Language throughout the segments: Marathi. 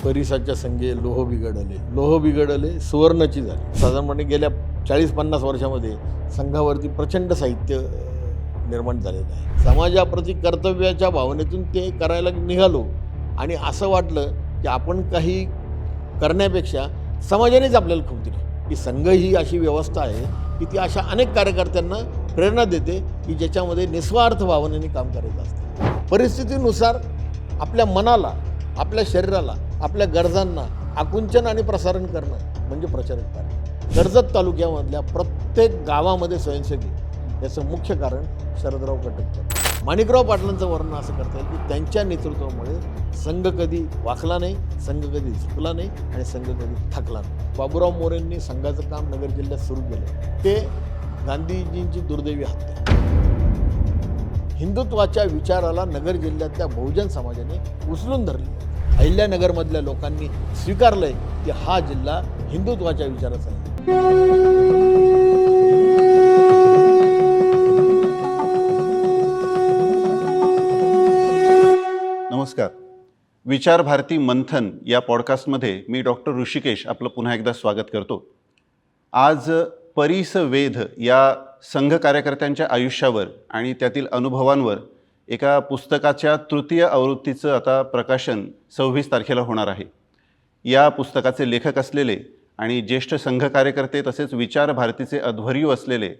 परिसाच्या संगे लोह बिघडले सुवर्णाची झाली। साधारणपणे गेल्या 40-50 वर्षामध्ये संघावरती प्रचंड साहित्य निर्माण झालेलं आहे। समाजाप्रती कर्तव्याच्या भावनेतून ते करायला निघालो आणि असं वाटलं की आपण काही करण्यापेक्षा समाजानेच आपल्याला खूप दिली की संघ ही अशी व्यवस्था आहे की ती अशा अनेक कार्यकर्त्यांना प्रेरणा देते की ज्याच्यामध्ये निस्वार्थ भावनेने काम करायचं असतं। परिस्थितीनुसार आपल्या मनाला, आपल्या शरीराला, आपल्या गरजांना आकुंचन आणि प्रसारण करणं म्हणजे प्रचारक कार्य। कर्जत तालुक्यामधल्या प्रत्येक गावामध्ये स्वयंसेवी, याचं मुख्य कारण शरदराव कटककर। माणिकराव पाटलांचं वर्णन असं करता येईल की त्यांच्या नेतृत्वामुळे संघ कधी वाकला नाही, संघ कधी झुकला नाही आणि संघ कधी थकला नाही। बाबूराव मोरेंनी संघाचं काम नगर जिल्ह्यात सुरू केलं, ते गांधीजींची दुर्दैवी हत्या। हिंदुत्वाच्या विचाराला नगर जिल्ह्यातल्या बहुजन समाजाने उचलून धरले। अहिल्यानगरमधल्या लोकांनी स्वीकारलंय की हा जिल्हा हिंदुत्वाच्या विचाराचा आहे। नमस्कार। विचार भारती मंथन या पॉडकास्टमध्ये मी डॉक्टर ऋषिकेश आपलं पुन्हा एकदा स्वागत करतो। आज परिसवेध या संघ कार्यकर्त्यांच्या आयुष्यावर आणि त्यातील अनुभवांवर एका पुस्तकाच्या तृतीय आवृत्तीचं आता प्रकाशन 26 तारखेला होणार आहे। या पुस्तकाचे लेखक असलेले आणि ज्येष्ठ संघ कार्यकर्ते तसेच विचार भारतीचे अध्वर्यू असलेले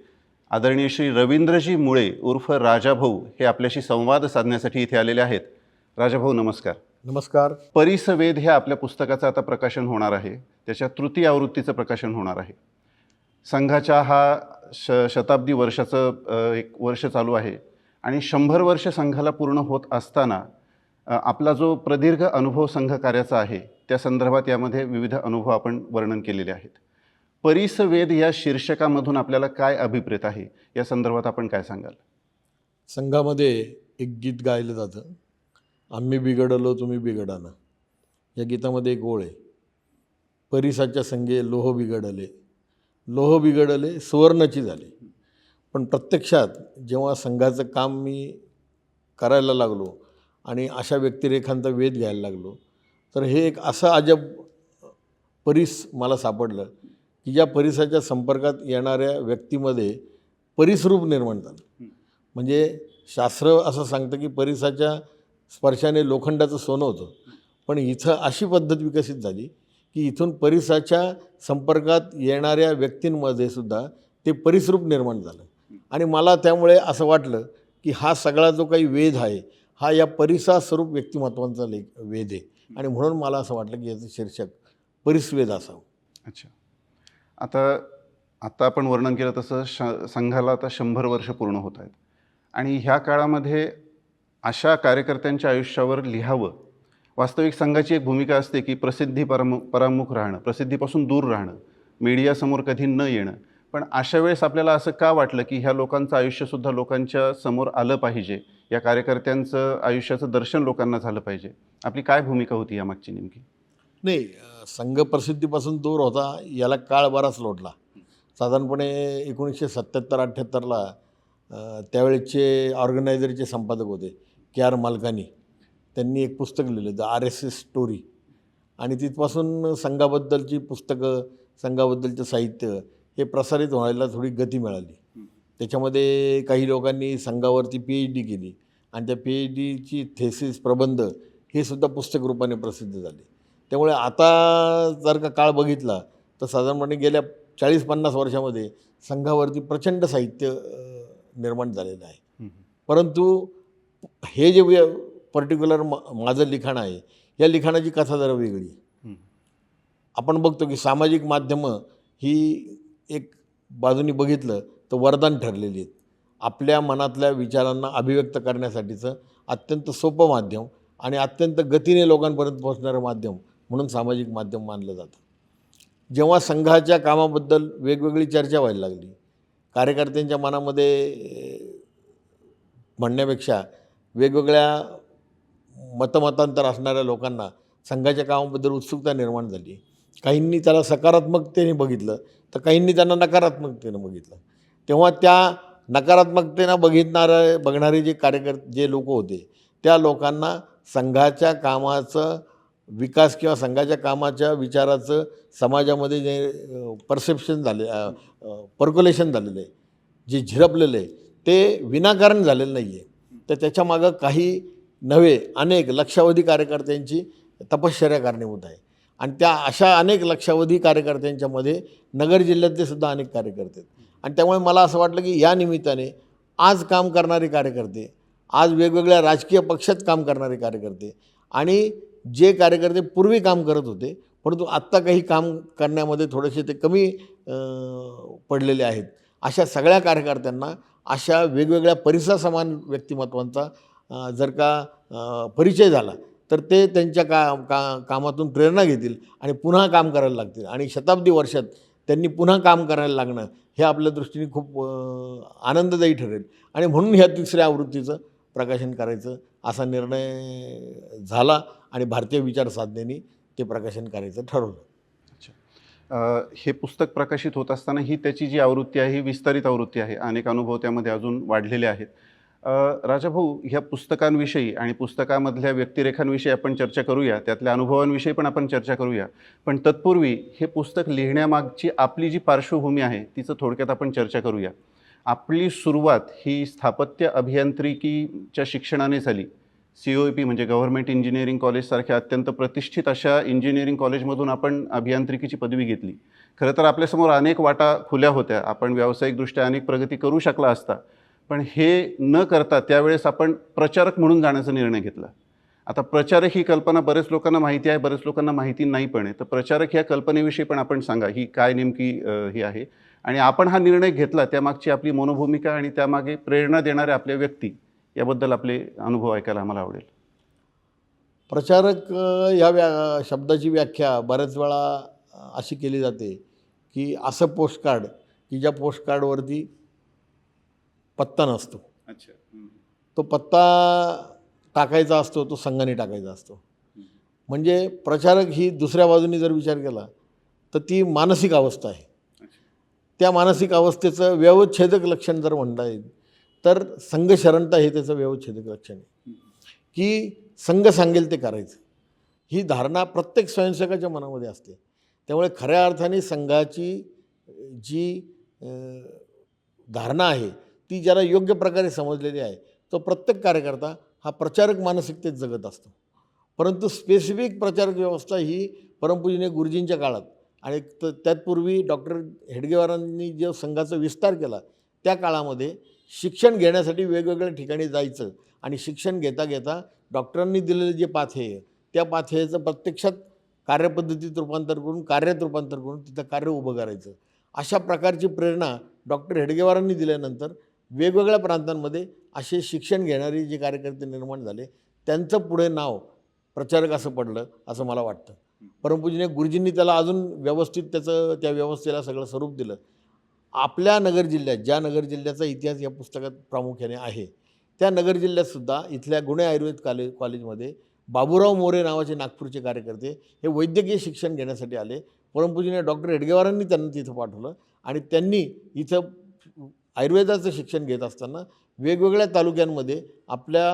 आदरणीय श्री रवींद्रजी मुळे उर्फ राजाभाऊ हे आपल्याशी संवाद साधण्यासाठी इथे आलेले आहेत। राजाभाऊ नमस्कार। नमस्कार। परिसवेध हे आपल्या पुस्तकाचं आता प्रकाशन होणार आहे, त्याच्या तृतीय आवृत्तीचं प्रकाशन होणार आहे। संघाच्या हा शताब्दी वर्षाचं एक वर्ष चालू आहे आणि 100 वर्ष संघाला पूर्ण होत असताना आपला जो प्रदीर्घ अनुभव संघ कार्याचा आहे त्या संदर्भात यामध्ये विविध अनुभव आपण वर्णन केलेले आहेत। परिसवेध या शीर्षकामधून आपल्याला काय अभिप्रेत आहे या संदर्भात आपण काय सांगाल? संघामध्ये एक गीत गायलं जातं, आम्ही बिघडलो तुम्ही बिघडाना। या गीतामध्ये एक ओळ आहे, परिसाच्या संगे लोह बिघडले सुवर्णाची झाली। पण प्रत्यक्षात जेव्हा संघाचं काम मी करायला लागलो आणि अशा व्यक्तिरेखांचा वेध घ्यायला लागलो तर हे एक असं अजब परिस मला सापडलं की ज्या परिसाच्या संपर्कात येणाऱ्या व्यक्तीमध्ये परिसरूप निर्माण झालं। म्हणजे शास्त्र असं सांगतं की परिसाच्या स्पर्शाने लोखंडाचं सोनं होतं, पण इथं अशी पद्धत विकसित झाली की इथून परिसाच्या संपर्कात येणाऱ्या व्यक्तींमध्ये सुद्धा ते परिसरूप निर्माण झालं। आणि मला त्यामुळे असं वाटलं की हा सगळा जो काही वेध आहे हा या परिसास्वरूप व्यक्तिमत्वांचा वेध आहे आणि म्हणून मला असं वाटलं की याचं शीर्षक परिसवेध असावं। अच्छा, आता आपण वर्णन केलं तसं संघाला आता 100 वर्ष पूर्ण होत आहेत आणि ह्या काळामध्ये अशा कार्यकर्त्यांच्या आयुष्यावर लिहावं। वास्तविक संघाची एक भूमिका असते की प्रसिद्धी परामुख राहणं, प्रसिद्धीपासून दूर राहणं, मीडियासमोर कधी न येणं। पण अशा वेळेस आपल्याला असं का वाटलं की ह्या लोकांचं आयुष्यसुद्धा लोकांच्या समोर आलं पाहिजे, या कार्यकर्त्यांचं आयुष्याचं दर्शन लोकांना झालं पाहिजे? आपली काय भूमिका होती यामागची नेमकी? नाही, संघ प्रसिद्धीपासून दूर होता याला काळ बराच लोटला। साधारणपणे 1977-78ला त्यावेळेचे ऑर्गनायझरचे संपादक होते KR मालकानी, त्यांनी एक पुस्तक लिहिलं द RSS स्टोरी आणि तिथपासून संघाबद्दलची पुस्तकं, संघाबद्दलचं साहित्य हे प्रसारित व्हायला थोडी गती मिळाली। त्याच्यामध्ये काही लोकांनी संघावरती PhD केली आणि त्या PhDची थेसिस, प्रबंध हे सुद्धा पुस्तक रूपाने प्रसिद्ध झाले। त्यामुळे आता जर का काळ बघितला तर साधारणपणे गेल्या 40-50 वर्षामध्ये संघावरती प्रचंड साहित्य निर्माण झालेलं आहे। परंतु हे जे पर्टिक्युलर माझं लिखाण आहे या लिखाणाची कथा जरा वेगळी आहे। आपण बघतो की सामाजिक माध्यमं ही एक बाजूनी बघितलं तर वरदान ठरलेली आहेत। आपल्या मनातल्या विचारांना अभिव्यक्त करण्यासाठीचं अत्यंत सोपं माध्यम आणि अत्यंत गतीने लोकांपर्यंत पोहोचणारं माध्यम म्हणून सामाजिक माध्यम मानलं जातं। जेव्हा संघाच्या कामाबद्दल वेगवेगळी चर्चा व्हायला लागली, कार्यकर्त्यांच्या मनामध्ये म्हणण्यापेक्षा वेगवेगळ्या मतमतांतर असणाऱ्या लोकांना संघाच्या कामाबद्दल उत्सुकता निर्माण झाली। काहींनी त्याला सकारात्मकतेने बघितलं तर काहींनी त्यांना नकारात्मकतेनं बघितलं। तेव्हा त्या नकारात्मकतेनं बघणारे जे लोक होते त्या लोकांना संघाच्या कामाचं विकास किंवा संघाच्या कामाच्या विचाराचं समाजामध्ये जे परसेप्शन झाले पर्क्युलेशन झालेलं आहे, जे झिरपलेलं आहे ते विनाकारण झालेलं नाही आहे. तर त्याच्यामागं काही नव्हे अनेक लक्षावधी कार्यकर्त्यांची तपश्चर्या कारणीभूत आहे. आणि त्या अशा अनेक लक्षावधी कार्यकर्त्यांच्यामध्ये नगर जिल्ह्यातले सुद्धा अनेक कार्यकर्ते आहेत. आणि त्यामुळे मला असं वाटलं की या निमित्ताने आज काम करणारे कार्यकर्ते, आज वेगवेगळ्या राजकीय पक्षात काम करणारे कार्यकर्ते आणि जे कार्यकर्ते पूर्वी काम करत होते परंतु आत्ता काही काम करण्यामध्ये थोडेसे ते कमी पडलेले आहेत, अशा सगळ्या कार्यकर्त्यांना अशा वेगवेगळ्या परिसरसमान व्यक्तिमत्वांचा जर का परिचय झाला तर ते त्यांच्या कामातून प्रेरणा घेतील आणि पुन्हा काम करायला लागतील. आणि शताब्दी वर्षात त्यांनी पुन्हा काम करायला लागणं हे आपल्या दृष्टीने खूप आनंददायी ठरेल. आणि म्हणून ह्या 3ऱ्या आवृत्तीचं प्रकाशन करायचं असा निर्णय झाला आणि भारतीय विचार साधनेनी ते प्रकाशन करायचं ठरवलं. हे पुस्तक प्रकाशित होत असताना ही त्याची जी आवृत्ती आहे ही विस्तारित आवृत्ती आहे. अनेक अनुभव त्यामध्ये अजून वाढलेले आहेत. राजाभाऊ, ह्या पुस्तकांविषयी आणि पुस्तकामधल्या व्यक्तिरेखांविषयी आपण चर्चा करूया, त्यातल्या अनुभवांविषयी पण आपण चर्चा करूया. पण तत्पूर्वी हे पुस्तक लिहिण्यामागची आपली जी पार्श्वभूमी आहे तिचं थोडक्यात आपण चर्चा करूया. आपली सुरुवात ही स्थापत्य अभियांत्रिकीच्या शिक्षणाने झाली. COEP म्हणजे गव्हर्नमेंट इंजिनिअरिंग कॉलेजसारख्या अत्यंत प्रतिष्ठित अशा इंजिनिअरिंग कॉलेजमधून आपण अभियांत्रिकीची पदवी घेतली. खरं तर आपल्यासमोर अनेक वाटा खुल्या होत्या, आपण व्यावसायिकदृष्ट्या अनेक प्रगती करू शकला असता. पण हे न करता त्यावेळेस आपण प्रचारक म्हणून जाण्याचा निर्णय घेतला. आता प्रचारक ही कल्पना बरेच लोकांना माहिती आहे, बरेच लोकांना माहिती नाही पण आहे. तर प्रचारक ह्या कल्पनेविषयी पण आपण सांगा, ही काय नेमकी ही आहे आणि आपण हा निर्णय घेतला त्यामागची आपली मनोभूमिका आणि त्यामागे प्रेरणा देणाऱ्या आपल्या व्यक्ती याबद्दल आपले अनुभव ऐकायला आम्हाला आवडेल. प्रचारक या शब्दाची व्याख्या बऱ्याच वेळा अशी केली जाते की असं पोस्टकार्ड की ज्या पोस्टकार्डवरती पत्ता नसतो. अच्छा. तो पत्ता टाकायचा असतो, तो संघाने टाकायचा असतो. म्हणजे प्रचारक ही दुसऱ्या बाजूनी जर विचार केला तर ती मानसिक अवस्था आहे. त्या मानसिक अवस्थेचं व्यवच्छेदक लक्षण जर म्हणता येईल तर संघशरणता हे त्याचं व्यवच्छेदक लक्षण आहे की संघ सांगेल ते करायचं. ही धारणा प्रत्येक स्वयंसेवकाच्या मनामध्ये असते. त्यामुळे खऱ्या अर्थाने संघाची जी धारणा आहे ती ज्याला योग्य प्रकारे समजलेली आहे तो प्रत्येक कार्यकर्ता हा प्रचारक मानसिकतेत जगत असतो. परंतु स्पेसिफिक प्रचारक व्यवस्था ही परमपूजनीय गुरुजींच्या काळात आणि त्यातपूर्वी डॉक्टर हेडगेवारांनी जो संघाचा विस्तार केला त्या काळामध्ये शिक्षण घेण्यासाठी वेगवेगळ्या ठिकाणी जायचं आणि शिक्षण घेता घेता डॉक्टरांनी दिलेले जे पाथेय त्या पाथेयाचं प्रत्यक्षात कार्यपद्धतीत रूपांतर करून कार्यात रूपांतर करून तिथं कार्य उभं करायचं. अशा प्रकारची प्रेरणा डॉक्टर हेडगेवारांनी दिल्यानंतर वेगवेगळ्या प्रांतांमध्ये असे शिक्षण घेणारे जे कार्यकर्ते निर्माण झाले त्यांचं पुढे नाव प्रचारक असं पडलं असं मला वाटतं. परमपूजनीय गुरुजींनी त्याला अजून व्यवस्थित त्या व्यवस्थेला सगळं स्वरूप दिलं. आपल्या नगर जिल्ह्यात ज्या नगर जिल्ह्याचा इतिहास या पुस्तकात प्रामुख्याने आहे त्या नगर जिल्ह्यातसुद्धा इथल्या गुणे आयुर्वेद कॉलेजमध्ये बाबूराव मोरे नावाचे नागपूरचे कार्यकर्ते हे वैद्यकीय शिक्षण घेण्यासाठी आले. परमपूजनीय डॉक्टर हेडगेवारांनी त्यांना तिथं पाठवलं आणि त्यांनी इथं आयुर्वेदाचं शिक्षण घेत असताना वेगवेगळ्या तालुक्यांमध्ये आपल्या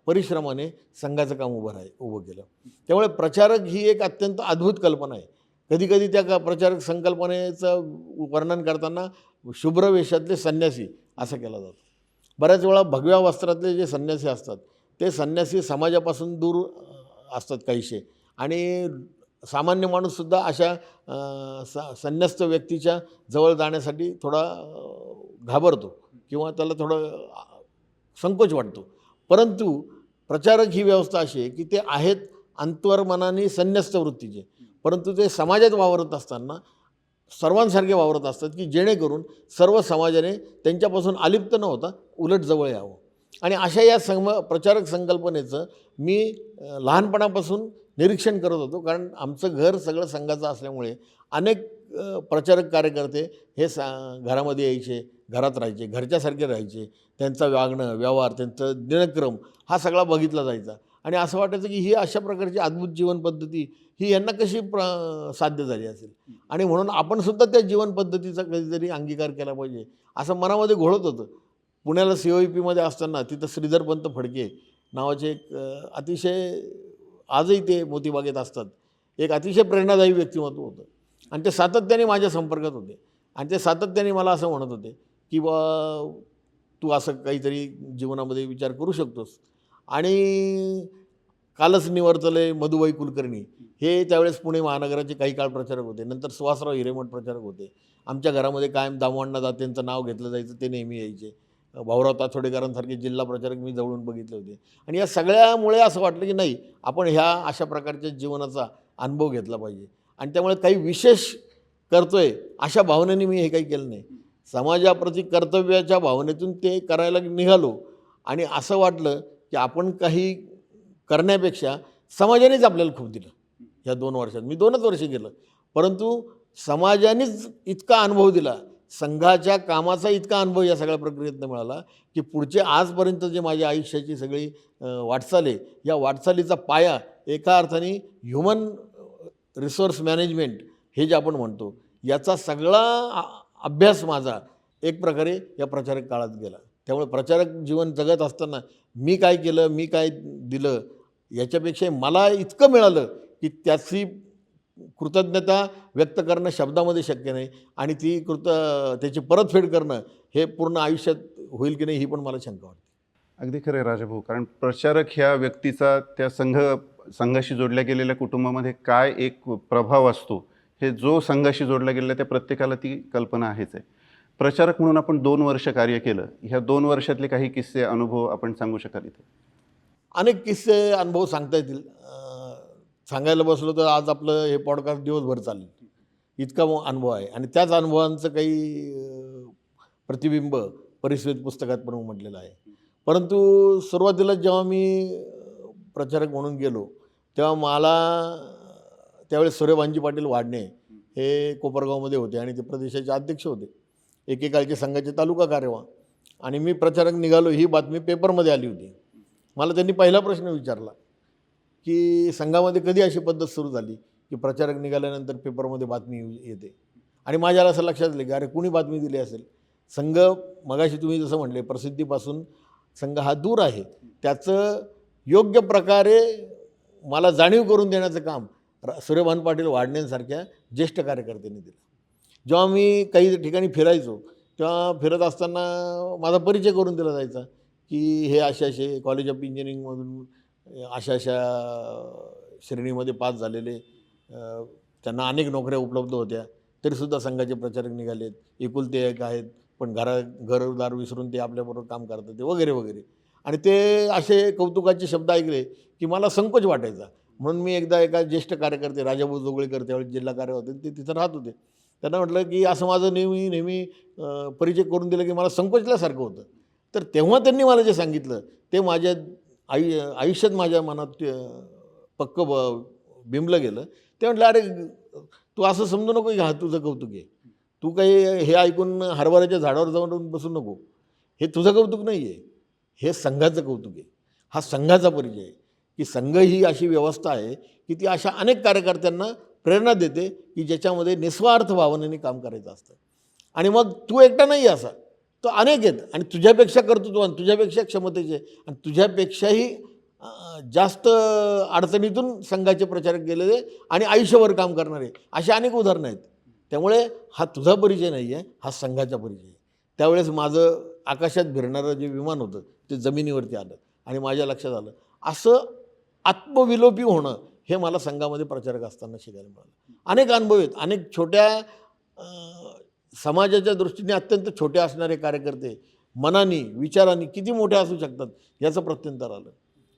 परिश्रमाने संघाचं काम उभं केलं. त्यामुळे प्रचारक ही एक अत्यंत अद्भुत कल्पना आहे. कधीकधी त्या प्रचारक संकल्पनेचं वर्णन करताना शुभ्र वेशातले संन्यासी असं केलं जातं. बऱ्याच वेळा भगव्या वस्त्रातले जे संन्यासी असतात ते संन्यासी समाजापासून दूर असतात काहीसे आणि सामान्य माणूससुद्धा अशा संन्यस्त व्यक्तीच्या जवळ जाण्यासाठी थोडा घाबरतो किंवा त्याला थोडं संकोच वाटतो. परंतु प्रचारक ही व्यवस्था अशी आहे की ते आहेत अंतर्मनाने संन्यस्त वृत्तीचे, परंतु ते समाजात वावरत असताना सर्वांसारखे वावरत असतात की जेणेकरून सर्व समाजाने त्यांच्यापासून अलिप्त न होता उलट जवळ यावं. आणि अशा या प्रचारक संकल्पनेचं मी लहानपणापासून निरीक्षण करत होतो. कारण आमचं घर सगळं संघाचं असल्यामुळे अनेक प्रचारक कार्यकर्ते हे घरामध्ये यायचे, घरात राहायचे, घरच्यासारखे राहायचे. त्यांचं वागणं व्यवहार त्यांचं दिनक्रम हा सगळा बघितला जायचा आणि असं वाटायचं की ही अशा प्रकारची अद्भुत जीवनपद्धती ही यांना कशी साध्य झाली असेल आणि म्हणून आपणसुद्धा त्या जीवनपद्धतीचा कधीतरी अंगीकार केला पाहिजे असं मनामध्ये घोळत होतं. पुण्याला COEPमध्ये असताना तिथं श्रीधरपंत फडके नावाचे एक अतिशय आजही ते मोतीबागेत असतात. एक अतिशय प्रेरणादायी व्यक्तिमत्व होतं आणि ते सातत्याने माझ्या संपर्कात होते आणि ते सातत्याने मला असं म्हणत होते की बा तू असं काहीतरी जीवनामध्ये विचार करू शकतोस. आणि कालच निवर्तले मधुबाई कुलकर्णी हे त्यावेळेस पुणे महानगराचे काही काळ प्रचारक होते. नंतर सुहासराव हिरेमठ प्रचारक होते. आमच्या घरामध्ये कायम दामोअण्णा दातेंचं नाव घेतलं जायचं, ते नेहमी यायचे. भाऊराव ताथोडेकरांसारखे जिल्हा प्रचारक मी जवळून बघितले होते. आणि या सगळ्यामुळे असं वाटलं की नाही, आपण ह्या अशा प्रकारच्या जीवनाचा अनुभव घेतला पाहिजे आणि त्यामुळे काही विशेष करतोय अशा भावनेने मी हे काही केलं नाही. समाजाप्रती कर्तव्याच्या भावनेतून ते करायला निघालो आणि असं वाटलं की आपण काही करण्यापेक्षा समाजानेच आपल्याला खूप दिलं. ह्या 2 वर्षात मी 2च वर्ष गेलं, परंतु समाजानेच इतका अनुभव दिला, संघाच्या कामाचा इतका अनुभव या सगळ्या प्रक्रियेतनं मिळाला की पुढचे आजपर्यंत जे माझ्या आयुष्याची सगळी वाटचाल आहे, या वाटचालीचा पाया एका अर्थाने ह्युमन रिसोर्स मॅनेजमेंट हे जे आपण म्हणतो, याचा सगळा अभ्यास माझा एक प्रकारे या प्रचारक काळात गेला. त्यामुळे प्रचारक जीवन जगत असताना मी काय केलं, मी काय दिलं, याच्यापेक्षा मला इतकं मिळालं की त्याची कृतज्ञता व्यक्त करणं शब्दामध्ये शक्य नाही आणि त्याची परतफेड करणं हे पूर्ण आयुष्यात होईल की नाही ही पण मला शंका वाटते. अगदी खरं आहे राजाभाऊ, कारण प्रचारक ह्या व्यक्तीचा त्या संघाशी जोडल्या गेलेल्या कुटुंबामध्ये काय एक प्रभाव असतो, हे जो संघाशी जोडला गेलेला त्या प्रत्येकाला ती कल्पना आहेच आहे. प्रचारक म्हणून आपण 2 वर्ष कार्य केलं. ह्या 2 वर्षातले काही किस्से, अनुभव आपण सांगू शकाल इथे? अनेक किस्से, अनुभव सांगता येतील. सांगायला बसलो तर आज आपलं हे पॉडकास्ट दिवसभर चालेल, इतका अनुभव आहे आणि त्याच अनुभवांचं काही प्रतिबिंब परिस्वेद पुस्तकात पण उमटलेलं आहे. परंतु सुरुवातीला जेव्हा मी प्रचारक म्हणून गेलो तेव्हा मला त्यावेळेस सूर्यभानजी पाटील वाडणे हे कोपरगावमध्ये होते आणि ते प्रदेशाचे अध्यक्ष होते, एकेकाळचे संघाचे तालुका कार्यवाह. आणि मी प्रचारक निघालो ही बातमी पेपरमध्ये आली होती. मला त्यांनी पहिला प्रश्न विचारला की संघामध्ये कधी अशी पद्धत सुरू झाली की प्रचारक निघाल्यानंतर पेपरमध्ये बातमी येते. आणि माझ्याला असं लक्षात आलं की अरे कुणी बातमी दिली असेल. संघ मगाशी तुम्ही जसं म्हटले प्रसिद्धीपासून संघ हा दूर आहे, त्याचं योग्य प्रकारे मला जाणीव करून देण्याचं काम सूर्यभान पाटील वाडणेंसारख्या ज्येष्ठ कार्यकर्त्यांनी दिलं. जेव्हा मी काही ठिकाणी फिरायचो तेव्हा फिरत असताना माझा परिचय करून दिला जायचा की हे असे कॉलेज ऑफ इंजिनिअरिंगमधून अशा श्रेणीमध्ये पास झालेले, त्यांना अनेक नोकऱ्या उपलब्ध होत्या, तरीसुद्धा संघाचे प्रचारक निघालेत, एकुलते एक आहेत पण घरदार विसरून ते आपल्याबरोबर काम करतात ते वगैरे वगैरे. आणि ते असे कौतुकाचे शब्द ऐकले की मला संकोच वाटायचा. म्हणून मी एकदा एका ज्येष्ठ कार्यकर्ते राजाभाऊ जोगळेकर त्यावेळी जिल्हा कार्य होते, ते तिथं राहत होते, त्यांना म्हटलं की असं माझं नेहमी परिचय करून दिलं की मला संकोचल्यासारखं होतं. तर तेव्हा त्यांनी मला जे सांगितलं ते माझ्या आयुष्यात माझ्या मनात पक्क बिंबलं गेलं. ते म्हटलं अरे तू असं समजू नको की हा तुझं कौतुक आहे, तू काही हे ऐकून हरभऱ्याच्या झाडावर जाऊन बसू नको, हे तुझं कौतुक नाही आहे, हे संघाचं कौतुक आहे. हा संघाचा परिचय आहे की संघ ही अशी व्यवस्था आहे की ती अशा अनेक कार्यकर्त्यांना प्रेरणा देते की ज्याच्यामध्ये निस्वार्थ भावनेने काम करायचं असतं. आणि मग तू एकटा नाही असा, तो अनेक आहेत आणि तुझ्यापेक्षा कर्तृत्ववान, तुझ्यापेक्षा क्षमतेचे आणि तुझ्यापेक्षाही जास्त अडचणीतून संघाचे प्रचारक गेलेले आणि आयुष्यभर काम करणारे असे अनेक उदाहरणं आहेत. त्यामुळे हा तुझा परिचय नाही आहे, हा संघाचा परिचय आहे. त्यावेळेस माझं आकाशात फिरणारं जे विमान होतं ते जमिनीवरती आलं आणि माझ्या लक्षात आलं असं आत्मविलोपी होणं हे मला संघामध्ये प्रचारक असताना शिकायला मिळालं. अनेक अनुभव आहेत. अनेक छोट्या समाजाच्या दृष्टीने अत्यंत छोटे असणारे कार्यकर्ते मनाने विचारांनी किती मोठे असू शकतात याचं प्रत्यंतर आलं.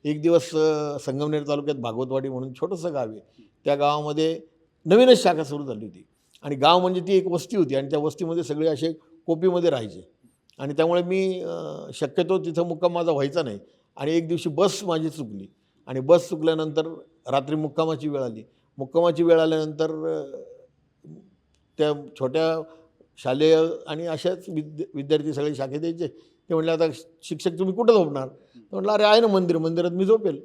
एक दिवस संगमनेर तालुक्यात भागवतवाडी म्हणून छोटंसं गाव आहे, त्या गावामध्ये नवीनच शाखा सुरू झाली होती आणि गाव म्हणजे ती एक वस्ती होती आणि त्या वस्तीमध्ये सगळे असे कोपीमध्ये राहायचे आणि त्यामुळे मी शक्यतो तिथं मुक्काम माझा व्हायचा नाही. आणि एक दिवशी बस माझी चुकली आणि बस चुकल्यानंतर रात्री मुक्कामाची वेळ आली. मुक्कामाची वेळ आल्यानंतर त्या छोट्या शालेय आणि अशाच विद्यार्थी सगळे शाखेत यायचे. ते म्हटले आता शिक्षक तुम्ही कुठं झोपणार? म्हटलं अरे आहे ना मंदिरात मी झोपेल.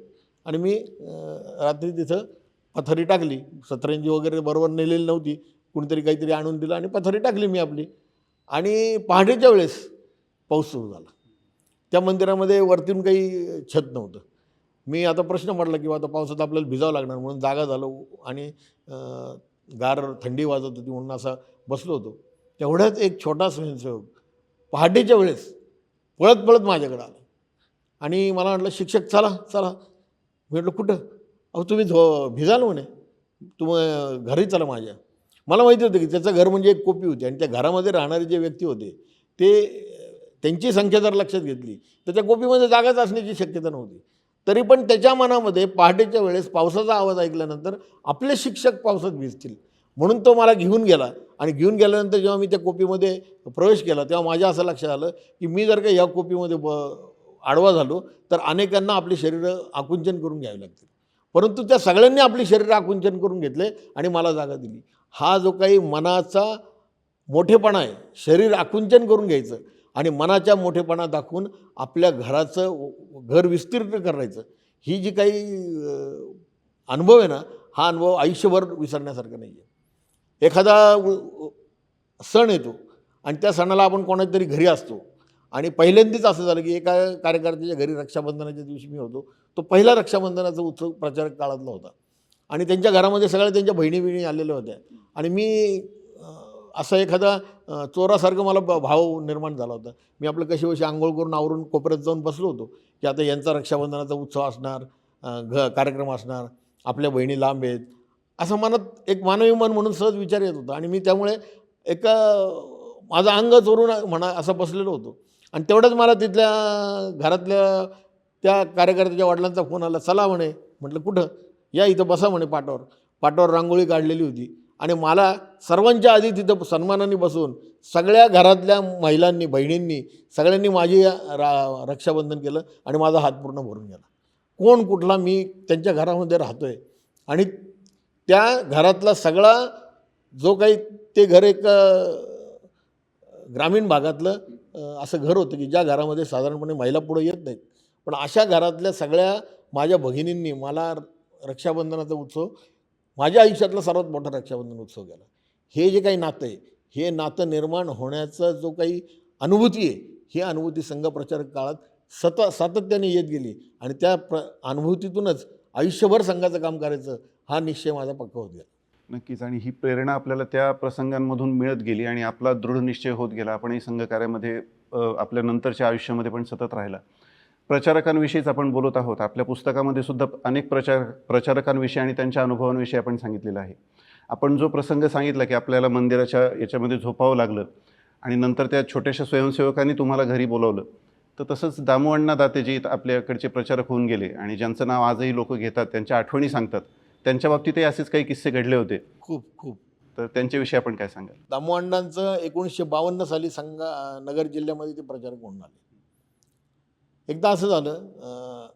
आणि मी रात्री तिथं पथारी टाकली, सतरंजी वगैरे बरोबर नेलेली नव्हती, कुणीतरी काहीतरी आणून दिलं आणि पथारी टाकली मी आपली. आणि पहाटेच्या वेळेस पाऊस सुरू झाला. त्या मंदिरामध्ये वरतून काही छत नव्हतं मी आता प्रश्न पडला की आता पावसात आपल्याला भिजावं लागणार म्हणून जागा झालो आणि गार थंडी वाजत होती म्हणून असा बसलो होतो. तेवढ्यात एक छोटा स्वयंसेवक पहाटेच्या वेळेस पळत पळत माझ्याकडे आला आणि मला म्हटलं, शिक्षक चला चला. मी म्हटलं कुठं? अहो तुम्ही भिजाल म्हणे, घरी चला माझ्या. मला माहिती होतं की त्याचं घर म्हणजे एक कोपी होती आणि त्या घरामध्ये राहणारे जे व्यक्ती होते ते त्यांची संख्या जर लक्षात घेतली तर त्या कोपीमध्ये जागाच असण्याची शक्यता नव्हती. तरी पण त्याच्या मनामध्ये पहाटेच्या वेळेस पावसाचा आवाज ऐकल्यानंतर आपले शिक्षक पावसात भिजतील म्हणून तो मला घेऊन गेला. आणि घेऊन गेल्यानंतर जेव्हा मी त्या कोपीमध्ये प्रवेश केला तेव्हा माझ्या असं लक्षात आलं की मी जर का या कोपीमध्ये आडवा झालो तर अनेकांना आपली शरीरं आकुंचन करून घ्यावी लागतील. परंतु त्या सगळ्यांनी आपली शरीरं आकुंचन करून घेतले आणि मला जागा दिली. हा जो काही मनाचा मोठेपणा आहे, शरीर आकुंचन करून घ्यायचं आणि मनाच्या मोठेपणा दाखवून आपल्या घर विस्तीर्ण करायचं, ही जी काही अनुभव आहे ना, हा अनुभव आयुष्यभर विसरण्यासारखा नाही आहे. एखादा सण येतो आणि त्या सणाला आपण कोणाच्यातरी घरी असतो आणि पहिल्यांदाच असं झालं की एका कार्यकर्त्याच्या घरी रक्षाबंधनाच्या दिवशी मी होतो. तो पहिला रक्षाबंधनाचा उत्सव प्रचारक काळातला होता आणि त्यांच्या घरामध्ये सगळ्या त्यांच्या बहिणी आलेल्या होत्या आणि मी असा एखादा चोरासारखं मला भाव निर्माण झाला होता. मी आपलं कशी आंघोळ करून आवरून कोपऱ्यात जाऊन बसलो होतो की आता यांचा रक्षाबंधनाचा उत्सव असणार, कार्यक्रम असणार, आपल्या बहिणी लांब आहेत, असं मनात एक मानवी मन म्हणून सहज विचार येत होता आणि मी त्यामुळे माझं अंग चोरून म्हणा असं बसलेलो होतो. आणि तेवढंच मला तिथल्या घरातल्या त्या कार्यकर्त्याच्या वडिलांचा फोन आला, चला म्हणे. म्हटलं कुठं? या इथं बसा म्हणे पाटावर रांगोळी काढलेली होती आणि मला सर्वांच्या आधी तिथं सन्मानाने बसवून सगळ्या घरातल्या महिलांनी, बहिणींनी, सगळ्यांनी माझी रक्षाबंधन केलं आणि माझा हात पूर्ण भरून गेला. कोण कुठला, मी त्यांच्या घरामध्ये राहतो आहे आणि त्या घरातला सगळा जो काही, ते घर एक ग्रामीण भागातलं असं घर होतं की ज्या घरामध्ये साधारणपणे महिला पुढे येत नाहीत, पण अशा घरातल्या सगळ्या माझ्या भगिनींनी मला रक्षाबंधनाचा उत्सव, माझ्या आयुष्यातला सर्वात मोठा रक्षाबंधन उत्सव केला. हे जे काही नातं आहे, हे नातं निर्माण होण्याचा जो काही अनुभूती आहे, ही अनुभूती संघप्रचारक काळात सातत्याने येत गेली आणि त्या अनुभूतीतूनच आयुष्यभर संघाचं काम करायचं हा निश्चय माझा पक्का होत गेला. नक्कीच. आणि ही प्रेरणा आपल्याला त्या प्रसंगांमधून मिळत गेली आणि आपला दृढ निश्चय होत गेला. आपणही संघकार्यामध्ये आपल्या नंतरच्या आयुष्यामध्ये पण सतत राहिला. प्रचारकांविषयीच आपण बोलत आहोत. आपल्या पुस्तकामध्ये सुद्धा अनेक प्रचारकांविषयी आणि त्यांच्या अनुभवांविषयी आपण सांगितलेलं आहे. आपण जो प्रसंग सांगितला की आपल्याला मंदिराच्या याच्यामध्ये झोपावं लागलं आणि नंतर त्या छोट्याशा स्वयंसेवकांनी तुम्हाला घरी बोलावलं, तर तसंच दामूअण्णा दाते जे आपल्याकडचे प्रचारक होऊन गेले आणि ज्यांचं नाव आजही लोक घेतात, त्यांच्या आठवणी सांगतात, त्यांच्या बाबतीतही असेच काही किस्से घडले होते. खूप. तर त्यांच्याविषयी आपण काय सांगाल? दामूअण्णांचं 1952 साली नगर जिल्ह्यामध्ये ते प्रचारक म्हणून आले. एकदा असं झालं,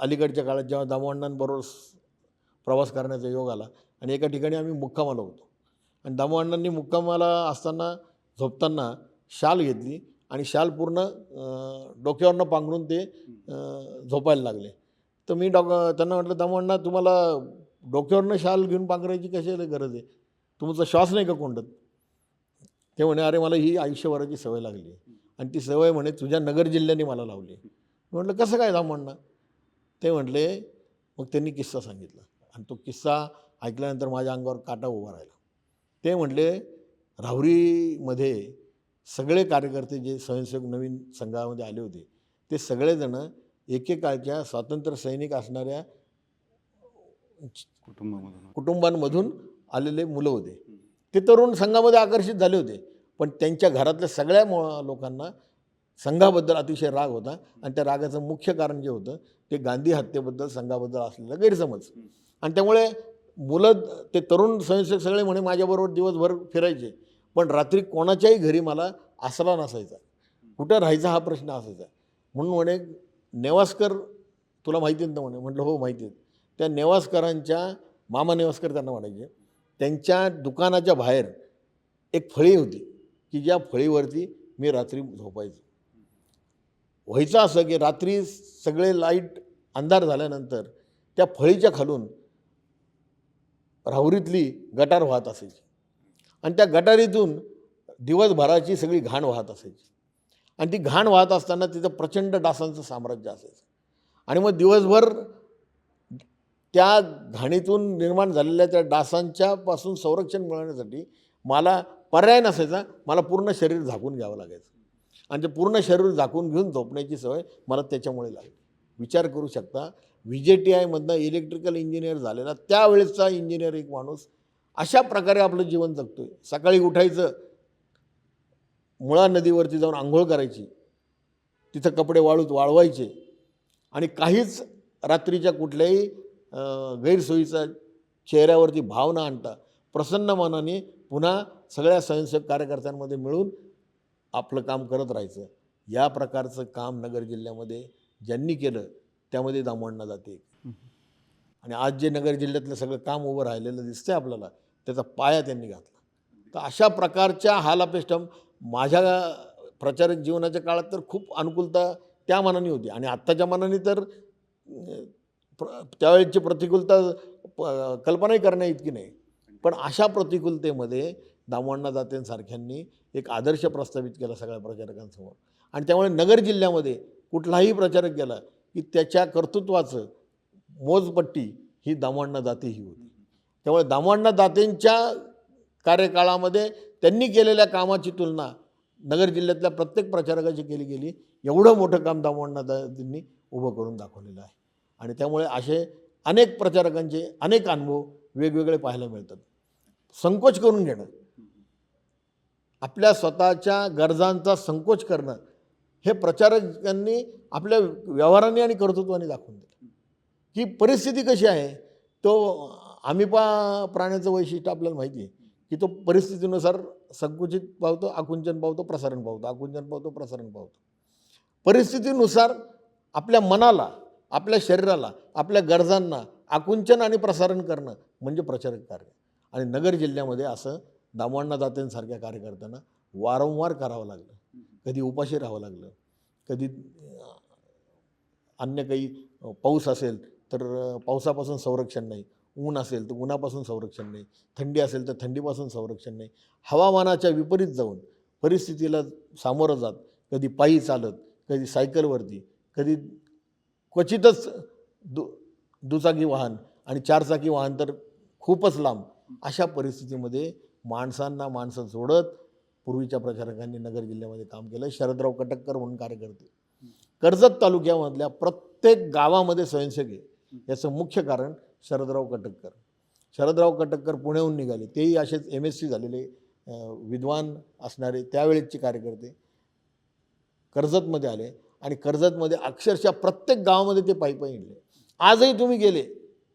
अलीकडच्या काळात जेव्हा दामूअण्णांबरोबर प्रवास करण्याचा योग आला आणि एका ठिकाणी आम्ही मुक्कामाला होतो आणि दामूअण्णांनी मुक्कामाला असताना झोपताना शाल घेतली आणि शाल पूर्ण डोक्यावरनं पांघरून ते झोपायला लागले. तर मी त्यांना म्हटलं, दामूअण्णा तुम्हाला डोक्यावरनं शाल घेऊन पांघरायची कशाला गरज आहे, तुमचा श्वास नाही का कोंडत? ते म्हणे, अरे मला ही आयुष्यभराची सवय लागली आणि ती सवय म्हणे तुझ्या नगर जिल्ह्याने मला लावली. म्हटलं कसं काय दामूअण्णा? ते म्हटले, मग त्यांनी किस्सा सांगितला आणि तो किस्सा ऐकल्यानंतर माझ्या अंगावर काटा उभा राहिला. ते म्हटले, राहुरीमध्ये सगळे कार्यकर्ते जे स्वयंसेवक नवीन संघामध्ये आले होते ते सगळेजणं एकेकाळच्या स्वातंत्र्य सैनिक असणाऱ्या कुटुंबांमधून आलेले मुलं होते. ते तरुण संघामध्ये आकर्षित झाले होते, पण त्यांच्या घरातल्या सगळ्या लोकांना संघाबद्दल अतिशय राग होता आणि त्या रागाचं मुख्य कारण जे होतं ते गांधी हत्येबद्दल, संघाबद्दल असलेला गैरसमज. आणि त्यामुळे मुलं, ते तरुण स्वयंसेवक सगळे म्हणे माझ्याबरोबर दिवसभर फिरायचे, पण रात्री कोणाच्याही घरी मला आसरा नसायचा, कुठं राहायचा हा प्रश्न असायचा. म्हणून म्हणे, नेवासकर तुला माहिती आहेत ना म्हणे. म्हटलं हो माहिती आहेत. त्या नेवासकरांच्या, मामा नेवासकर त्यांना म्हणायचे, त्यांच्या दुकानाच्या बाहेर एक फळी होती की ज्या फळीवरती मी रात्री झोपायचो. व्हायचं असं की रात्री सगळे लाईट अंधार झाल्यानंतर त्या फळीच्या खालून राहुरीतली गटार वाहत असायची आणि त्या गटारीतून दिवसभराची सगळी घाण वाहत असायची आणि ती घाण वाहत असताना तिथं प्रचंड डासांचं साम्राज्य असायचं आणि मग दिवसभर त्या घाणीतून निर्माण झालेल्या त्या डासांच्या पासून संरक्षण मिळवण्यासाठी मला पर्याय नसायचा, मला पूर्ण शरीर झाकून घ्यावं लागायचं. आणि ते पूर्ण शरीर झाकून घेऊन झोपण्याची सवय मला त्याच्यामुळे लागली. विचार करू शकता, VJTIमधनं इलेक्ट्रिकल इंजिनियर झालेला त्यावेळेसचा इंजिनियर एक माणूस अशा प्रकारे आपलं जीवन जगतोय. सकाळी उठायचं, मुळा नदीवरती जाऊन आंघोळ करायची, तिथं कपडे वाळूत वाळवायचे आणि काहीच रात्रीच्या कुठल्याही गैरसोयीचा चेहऱ्यावरती भाव न आणता प्रसन्न मनाने पुन्हा सगळ्या स्वयंसेवक कार्यकर्त्यांमध्ये मिळून आपलं काम करत राहायचं. या प्रकारचं काम नगर जिल्ह्यामध्ये ज्यांनी केलं त्यामध्ये दामोअण्णा दाते. आणि आज जे नगर जिल्ह्यातलं सगळं काम उभं राहिलेलं दिसतंय आपल्याला, त्याचा पाया त्यांनी घातला. तर अशा प्रकारच्या हालापेष्टम माझ्या प्रचारक जीवनाच्या काळात तर खूप अनुकूलता त्या मानाने होती आणि आत्ताच्या मानाने तर त्यावेळेची प्रतिकूलता कल्पनाही करण्या इतकी नाही. पण अशा प्रतिकूलतेमध्ये दामोअण्णा दातेंसारख्यांनी एक आदर्श प्रस्थापित केला सगळ्या प्रचारकांसमोर. आणि त्यामुळे नगर जिल्ह्यामध्ये कुठलाही प्रचारक गेला की त्याच्या कर्तृत्वाचं मोजपट्टी ही दामोअण्णा दाते ही होती. त्यामुळे दामोअण्णा दातेंच्या कार्यकाळामध्ये त्यांनी केलेल्या कामाची तुलना नगर जिल्ह्यातल्या प्रत्येक प्रचारकाची केली गेली. एवढं मोठं काम दामोअण्णा दातेंनी उभं करून दाखवलेलं आहे. आणि त्यामुळे असे अनेक प्रचारकांचे अनेक अनुभव वेगवेगळे पाहायला मिळतात. संकोच करून घेणं, आपल्या स्वतःच्या गरजांचा संकोच करणं, हे प्रचारकांनी आपल्या व्यवहाराने आणि कर्तृत्वाने दाखवून दिलं. की परिस्थिती कशी आहे, तो प्राण्याचं वैशिष्ट्य आपल्याला माहिती आहे की तो परिस्थितीनुसार संकुचित पावतो, आकुंचन पावतो, प्रसारण पावतो, आकुंचन पावतो, प्रसारण पावतो. परिस्थितीनुसार आपल्या मनाला, आपल्या शरीराला, आपल्या गरजांना आकुंचन आणि प्रसारण करणं म्हणजे प्रचारक कार्य. आणि नगर जिल्ह्यामध्ये असं दामोअण्णा दातेंसारख्या कार्यकर्त्यांना वारंवार करावं लागलं. कधी उपाशी राहावं लागलं, कधी अन्य काही पाऊस असेल तर पावसापासून संरक्षण नाही, ऊन असेल तर उन्हापासून संरक्षण नाही, थंडी असेल तर थंडीपासून संरक्षण नाही. हवामानाच्या विपरीत जाऊन परिस्थितीला सामोरं जात, कधी पायी चालत, कधी सायकलवरती, कधी क्वचितच दुचाकी वाहन आणि चारचाकी वाहन तर खूपच लांब. अशा परिस्थितीमध्ये माणसं जोडत पूर्वीच्या प्रचारकांनी नगर जिल्ह्यामध्ये काम केलं. शरदराव कटककर म्हणून कार्यकर्ते कर्जत तालुक्यामधल्या प्रत्येक गावामध्ये स्वयंसेवक आहे. याचं मुख्य कारण शरदराव कटककर. शरदराव कटककर पुण्याहून निघाले, तेही असेच MSc झालेले विद्वान असणारे त्यावेळेचे कार्यकर्ते कर्जतमध्ये आले आणि कर्जतमध्ये अक्षरशः प्रत्येक गावामध्ये ते पायी हिंडले. आजही तुम्ही गेले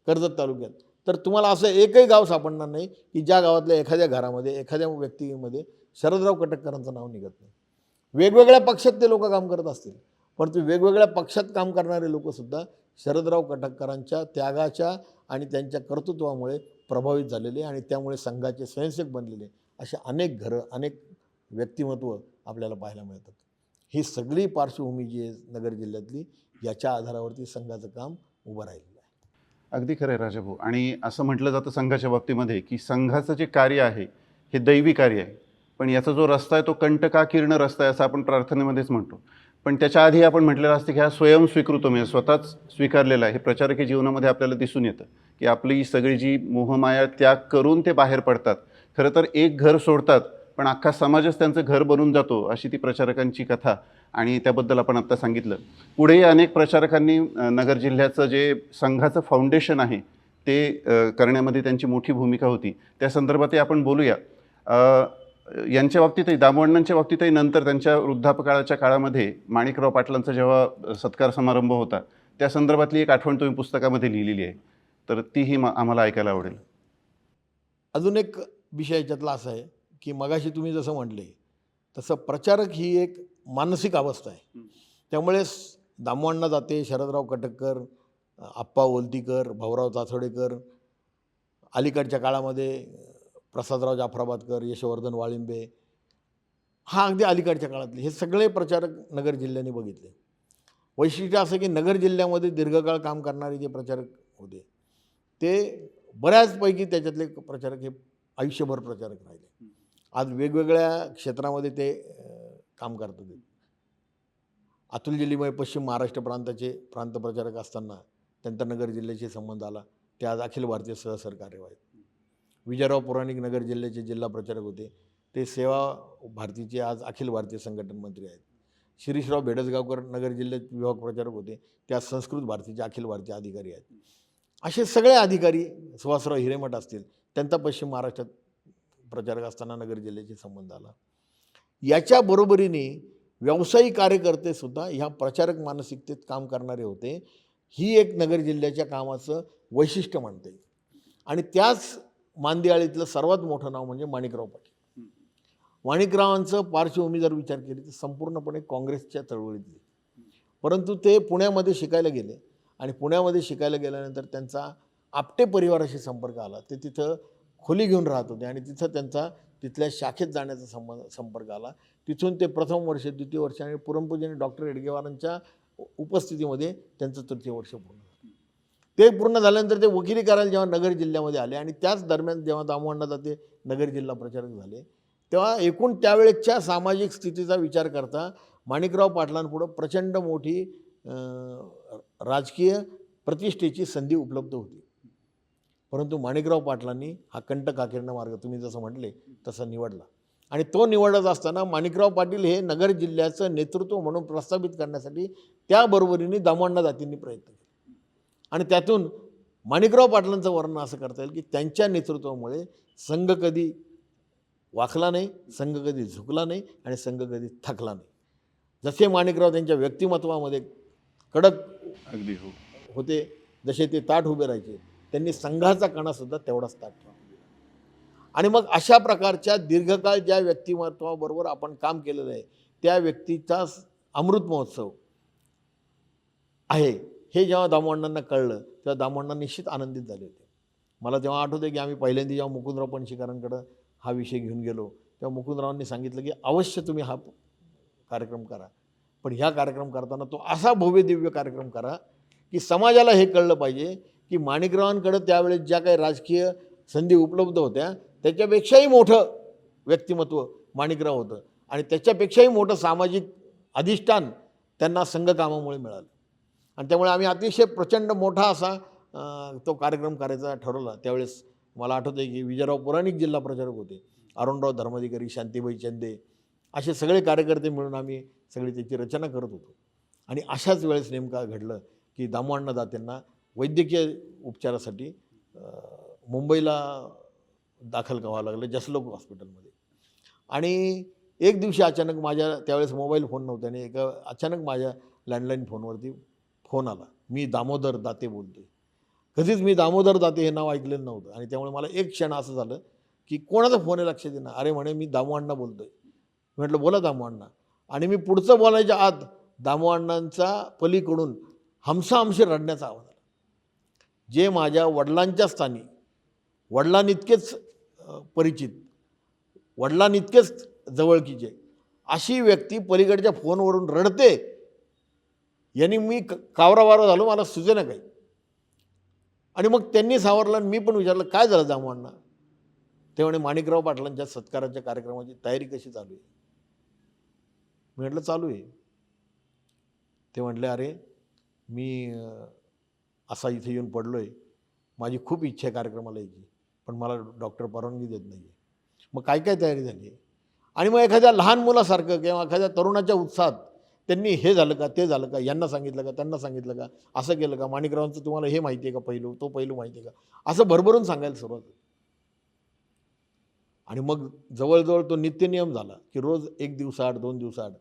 कर्जत तालुक्यात तर तुम्हाला असं एकही गाव सापडणार नाही की ज्या गावातल्या एखाद्या घरामध्ये, एखाद्या व्यक्तीमध्ये शरदराव कटककरांचं नाव निघत नाही. वेगवेगळ्या पक्षात ते लोक काम करत असतील, परंतु वेगवेगळ्या पक्षात काम करणारे लोकसुद्धा शरदराव कटककरांच्या त्यागाच्या आणि त्यांच्या कर्तृत्वामुळे प्रभावित झालेले आणि त्यामुळे संघाचे स्वयंसेवक बनलेले असे अनेक घरं, अनेक व्यक्तिमत्व आपल्याला पाहायला मिळतात. ही सगळी पार्श्वभूमी जी आहे नगर जिल्ह्यातली, याच्या आधारावरती संघाचं काम उभं राहिलेलं आहे. अगदी खरं आहे राजाभाऊ. आणि असं म्हटलं जातं संघाच्या बाबतीमध्ये की संघाचं जे कार्य आहे हे दैवी कार्य आहे, पण याचा जो रस्ता आहे तो कंटकाकीर्ण रस्ता आहे असं आपण प्रार्थनेमध्येच म्हणतो. पण त्याच्या आधी आपण म्हटलेलं असतं की हा स्वयंस्वीकृत म्हणजे स्वतःच स्वीकारलेला आहे. हे प्रचारकी जीवनामध्ये आपल्याला दिसून येतं की आपली सगळी जी मोहमाया त्याग करून ते बाहेर पडतात. खरं तर एक घर सोडतात पण अख्खा समाजच त्यांचं घर बनून जातो, अशी ती प्रचारकांची कथा. आणि त्याबद्दल आपण आत्ता सांगितलं. पुढेही अनेक प्रचारकांनी नगर जिल्ह्याचं जे संघाचं फाउंडेशन आहे ते करण्यामध्ये त्यांची मोठी भूमिका होती. त्या संदर्भातही आपण बोलूया. यांच्या बाबतीतही, दामोअण्णांच्या बाबतीतही नंतर त्यांच्या वृद्धापकाळाच्या काळामध्ये माणिकराव पाटलांचा जेव्हा सत्कार समारंभ होता त्या संदर्भातली एक आठवण तुम्ही पुस्तकामध्ये लिहिलेली आहे, तर तीही आम्हाला ऐकायला आवडेल. अजून एक विषय याच्यातला असा आहे की मगाशी तुम्ही जसं म्हटले तसं प्रचारक ही एक मानसिक अवस्था आहे. त्यामुळे दामोअण्णा दाते, शरदराव कटककर, आप्पा ओलतीकर, भाऊराव चाचोडेकर, अलीकडच्या काळामध्ये प्रसादराव जाफराबादकर, यशवर्धन वाळिंबे, हा अगदी अलीकडच्या काळातले हे सगळे प्रचारक नगर जिल्ह्याने बघितले. वैशिष्ट्य असं की नगर जिल्ह्यामध्ये दीर्घकाळ काम करणारे जे प्रचारक होते ते बऱ्याचपैकी त्याच्यातले प्रचारक हे आयुष्यभर प्रचारक राहिले. आज वेगवेगळ्या क्षेत्रामध्ये ते काम करतात. अतुलजी लिमये पश्चिम महाराष्ट्र प्रांताचे प्रांत प्रचारक असताना त्यांचा नगर जिल्ह्याशी संबंध आला. ते आज अखिल भारतीय सहसरकार्यवाह आहेत. विजयराव पुराणिक नगर जिल्ह्याचे जिल्हा प्रचारक होते. ते सेवा भारतीचे आज अखिल भारतीय संघटन मंत्री आहेत. शिरीषराव भेडसगावकर नगर जिल्ह्यात विभाग प्रचारक होते. ते आज संस्कृत भारतीचे अखिल भारतीय अधिकारी आहेत. असे सगळे अधिकारी, सुहासराव हिरेमठ असतील, त्यांचा पश्चिम महाराष्ट्रात प्रचारक असताना नगर जिल्ह्याशी संबंध आला. याच्या बरोबरीने व्यावसायिक कार्यकर्तेसुद्धा ह्या प्रचारक मानसिकतेत काम करणारे होते. ही एक नगर जिल्ह्याच्या कामाचं वैशिष्ट्य म्हणते. आणि त्याच मांदियाळीतलं सर्वात मोठं नाव म्हणजे माणिकराव पाटील. माणिकरावांचं पार्श्वभूमी जर विचार केली तर संपूर्णपणे काँग्रेसच्या चळवळीतली. परंतु ते पुण्यामध्ये शिकायला गेले आणि पुण्यामध्ये शिकायला गेल्यानंतर त्यांचा आपटे परिवाराशी संपर्क आला. ते तिथं खोली घेऊन राहत होते आणि तिथं त्यांचा तिथल्या शाखेत जाण्याचा संपर्क आला. तिथून ते प्रथम वर्ष, द्वितीय वर्ष आणि परमपूजनीय डॉक्टर एडगेवारांच्या उपस्थितीमध्ये त्यांचं तृतीय वर्ष पूर्ण झालं. ते पूर्ण झाल्यानंतर ते वकिली करायला जेव्हा नगर जिल्ह्यामध्ये आले आणि त्याच दरम्यान जेव्हा दामोअण्णा दाते नगर जिल्हा प्रचारक झाले, तेव्हा एकूण त्यावेळेच्या सामाजिक स्थितीचा विचार करता माणिकराव पाटलांपुढं प्रचंड मोठी राजकीय प्रतिष्ठेची संधी उपलब्ध होती. परंतु माणिकराव पाटलांनी हा कंटक आकिरणा मार्ग तुम्ही जसं म्हटले तसा निवडला. आणि तो निवडत असताना माणिकराव पाटील हे नगर जिल्ह्याचं नेतृत्व म्हणून प्रस्थापित करण्यासाठी त्याबरोबरीने दामोअण्णा दातींनी प्रयत्न केले. आणि त्यातून माणिकराव पाटलांचं वर्णन असं करता येईल की त्यांच्या नेतृत्वामुळे संघ कधी वाकला नाही, संघ कधी झुकला नाही आणि संघ कधी थकला नाही. जसे माणिकराव त्यांच्या व्यक्तिमत्वामध्ये कडक अगदी हो होते, जसे ते ताठ उभे राहायचे, त्यांनी संघाचा कणासुद्धा तेवढाच ताठ ठेवला. आणि मग अशा प्रकारच्या दीर्घकाळ ज्या व्यक्तिमत्वाबरोबर आपण काम केलेलं आहे त्या व्यक्तीचा अमृत महोत्सव आहे हे जेव्हा दामोअण्णांना कळलं तेव्हा दामोअण्णा निश्चित आनंदित झाले होते. मला तेव्हा आठवतं की आम्ही पहिल्यांदा जेव्हा मुकुंदराव पणशीकरांकडं हा विषय घेऊन गेलो तेव्हा मुकुंदरावांनी सांगितलं की अवश्य तुम्ही हा कार्यक्रम करा, पण ह्या कार्यक्रम करताना तो असा भव्य दिव्य कार्यक्रम करा की समाजाला हे कळलं पाहिजे की माणिकरावांकडं त्यावेळेस ज्या काही राजकीय संधी उपलब्ध होत्या त्याच्यापेक्षाही मोठं व्यक्तिमत्व माणिकराव होतं आणि त्याच्यापेक्षाही मोठं सामाजिक अधिष्ठान त्यांना संघकामामुळे मिळालं. आणि त्यामुळे आम्ही अतिशय प्रचंड मोठा असा तो कार्यक्रम करायचा ठरवला. त्यावेळेस मला आठवतं आहे की विजयराव पुराणिक जिल्हा प्रचारक होते, अरुणराव धर्माधिकारी, शांतीबाई चंदे, असे सगळे कार्यकर्ते मिळून आम्ही सगळी त्याची रचना करत होतो. आणि अशाच वेळेस नेमका घडलं की दामोअण्णा दातेंना वैद्यकीय उपचारासाठी मुंबईला दाखल करावं लागलं जसलोक हॉस्पिटलमध्ये. आणि एक दिवशी अचानक माझ्या त्यावेळेस मोबाईल फोन नव्हते आणि अचानक माझ्या लँडलाईन फोनवरती फोन आला, मी दामोदर दाते बोलतो आहे. कधीच मी दामोदर दाते हे नाव ऐकलेलं नव्हतं आणि त्यामुळे मला एक क्षण असं झालं की कोणाचा फोन आहे लक्षात येईना. अरे म्हणे मी दामोअण्णा बोलतो आहे. म्हटलं बोला दामोअण्णा. आणि मी पुढचं बोलायच्या आत दामोअण्णांचा पलीकडून हमसाहमशी रडण्याचा आवाज आला. जे माझ्या वडिलांच्या स्थानी, वडिलांइतकेच परिचित, वडिलांइतकेच जवळकीचे अशी व्यक्ती पलीकडच्या फोनवरून रडते, यांनी मी कावरावारा झालो, मला सुचेना काही. आणि मग त्यांनी सावरलं आणि मी पण विचारलं काय झालं दामोअण्णा. ते म्हणे माणिकराव पाटलांच्या सत्काराच्या कार्यक्रमाची तयारी कशी चालू आहे. मी म्हटलं चालू आहे. ते म्हटले अरे मी असा इथे येऊन पडलो आहे, माझी खूप इच्छा आहे कार्यक्रमाला यायची, पण मला डॉक्टर परवानगी देत नाही आहे. मग काय काय तयारी झाली आहे. आणि मग एखाद्या लहान मुलासारखं किंवा एखाद्या तरुणाच्या उत्साहात त्यांनी हे झालं का, ते झालं का, यांना सांगितलं का, त्यांना सांगितलं का, असं केलं का, माणिकरावांचं तुम्हाला हे माहिती आहे का, पहिलू तो पहिलू माहिती आहे का, असं भरभरून सांगायला सुरुवात झाली. आणि मग जवळजवळ तो नित्यनियम झाला की रोज 1 दिवसाआड 2 दिवसाआड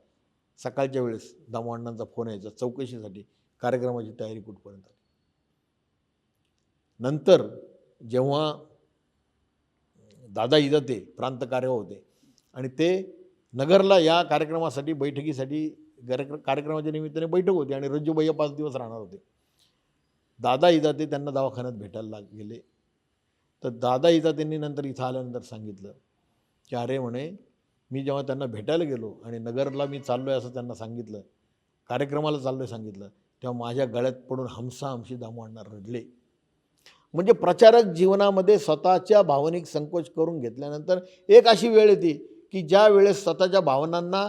सकाळच्या वेळेस दामोअण्णांचा फोन यायचा चौकशीसाठी कार्यक्रमाची तयारी कुठपर्यंत आली. नंतर जेव्हा दादा इदते प्रांत कार्यवाह होते आणि ते नगरला या कार्यक्रमासाठी बैठकीसाठी कार्यक्रमाच्या निमित्ताने बैठक होती आणि रज्जूभैया 5 दिवस राहणार होते. दादा इदते त्यांना दवाखान्यात भेटायला गेले. तर दादा इदतेंनी नंतर इथं आल्यानंतर सांगितलं की अरे म्हणे मी जेव्हा त्यांना भेटायला गेलो आणि नगरला मी चाललो आहे असं त्यांना सांगितलं, कार्यक्रमाला चाललो आहे सांगितलं, तेव्हा माझ्या गळ्यात पडून हमसाहमशी दामोअण्णा रडले. म्हणजे प्रचारक जीवनामध्ये स्वतःच्या भावनिक संकोच करून घेतल्यानंतर एक अशी वेळ येते की ज्या वेळेस स्वतःच्या भावनांना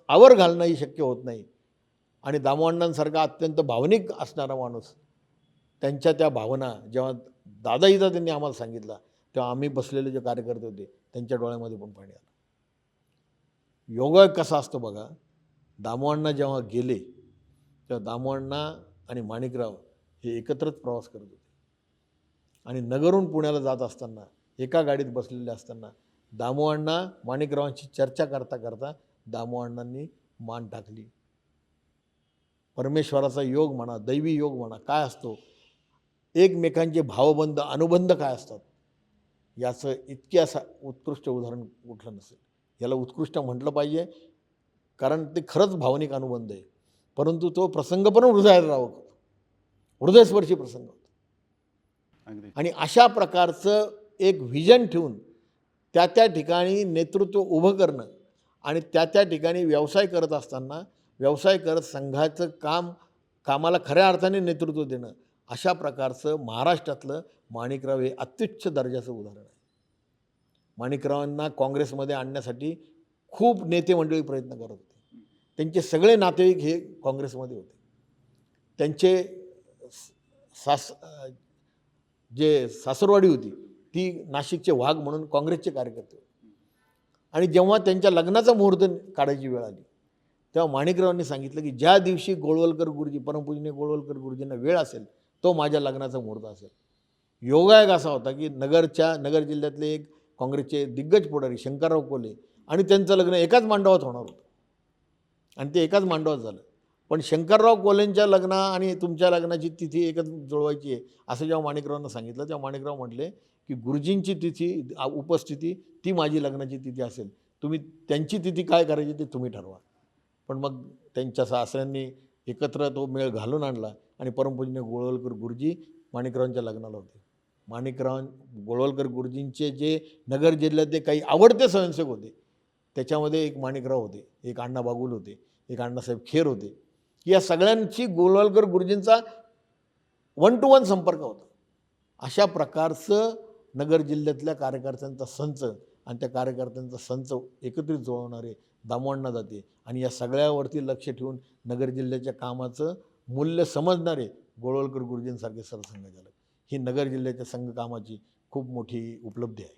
आवर घालणंही शक्य होत नाही आणि दामोअण्णांसारखा अत्यंत भावनिक असणारा माणूस, त्यांच्या त्या भावना जेव्हा दादाईचा त्यांनी आम्हाला सांगितला तेव्हा आम्ही बसलेले जे कार्यकर्ते होते त्यांच्या डोळ्यामध्ये पण पाणी आलं. योगायोग कसा असतो बघा, दामोअण्णा जेव्हा गेले तेव्हा दामोअण्णा आणि माणिकराव हे एकत्रच प्रवास करत होते आणि नगरहून पुण्याला जात असताना एका गाडीत बसलेले असताना दामोअण्णा माणिकरावांची चर्चा करता करता दामोअण्णांनी मान टाकली. परमेश्वराचा योग म्हणा, दैवी योग म्हणा, काय असतो, एकमेकांचे भावबंध अनुबंध काय असतात, याचं इतके असं उत्कृष्ट उदाहरण कुठलं नसेल. याला उत्कृष्ट म्हटलं पाहिजे कारण ते खरंच भावनिक अनुबंध आहे, परंतु तो प्रसंग पण हृदयात राहत होता, हृदयस्पर्शी प्रसंग होता. अगदी आणि अशा प्रकारचं एक व्हिजन ठेवून त्या ठिकाणी नेतृत्व उभं करणं आणि त्या ठिकाणी व्यवसाय करत असताना व्यवसाय करत संघाचं कामाला खऱ्या अर्थाने नेतृत्व देणं, अशा प्रकारचं महाराष्ट्रातलं माणिकराव हे अत्युच्च दर्जाचं उदाहरण आहे. माणिकरावांना काँग्रेसमध्ये आणण्यासाठी खूप नेते मंडळी प्रयत्न करत होते. त्यांचे सगळे नातेवाईक हे काँग्रेसमध्ये होते. त्यांचे जे सासरवाडी होती ती नाशिकचे वाघ म्हणून काँग्रेसचे कार्यकर्ते होते. आणि जेव्हा त्यांच्या लग्नाचा मुहूर्त काढायची वेळ आली तेव्हा माणिकरावांनी सांगितलं की ज्या दिवशी गोळवलकर गुरुजी, परमपूजनीय गोळवलकर गुरुजींना वेळ असेल तो माझ्या लग्नाचा मुहूर्त असेल. योगायोग असा होता की नगर जिल्ह्यातले एक काँग्रेसचे दिग्गज पुढारी शंकरराव कोल्हे आणि त्यांचं लग्न एकाच मांडवात होणार होतं आणि ते एकाच मांडवात झालं. पण शंकरराव कोल्हेंच्या लग्न आणि तुमच्या लग्नाची तिथी एकच जुळवायची आहे असं जेव्हा माणिकरावांना सांगितलं तेव्हा माणिकराव म्हटले की गुरुजींची तिथी उपस्थिती ती माझी लग्नाची तिथी असेल, तुम्ही त्यांची तिथी काय करायची ते तुम्ही ठरवा. पण मग त्यांच्या सासऱ्यांनी एकत्र तो मेळ घालून आणला आणि परमपूजनीय गोळवलकर गुरुजी माणिकरावांच्या लग्नाला होते. गोळवलकर गुरुजींचे जे नगर जिल्ह्यातले काही आवडते स्वयंसेवक होते त्याच्यामध्ये एक माणिकराव होते, एक अण्णा बागुल होते, एक अण्णासाहेब खेर होते. या सगळ्यांची गोळवलकर गुरुजींचा 1 to 1 संपर्क होता. अशा प्रकारचं नगर जिल्ह्यातल्या कार्यकर्त्यांचा संच आणि त्या कार्यकर्त्यांचा संच एकत्रित जुळवणारे दामोअण्णा जाते आणि या सगळ्यावरती लक्ष ठेवून नगर जिल्ह्याच्या कामाचं मूल्य समजणारे गोळवलकर गुरुजींसारखे सरसंघचालक ही नगर जिल्ह्याच्या संघ कामाची खूप मोठी उपलब्धी आहे.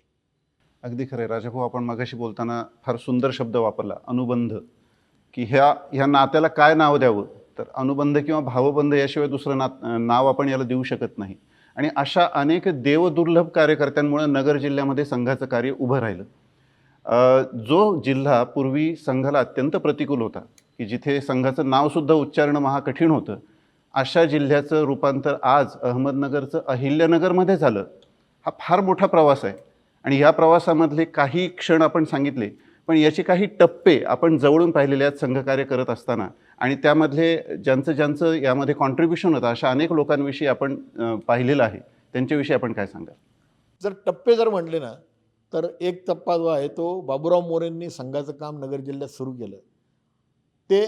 अगदी खरं आहे राजाभाऊ, आपण मगाशी बोलताना फार सुंदर शब्द वापरला, अनुबंध, की ह्या नात्याला काय नाव द्यावं, तर अनुबंध किंवा भावबंध याशिवाय दुसरं नाव आपण याला देऊ शकत नाही. आणि अशा अनेक देवदुर्लभ कार्यकर्त्यांमुळे नगर जिल्ह्यामध्ये संघाचं कार्य उभं राहिलं. जो जिल्हा पूर्वी संघाला अत्यंत प्रतिकूल होता, की जिथे संघाचं नावसुद्धा उच्चारणं महाकठीण होतं, अशा जिल्ह्याचं रूपांतर आज अहमदनगरचं अहिल्यानगरमध्ये झालं. हा फार मोठा प्रवास आहे आणि या प्रवासामधले काही क्षण आपण सांगितले, पण याचे काही टप्पे आपण जवळून पाहिलेले आहेत संघकार्य करत असताना आणि त्यामधले ज्यांचं यामध्ये कॉन्ट्रीब्युशन होतं अशा अनेक लोकांविषयी आपण पाहिलेलं आहे. त्यांच्याविषयी आपण काय सांगाल? जर टप्पे म्हटले ना तर एक टप्पा जो आहे तो बाबूराव मोरेंनी संघाचं काम नगर जिल्ह्यात सुरू केलं ते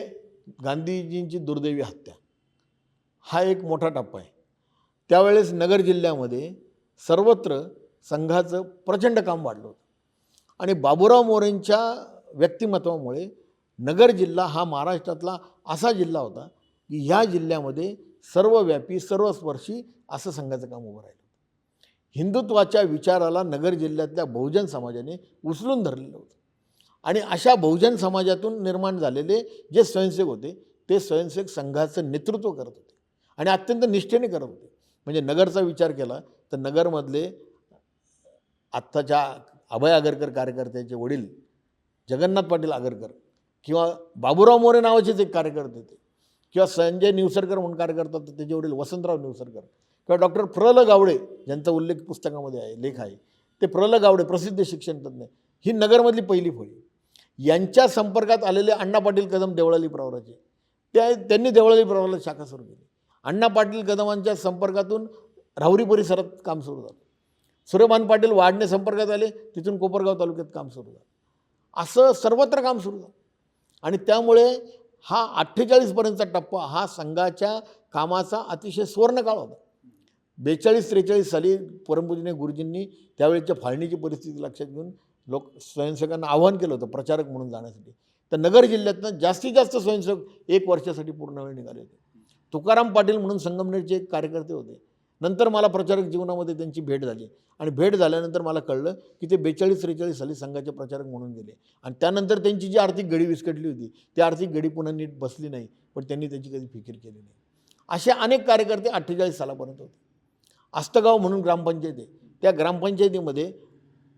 गांधीजींची दुर्दैवी हत्या, हा एक मोठा टप्पा आहे. त्यावेळेस नगर जिल्ह्यामध्ये सर्वत्र संघाचं प्रचंड काम वाढलं होतं आणि बाबूराव मोरेंच्या व्यक्तिमत्वामुळे नगर जिल्हा हा महाराष्ट्रातला असा जिल्हा होता की ह्या जिल्ह्यामध्ये सर्वव्यापी सर्वस्पर्शी असं संघाचं काम उभं राहिलं. हिंदुत्वाच्या विचाराला नगर जिल्ह्यातल्या बहुजन समाजाने उचलून धरलेलं होतं आणि अशा बहुजन समाजातून निर्माण झालेले जे स्वयंसेवक होते ते स्वयंसेवक संघाचं नेतृत्व करत होते आणि अत्यंत निष्ठेने करत होते. म्हणजे नगरचा विचार केला तर नगरमधले आत्ताच्या अभय आगरकर कार्यकर्त्याचे वडील जगन्नाथ पाटील आगरकर किंवा बाबूराव मोरे नावाचेच एक कार्यकर्ते होते किंवा संजय निवसरकर म्हणून कार्यकर्ता होते त्याचे वडील वसंतराव निवसरकर किंवा डॉक्टर प्रल गावडे ज्यांचा उल्लेख पुस्तकामध्ये आहे, लेख आहे, ते प्रल गावडे प्रसिद्ध शिक्षणतज्ञ, ही नगरमधली पहिली फळी. यांच्या संपर्कात आलेले अण्णा पाटील कदम देवळाली प्रवराचे त्यांनी देवळाली प्रवराला शाखा सुरू केली. अण्णा पाटील कदमांच्या संपर्कातून राहुरी परिसरात काम सुरू झालं. सूर्यभान पाटील वाढणे संपर्कात आले, तिथून कोपरगाव तालुक्यात काम सुरू झालं. असं सर्वत्र काम सुरू झालं आणि त्यामुळे हा 48पर्यंतचा टप्पा हा संघाच्या कामाचा अतिशय सुवर्णकाळ होता. 42-43 साली परमपूजनीय गुरुजींनी त्यावेळेच्या फाळणीची परिस्थिती लक्षात घेऊन स्वयंसेवकांना आवाहन केलं होतं प्रचारक म्हणून जाण्यासाठी. तर नगर जिल्ह्यातनं जास्तीत जास्त स्वयंसेवक 1 वर्षासाठी पूर्ण वेळ निघाले होते. तुकाराम पाटील म्हणून संगमनेरचे एक कार्यकर्ते होते. नंतर मला प्रचारक जीवनामध्ये त्यांची भेट झाली आणि भेट झाल्यानंतर मला कळलं की ते 42-43 साली संघाचे प्रचारक म्हणून गेले आणि त्यानंतर त्यांची जी आर्थिक घडी विस्कटली होती ती आर्थिक घडी पुन्हा नीट बसली नाही, पण त्यांनी त्याची कधी फिकीर केली नाही. असे अनेक कार्यकर्ते 48 सालापर्यंत होते. आस्तगाव म्हणून ग्रामपंचायत आहे, त्या ग्रामपंचायतीमध्ये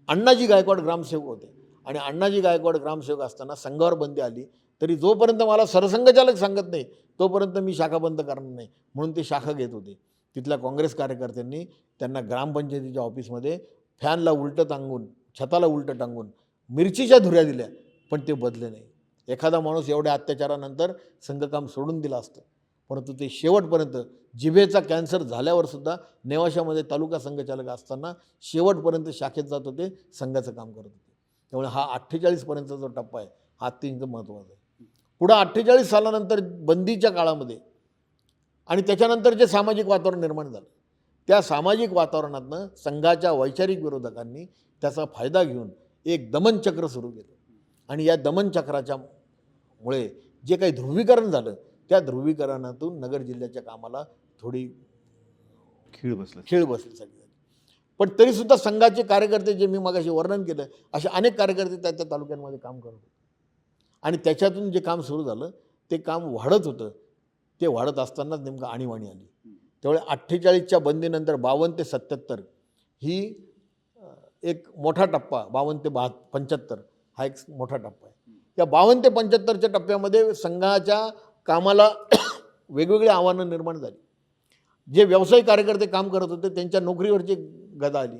अण्णाजी गायकवाड ग्रामसेवक होते आणि अण्णाजी गायकवाड ग्रामसेवक असताना संघावर बंदी आली तरी जोपर्यंत मला सरसंघचालक सांगत नाही तोपर्यंत मी शाखा बंद करणार नाही म्हणून ते शाखा घेत होते. तिथल्या काँग्रेस कार्यकर्त्यांनी त्यांना ग्रामपंचायतीच्या ऑफिसमध्ये फॅनला उलटं टांगून, छताला उलटं टांगून मिरचीच्या धुऱ्या दिल्या, पण ते बदले नाही. एखादा माणूस एवढ्या अत्याचारानंतर संघकाम सोडून दिलं असतं, परंतु ते शेवटपर्यंत जिभेचा कॅन्सर झाल्यावरसुद्धा नेवाशामध्ये तालुका संघचालक असताना शेवटपर्यंत शाखेत जात होते, संघाचं काम करत होते. त्यामुळे हा 48पर्यंतचा जो टप्पा आहे हा अत्यंत महत्त्वाचा आहे. पुढं 48 सालानंतर बंदीच्या काळामध्ये आणि त्याच्यानंतर जे सामाजिक वातावरण निर्माण झालं त्या सामाजिक वातावरणातनं संघाच्या वैचारिक विरोधकांनी त्याचा फायदा घेऊन एक दमनचक्र सुरू केलं आणि या दमनचक्राच्या मुळे जे काही ध्रुवीकरण झालं त्या ध्रुवीकरणातून नगर जिल्ह्याच्या कामाला थोडी खीळ बसल्यासाठी झाली. पण तरीसुद्धा संघाचे कार्यकर्ते जे मी मगाशी वर्णन केलं असे अनेक कार्यकर्ते त्या तालुक्यांमध्ये काम करत होते आणि त्याच्यातून जे काम सुरू झालं ते काम वाढत होतं. ते वाढत असतानाच नेमकं आणीबाणी आली. त्यामुळे 48च्या बंदीनंतर 52 ते 77 ही एक मोठा टप्पा, 52 ते 75 हा एक मोठा टप्पा आहे. या 52 ते 75च्या टप्प्यामध्ये संघाच्या कामाला वेगवेगळी आव्हानं निर्माण झाली. जे व्यावसायिक कार्यकर्ते काम करत होते त्यांच्या नोकरीवरची गदा आली.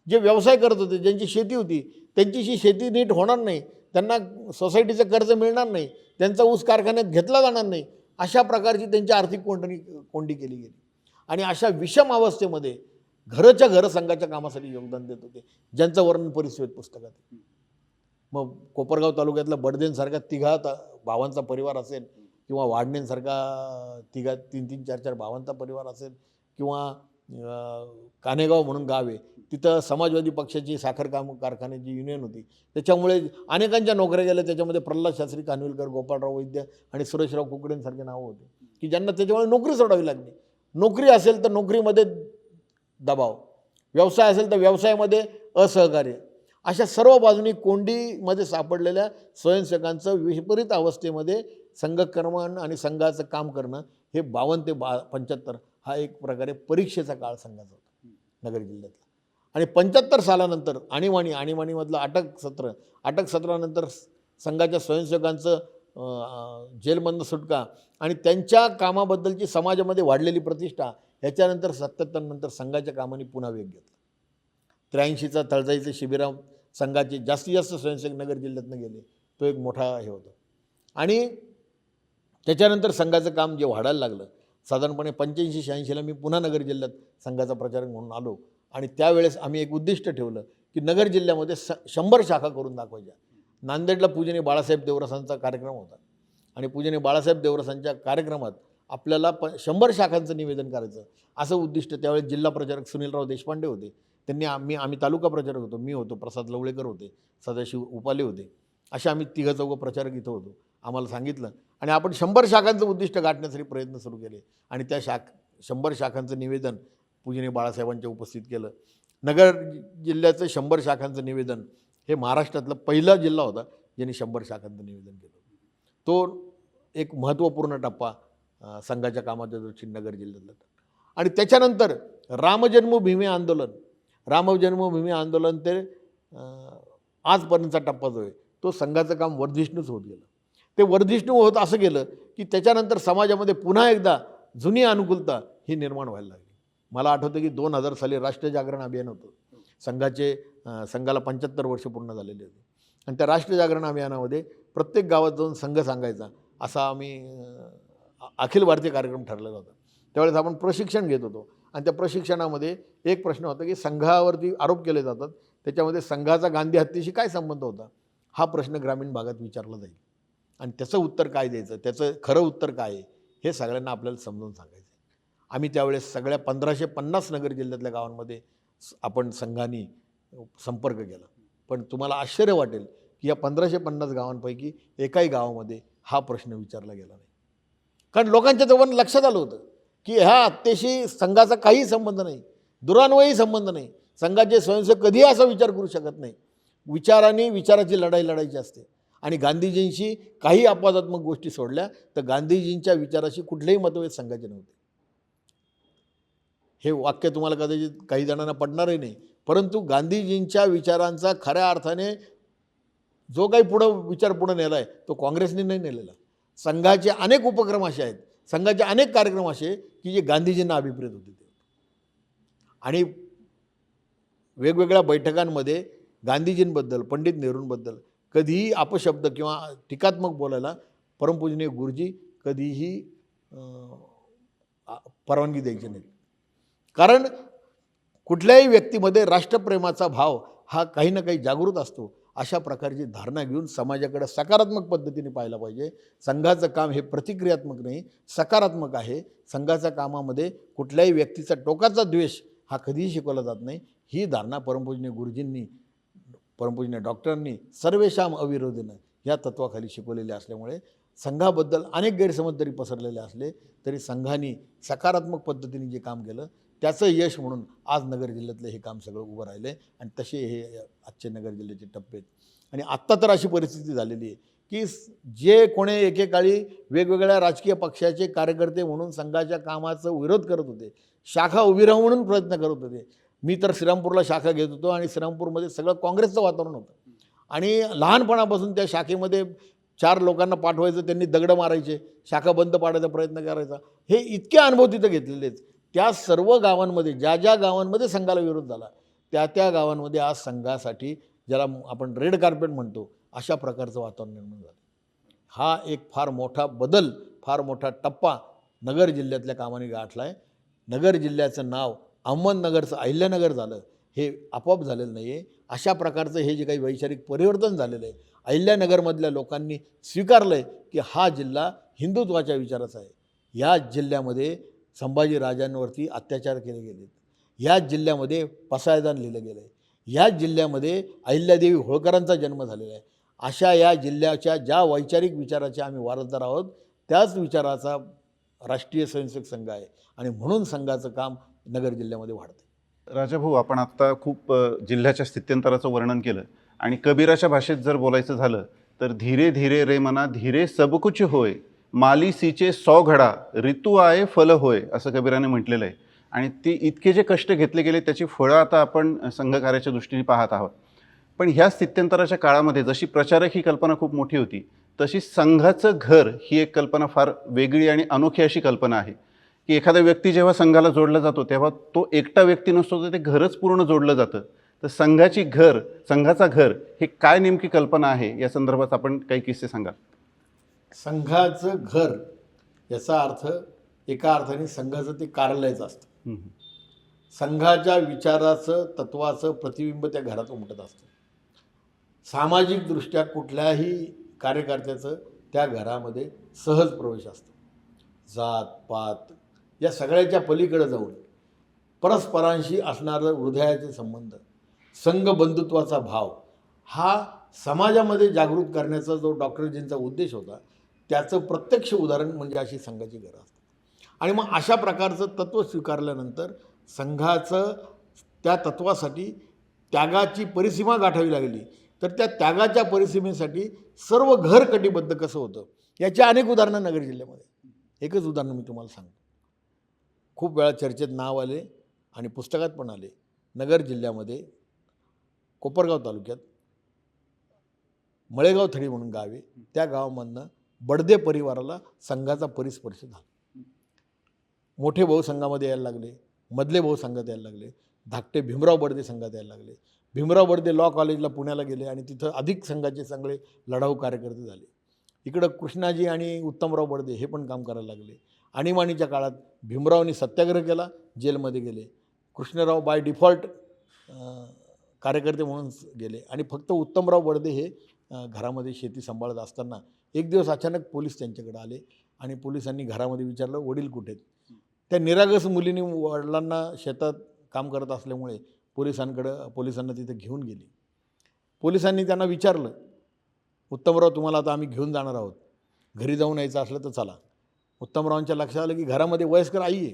जे व्यवसाय करत होते ज्यांची शेती होती त्यांची शेती नीट होणार नाही, त्यांना सोसायटीचं कर्ज मिळणार नाही, त्यांचा ऊस कारखान्यात घेतला जाणार नाही, अशा प्रकारची त्यांची आर्थिक कोंडी केली गेली आणि अशा विषम अवस्थेमध्ये घरच्या घर संघाच्या कामासाठी योगदान देत होते ज्यांचं वर्णन परिस्थितीत पुस्तकात. मग कोपरगाव तालुक्यातला बडदेंसारखा तिघा भावांचा परिवार असेल किंवा वाडणेंसारखा 3-3, 4-4 भावांचा परिवार असेल किंवा कानेगाव म्हणून गाव आहे तिथं समाजवादी पक्षाची साखर कारखान्याची युनियन होती, त्याच्यामुळे अनेकांच्या नोकऱ्या गेल्या. त्याच्यामध्ये प्रल्हाद शास्त्री कानविलकर, गोपाळराव वैद्य आणि सुरेशराव कुकडेंसारखे नावं होते की ज्यांना त्याच्यामुळे नोकरी सोडावी लागली. नोकरी असेल तर नोकरीमध्ये दबाव, व्यवसाय असेल तर व्यवसायामध्ये असहकार्य, अशा सर्व बाजूनी कोंडीमध्ये सापडलेल्या स्वयंसेवकांचं विपरीत अवस्थेमध्ये संघकर्मण आणि संघाचं काम करणं हे 52 ते 75 हा एक प्रकारे परीक्षेचा काळ संघाचा होता नगर जिल्ह्यातला. आणि 75 सालानंतर आणीबाणीमधलं अटक सत्रानंतर संघाच्या स्वयंसेवकांचं जेलमधनं सुटका आणि त्यांच्या कामाबद्दलची समाजामध्ये वाढलेली प्रतिष्ठा ह्याच्यानंतर 77 नंतर संघाच्या कामाने पुन्हा वेग घेतला. 83चा तळजाईचं शिबिरा संघाचे जास्तीत जास्त स्वयंसेवक नगर जिल्ह्यातनं गेले, तो एक मोठा हे होता. आणि त्याच्यानंतर संघाचं काम जे वाढायला लागलं साधारणपणे 85-86ला मी पुन्हा नगर जिल्ह्यात संघाचा प्रचारक म्हणून आलो आणि त्यावेळेस आम्ही एक उद्दिष्ट ठेवलं की नगर जिल्ह्यामध्ये 100 शाखा करून दाखवायच्या. नांदेडला पूजनीय बाळासाहेब देवरसांचा कार्यक्रम होता आणि पूजनीय बाळासाहेब देवरसांच्या कार्यक्रमात आपल्याला 100 शाखांचं निवेदन करायचं असं उद्दिष्ट. त्यावेळेस जिल्हा प्रचारक सुनीलराव देशपांडे होते, त्यांनी आम्ही तालुका प्रचारक होतो, मी होतो, प्रसाद लवळेकर होते, सदाशिव उपाले होते, असे आम्ही 3-4 प्रचारक इथं होतो. आम्हाला सांगितलं आणि आपण 100 शाखांचं उद्दिष्ट गाठण्यासाठी प्रयत्न सुरू केले आणि त्या 100 शाखांचं निवेदन पूजनीय बाळासाहेबांच्या उपस्थित केलं. नगर जिल्ह्याचं 100 शाखांचं निवेदन हे महाराष्ट्रातला पहिला जिल्हा होता ज्यांनी 100 शाखांचं निवेदन केलं. तो एक महत्त्वपूर्ण टप्पा संघाच्या कामाच्या दृष्टीने नगर जिल्ह्यातला. आणि त्याच्यानंतर रामजन्मभूमी आंदोलन ते आजपर्यंतचा टप्पा जो आहे तो संघाचं काम वर्धिष्णूच होत गेलं. ते वर्धिष्णू होत असं गेलं की त्याच्यानंतर समाजामध्ये पुन्हा एकदा जुनी अनुकूलता ही निर्माण व्हायला लागली. मला आठवतं की 2000 साली राष्ट्रीय जागरण अभियान होतं. संघाला 75 वर्ष पूर्ण झालेली होती आणि त्या राष्ट्रीय जागरण अभियानामध्ये प्रत्येक गावात जाऊन संघ सांगायचा असा आम्ही अखिल भारतीय कार्यक्रम ठरलेला होता. त्यावेळेस आपण प्रशिक्षण घेत होतो आणि त्या प्रशिक्षणामध्ये एक प्रश्न होता की संघावरती आरोप केले जातात, त्याच्यामध्ये संघाचा गांधी हत्येशी काय संबंध होता हा प्रश्न ग्रामीण भागात विचारला जाईल आणि त्याचं उत्तर काय द्यायचं, त्याचं खरं उत्तर काय आहे हे सगळ्यांना आपल्याला समजून सांगायचं. आम्ही त्यावेळेस सगळ्या 1550 नगर जिल्ह्यातल्या गावांमध्ये आपण संघाने संपर्क केला. पण तुम्हाला आश्चर्य वाटेल की या 1550 गावांपैकी एकाही गावामध्ये हा प्रश्न विचारला गेला नाही. कारण लोकांच्या तेव्हा लक्षात आलं होतं की ह्या हत्येशी संघाचा काहीही संबंध नाही, दुरान्वयी संबंध नाही. संघाचे स्वयंसेवक कधीही असा विचार करू शकत नाही. विचारांनी विचाराची लढाई लढायची असते. आणि गांधीजींशी काही अपवादात्मक गोष्टी सोडल्या तर गांधीजींच्या विचाराशी कुठलेही मतभेद संघाचे नव्हते. हे वाक्य तुम्हाला कदाचित काही जणांना पडणारही नाही, परंतु गांधीजींच्या विचारांचा खऱ्या अर्थाने जो काही विचार पुढे नेला आहे तो काँग्रेसने नाही नेलेला. संघाचे अनेक उपक्रम असे आहेत, संघाचे अनेक कार्यक्रम असे की जे गांधीजींना अभिप्रेत होते. आणि वेगवेगळ्या बैठकांमध्ये गांधीजींबद्दल, पंडित नेहरूंबद्दल कधीही अपशब्द किंवा टीकात्मक बोलायला परमपूजनीय गुरुजी कधीही परवानगी द्यायची नाही. कारण कुठल्याही व्यक्तीमध्ये राष्ट्रप्रेमाचा भाव हा काही ना काही जागृत असतो. अशा प्रकारची धारणा घेऊन समाजाकडे सकारात्मक पद्धतीने पाहायला पाहिजे. संघाचं काम हे प्रतिक्रियात्मक नाही, सकारात्मक आहे. संघाच्या कामामध्ये कुठल्याही व्यक्तीचा टोकाचा द्वेष हा कधीही शिकवला जात नाही. ही धारणा परमपूजनीय गुरुजींनी, परमपूजनीय डॉक्टरांनी सर्वेशाम अविरोधेनं या तत्वाखाली शिकवलेले असल्यामुळे संघाबद्दल अनेक गैरसमज जरी पसरलेले असले तरी संघाने सकारात्मक पद्धतीने जे काम केलं त्याचं यश म्हणून आज नगर जिल्ह्यातलं हे काम सगळं उभं राहिलं आहे. आणि तसे हे आजचे नगर जिल्ह्याचे टप्पे आहेत. आणि आत्ता तर अशी परिस्थिती झालेली आहे की जे कोणी एकेकाळी वेगवेगळ्या राजकीय पक्षाचे कार्यकर्ते म्हणून संघाच्या कामाचा विरोध करत होते, शाखा उभी राहू म्हणून प्रयत्न करत होते. मी तर श्रीरामपूरला शाखा घेत होतो आणि श्रीरामपूरमध्ये सगळं काँग्रेसचं वातावरण होतं. आणि लहानपणापासून त्या शाखेमध्ये 4 लोकांना पाठवायचं, त्यांनी दगडं मारायचे, शाखा बंद पाडायचा प्रयत्न करायचा. हे इतके अनुभव तिथं घेतलेले आहेत. त्या सर्व गावांमध्ये ज्या गावांमध्ये संघाला विरोध झाला त्या गावांमध्ये आज संघासाठी, ज्याला आपण रेड कार्पेट म्हणतो, अशा प्रकारचं वातावरण निर्माण झालं. हा एक फार मोठा बदल, फार मोठा टप्पा नगर जिल्ह्यातल्या कामाने गाठला आहे. नगर जिल्ह्याचं नाव अहमदनगरचं अहिल्यानगर झालं हे आपोआप झालेलं नाही आहे. अशा प्रकारचं हे जे काही वैचारिक परिवर्तन झालेलं आहे, अहिल्यानगरमधल्या लोकांनी स्वीकारलं आहे की हा जिल्हा हिंदुत्वाच्या विचाराचा आहे. या जिल्ह्यामध्ये संभाजी राजांवरती अत्याचार केले गेलेत. या जिल्ह्यामध्ये पसायदान लिहिलं गेलं आहे. या जिल्ह्यामध्ये अहिल्यादेवी होळकरांचा जन्म झालेला आहे. अशा या जिल्ह्याच्या ज्या वैचारिक विचाराचे आम्ही वारसदार आहोत त्याच विचाराचा राष्ट्रीय स्वयंसेवक संघ आहे. आणि म्हणून संघाचं काम नगर जिल्ह्यामध्ये वाढतं. राजाभाऊ, आपण आत्ता खूप जिल्ह्याच्या स्थित्यंतराचं वर्णन केलं आणि कबीराच्या भाषेत जर बोलायचं झालं तर धीरे धीरे रे मना धीरे सब कुछ होय, माली सीचे 100 घडा ऋतू आये फल होय, असं कबीराने म्हटलेलं आहे. आणि ते इतके जे कष्ट घेतले गेले त्याची फळं आता आपण संघकार्याच्या दृष्टीने पाहत आहोत. पण ह्या स्थित्यंतराच्या काळामध्ये जशी प्रचारक ही कल्पना खूप मोठी होती, तशी संघाचं घर ही एक कल्पना फार वेगळी आणि अनोखी अशी कल्पना आहे की एखादा व्यक्ती जेव्हा संघाला जोडला जातो तेव्हा तो एकटा व्यक्ती नसतो, तर ते घरच पूर्ण जोडलं जातं. तर संघाचा घर हे काय नेमकी कल्पना आहे, या संदर्भात आपण काही किस्से सांगा. संघाचं घर याचा अर्थ एका अर्थाने संघाचं ते कार्यालयच असतं. संघाच्या विचाराचं, तत्वाचं प्रतिबिंब त्या घरात उमटत असतं. सामाजिकदृष्ट्या कुठल्याही कार्यकर्त्याचं त्या घरामध्ये सहज प्रवेश असतो. जात पात या सगळ्याच्या पलीकडे जाऊन परस्परांशी असणारं हृदयाचे संबंध, संघबंधुत्वाचा भाव हा समाजामध्ये जागृत करण्याचा जो डॉक्टरजींचा उद्देश होता त्याचं प्रत्यक्ष उदाहरण म्हणजे अशी संघाची घरं असतात. आणि मग अशा प्रकारचं तत्त्व स्वीकारल्यानंतर संघाचं त्या तत्त्वासाठी त्यागाची परिसीमा गाठावी लागली. तर त्या त्यागाच्या परिसीमेसाठी सर्व घर कटिबद्ध कसं होतं याची अनेक उदाहरणं नगर जिल्ह्यामध्ये. एकच उदाहरण मी तुम्हाला सांगतो, खूप वेळा चर्चेत नाव आले आणि पुस्तकात पण आले. नगर जिल्ह्यामध्ये कोपरगाव तालुक्यात मळेगाव थडी म्हणून गाव आहे, त्या गावामधनं बडदे परिवाराला संघाचा परिस्पर्श झाला. मोठे भाऊ संघामध्ये यायला लागले, मधले भाऊ संघात यायला लागले, धाकटे भीमराव बडदे संघात यायला लागले. भीमराव बडदे लॉ कॉलेजला पुण्याला गेले आणि तिथं अधिक संघाचे सगळे लढाऊ कार्यकर्ते झाले. इकडं कृष्णाजी आणि उत्तमराव बडदे हे पण काम करायला लागले. आणीबाणीच्या काळात भीमरावनी सत्याग्रह केला, जेलमध्ये गेले. कृष्णराव बाय डिफॉल्ट कार्यकर्ते म्हणून गेले आणि फक्त उत्तमराव बडदे हे घरामध्ये शेती सांभाळत असताना एक दिवस अचानक पोलीस त्यांच्याकडे आले आणि पोलिसांनी घरामध्ये विचारलं वडील कुठे आहेत. त्या निरागस मुलीने वडिलांना शेतात काम करत असल्यामुळे पोलिसांना तिथे घेऊन गेली. पोलिसांनी त्यांना विचारलं उत्तमराव तुम्हाला आता आम्ही घेऊन जाणार आहोत, घरी जाऊन यायचं असलं तर चला. उत्तमरावांच्या लक्षात आलं की घरामध्ये वयस्कर आई आहे,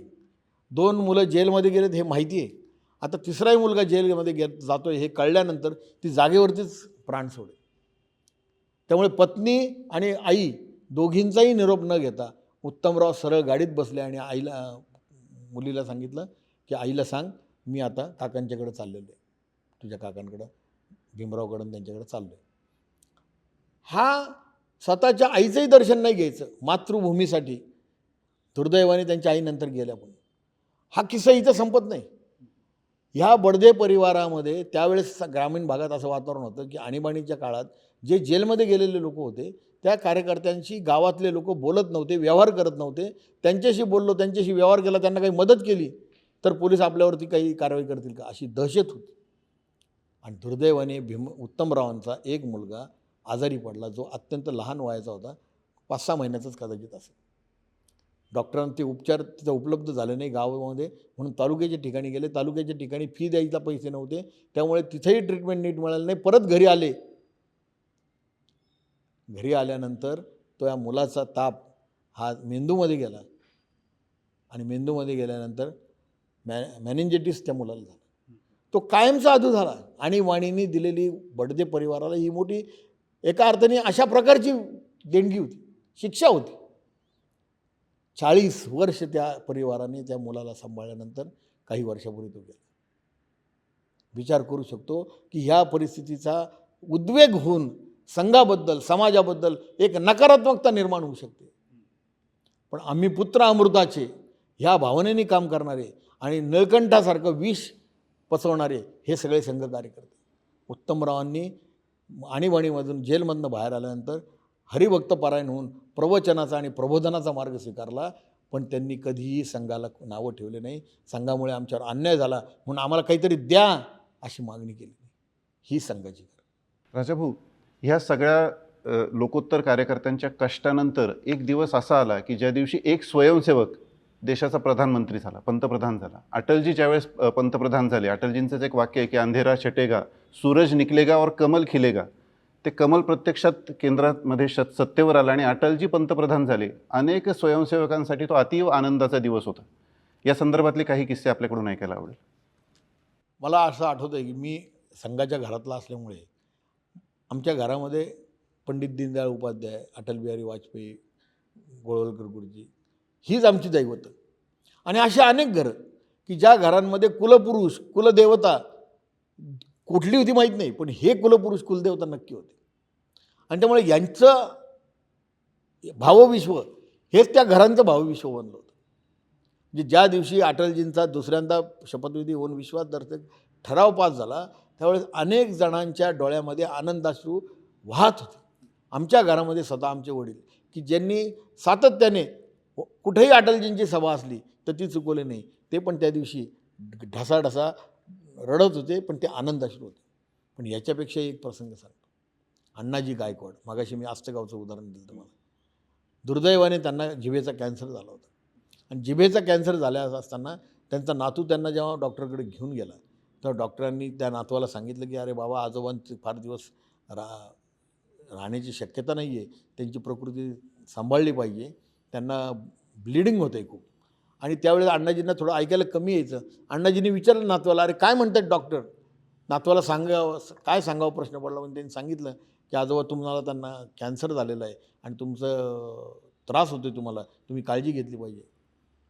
2 मुलं जेलमध्ये गेलेत हे माहिती आहे, आता तिसराही मुलगा जेलमध्ये जातो आहे हे कळल्यानंतर ती जागेवरतीच प्राण सोडे. त्यामुळे पत्नी आणि आई दोघींचाही निरोप न घेता उत्तमराव सरळ गाडीत बसले आणि मुलीला सांगितलं की आईला सांग मी आता काकांच्याकडे चाललेलो आहे, तुझ्या काकांकडं भीमरावकडून त्यांच्याकडे चाललो आहे. हा स्वतःच्या आईचंही दर्शन नाही घ्यायचं मातृभूमीसाठी. दुर्दैवाने त्यांच्या आईनंतर गेल्या. पण हा किस्सा इथं संपत नाही. ह्या बडदे परिवारामध्ये त्यावेळेस ग्रामीण भागात असं वातावरण होतं की आणीबाणीच्या काळात जे जेलमध्ये गेलेले लोक होते त्या कार्यकर्त्यांशी गावातले लोक बोलत नव्हते, व्यवहार करत नव्हते. त्यांच्याशी बोललो, त्यांच्याशी व्यवहार केला, त्यांना काही मदत केली तर पोलीस आपल्यावरती काही कारवाई करतील का अशी दहशत होती. आणि दुर्दैवाने उत्तमरावांचा एक मुलगा आजारी पडला जो अत्यंत लहान वयाचा होता, 5-6 महिन्याचाच कदाचित असेल. डॉक्टरांना ते उपचार तिथं उपलब्ध झाले नाही गावामध्ये, म्हणून तालुक्याच्या ठिकाणी गेले. तालुक्याच्या ठिकाणी फी द्यायला पैसे नव्हते, त्यामुळे तिथेही ट्रीटमेंट नीट मिळालं नाही. परत घरी आले. घरी आल्यानंतर तो या मुलाचा ताप हा मेंदूमध्ये गेला आणि मेंदूमध्ये गेल्यानंतर मॅनिंजायटिस त्या मुलाला झाला. तो कायमचा अधू झाला. आणि वाणीने दिलेली बडदे परिवाराला ही मोठी एका अर्थाने अशा प्रकारची देणगी होती, शिक्षा होती. 40 वर्ष त्या परिवाराने त्या मुलाला सांभाळल्यानंतर काही वर्षापूर्वी तो गेला. विचार करू शकतो की ह्या परिस्थितीचा उद्वेग होऊन संघाबद्दल समाजाबद्दल एक नकारात्मकता निर्माण होऊ शकते. पण आम्ही पुत्र अमृताचे ह्या भावनेने काम करणारे आणि नळकंठासारखं विष पचवणारे हे सगळे संघ कार्यकर्ते. उत्तमरावांनी आणीबाणीमधून जेलमधनं बाहेर आल्यानंतर हरिभक्त पारायण होऊन प्रवचनाचा आणि प्रबोधनाचा मार्ग स्वीकारला. पण त्यांनी कधीही संघाला नावं ठेवले नाही. संघामुळे आमच्यावर अन्याय झाला म्हणून आम्हाला काहीतरी द्या अशी मागणी केली. ही संघाची. राजाभाऊ, ह्या सगळ्या लोकोत्तर कार्यकर्त्यांच्या कष्टानंतर एक दिवस असा आला की ज्या दिवशी एक स्वयंसेवक देशाचा प्रधानमंत्री झाला, पंतप्रधान झाला. अटलजी ज्यावेळेस पंतप्रधान झाले, अटलजींचंच एक वाक्य आहे की अंधेरा छटेगा, सूरज निकलेगा और कमल खिलेगा. ते कमल प्रत्यक्षात केंद्रामध्ये सत्तेवर आलं आणि अटलजी पंतप्रधान झाले. अनेक स्वयंसेवकांसाठी तो अतीव आनंदाचा दिवस होता. या संदर्भातले काही किस्से आपल्याकडून ऐकायला आवडेल. मला असं आठवतं आहे की मी संघाच्या घरातला असल्यामुळे आमच्या घरामध्ये पंडित दीनदयाळ उपाध्याय, अटल बिहारी वाजपेयी, गोळवलकर गुरुजी हीच आमची दैवतं. आणि अशा अनेक घरं की ज्या घरांमध्ये कुलपुरुष, कुलदेवता कुठली होती माहीत नाही, पण हे कुलपुरुष कुलदेवता नक्की होते. आणि त्यामुळे यांचं भावविश्व हेच त्या घरांचं भावविश्व बनलं होतं. म्हणजे ज्या दिवशी अटलजींचा दुसऱ्यांदा शपथविधी होऊन विश्वासदर्शक ठराव पास झाला त्यावेळेस अनेक जणांच्या डोळ्यामध्ये आनंदाश्रू वाहत होते. आमच्या घरामध्ये स्वतः आमचे वडील की ज्यांनी सातत्याने कुठेही अटलजींची सभा असली तर ती चुकवली नाही, ते पण त्या दिवशी ढसाढसा रडत होते, पण ते आनंदाश्रू होते. पण याच्यापेक्षा एक प्रसंग सांगतो. अण्णाजी गायकवाड, मागाशी मी आष्टगावचं उदाहरण दिलं तुम्हाला. दुर्दैवाने त्यांना जिभेचा कॅन्सर झाला होता. आणि जिभेचा कॅन्सर झाल्या असताना त्यांचा नातू त्यांना जेव्हा डॉक्टरकडे घेऊन गेला तर डॉक्टरांनी त्या नातवाला सांगितलं की अरे बाबा, आजोबांचे फार दिवस राहण्याची शक्यता नाही आहे, त्यांची प्रकृती सांभाळली पाहिजे, त्यांना ब्लिडिंग होतं आहे खूप. आणि त्यावेळेस अण्णाजींना थोडं ऐकायला कमी यायचं. अण्णाजींनी विचारलं नातवाला, अरे काय म्हणतात डॉक्टर? नातवाला काय सांगावं प्रश्न पडला. पण त्यांनी सांगितलं की आजोबा तुम्हाला त्यांना कॅन्सर झालेला आहे आणि तुमचं त्रास होतो आहे, तुम्हाला, तुम्ही काळजी घेतली पाहिजे.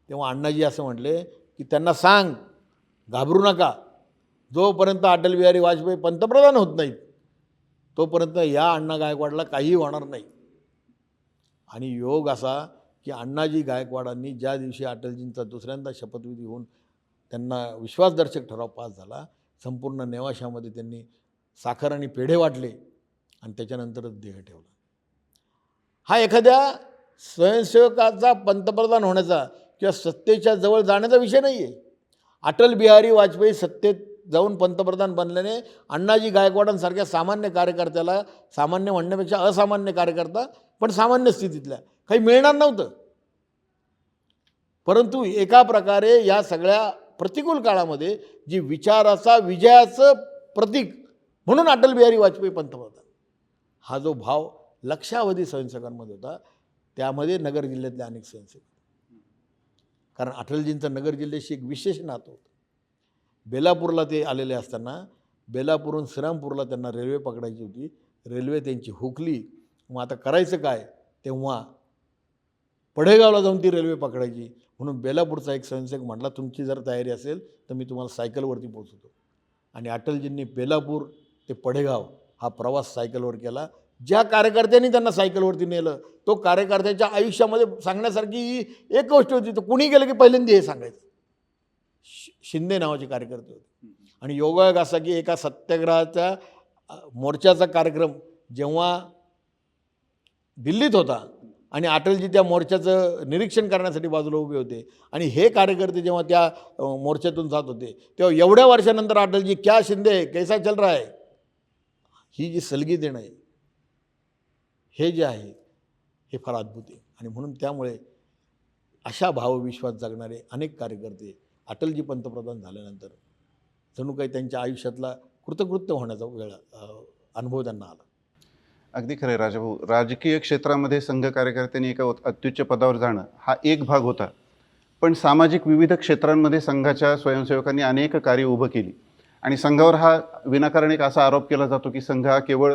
तेव्हा अण्णाजी असं म्हटले की त्यांना सांग, घाबरू नका, जोपर्यंत अटल बिहारी वाजपेयी पंतप्रधान होत नाहीत तोपर्यंत या अण्णा गायकवाडला काहीही होणार नाही. आणि योग असा की अण्णाजी गायकवाडांनी ज्या दिवशी अटलजींचा दुसऱ्यांदा शपथविधी होऊन त्यांना विश्वासदर्शक ठराव पास झाला, संपूर्ण नेवाशामध्ये त्यांनी साखर आणि पेढे वाटले आणि त्याच्यानंतरच देह ठेवला. हा एखाद्या स्वयंसेवकाचा पंतप्रधान होण्याचा किंवा सत्तेच्या जवळ जाण्याचा विषय नाही आहे. अटल बिहारी वाजपेयी सत्तेत जाऊन पंतप्रधान बनल्याने अण्णाजी गायकवाडांसारख्या सामान्य कार्यकर्त्याला, सामान्य म्हणण्यापेक्षा असामान्य कार्यकर्ता पण सामान्य स्थितीतल्या, काही मिळणार नव्हतं. परंतु एका प्रकारे या सगळ्या प्रतिकूल काळामध्ये जी विचाराचा विजयाचं प्रतीक म्हणून अटल बिहारी वाजपेयी पंतप्रधान, हा जो भाव लक्षावधी स्वयंसेवकांमध्ये होता, त्यामध्ये नगर जिल्ह्यातले अनेक स्वयंसेवक, कारण अटलजींचं नगर जिल्ह्याशी एक विशेष नातं होतं. बेलापूरला ते आलेले असताना बेलापूरहून श्रीरामपूरला त्यांना रेल्वे पकडायची होती. रेल्वे त्यांची हुकली. मग आता करायचं काय? तेव्हा पडेगावला जाऊन ती रेल्वे पकडायची. म्हणून बेलापूरचा एक स्वयंसेवक म्हटला, तुमची जर तयारी असेल तर मी तुम्हाला सायकलवरती पोहोचवतो. आणि अटलजींनी बेलापूर ते पडेगाव हा प्रवास सायकलवर केला. ज्या कार्यकर्त्यांनी त्यांना सायकलवरती नेलं, तो कार्यकर्त्याच्या आयुष्यामध्ये सांगण्यासारखी एक गोष्ट होती. तर कुणी गेलं की पहिल्यांदा हे सांगायचं. शिंदे नावाचे कार्यकर्ते होते. आणि योगायोग असा की एका सत्याग्रहाच्या मोर्चाचा कार्यक्रम जेव्हा दिल्लीत होता आणि अटलजी त्या मोर्चाचं निरीक्षण करण्यासाठी बाजूला उभे होते आणि हे कार्यकर्ते जेव्हा त्या मोर्चातून जात होते, तेव्हा एवढ्या वर्षानंतर अटलजी, क्या शिंदे कैसा चल रहा है, ही जी सलगी देणं आहे, हे जे आहे हे फार अद्भुत आहे. आणि म्हणून त्यामुळे अशा भावविश्वास जगणारे अनेक कार्यकर्ते अटलजी पंतप्रधान झाल्यानंतर जणू काही त्यांच्या आयुष्यातला कृतकृत्य होण्याचा अनुभव त्यांना आला. अगदी खरं आहे राजाभाऊ. राजकीय क्षेत्रामध्ये संघ कार्यकर्त्यांनी एका अत्युच्च पदावर जाणं हा एक भाग होता, पण सामाजिक विविध क्षेत्रांमध्ये संघाच्या स्वयंसेवकांनी अनेक कार्य उभं केली. आणि संघावर हा विनाकारण एक असा आरोप केला जातो की संघ हा केवळ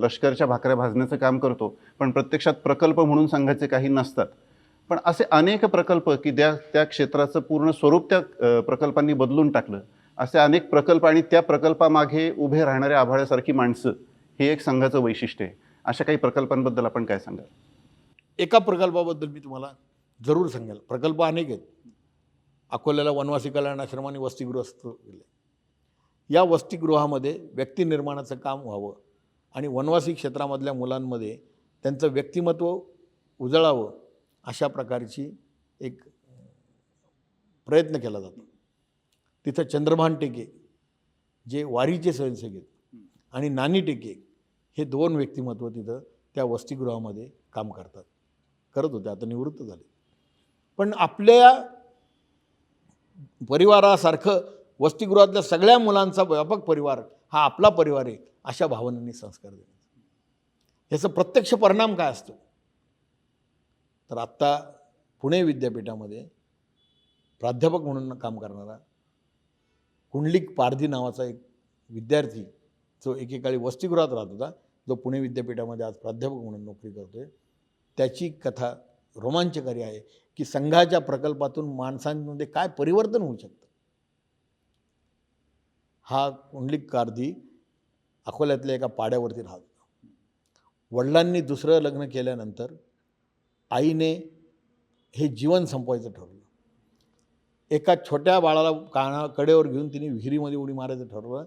लष्करच्या भाकऱ्या भाजण्याचं काम करतो, पण प्रत्यक्षात प्रकल्प म्हणून संघाचे काही नसतात. पण असे अनेक प्रकल्प की त्या क्षेत्राचं पूर्ण स्वरूप त्या प्रकल्पांनी बदलून टाकलं. असे अनेक प्रकल्प आणि त्या प्रकल्पामागे उभे राहणाऱ्या आभाळ्यासारखी माणसं, हे एक संघाचं वैशिष्ट्य आहे. अशा काही प्रकल्पांबद्दल आपण काय सांगाल? एका प्रकल्पाबद्दल मी तुम्हाला जरूर सांगेल. प्रकल्प अनेक आहेत. अकोल्याला वनवासी कल्याण आश्रम आणि वसतिगृह केले. या वसतिगृहामध्ये व्यक्ती निर्माणाचं काम व्हावं आणि वनवासी क्षेत्रामधल्या मुलांमध्ये त्यांचं व्यक्तिमत्व उजळावं, अशा प्रकारची एक प्रयत्न केला जातो. तिथं चंद्रभान टेके जे वारीचे स्वयंसेवक आहेत आणि नानी टेके हे दोन व्यक्तिमत्व तिथं त्या वसतिगृहामध्ये काम करत होते. आता निवृत्त झाले. पण आपल्या परिवारासारखं वसतिगृहातल्या सगळ्या मुलांचा व्यापक परिवार हा आपला परिवार आहे, अशा भावनांनी संस्कार देणे. याचा प्रत्यक्ष परिणाम काय असतो? तर आत्ता पुणे विद्यापीठामध्ये प्राध्यापक म्हणून काम करणारा कुंडलिक पारधी नावाचा एक विद्यार्थी, जो एकेकाळी वसतिगृहात राहत होता, जो पुणे विद्यापीठामध्ये आज प्राध्यापक म्हणून नोकरी करतो आहे, त्याची कथा रोमांचकारी आहे की संघाच्या प्रकल्पातून माणसांमध्ये काय परिवर्तन होऊ शकतं. हा कुंडलिक पारधी अकोल्यातल्या एका पाड्यावरती राहत होता. वडिलांनी दुसरं लग्न केल्यानंतर आईने हे जीवन संपवायचं ठरवलं. एका छोट्या बाळाला कडेवर घेऊन तिने विहिरीमध्ये उडी मारायचं ठरवलं.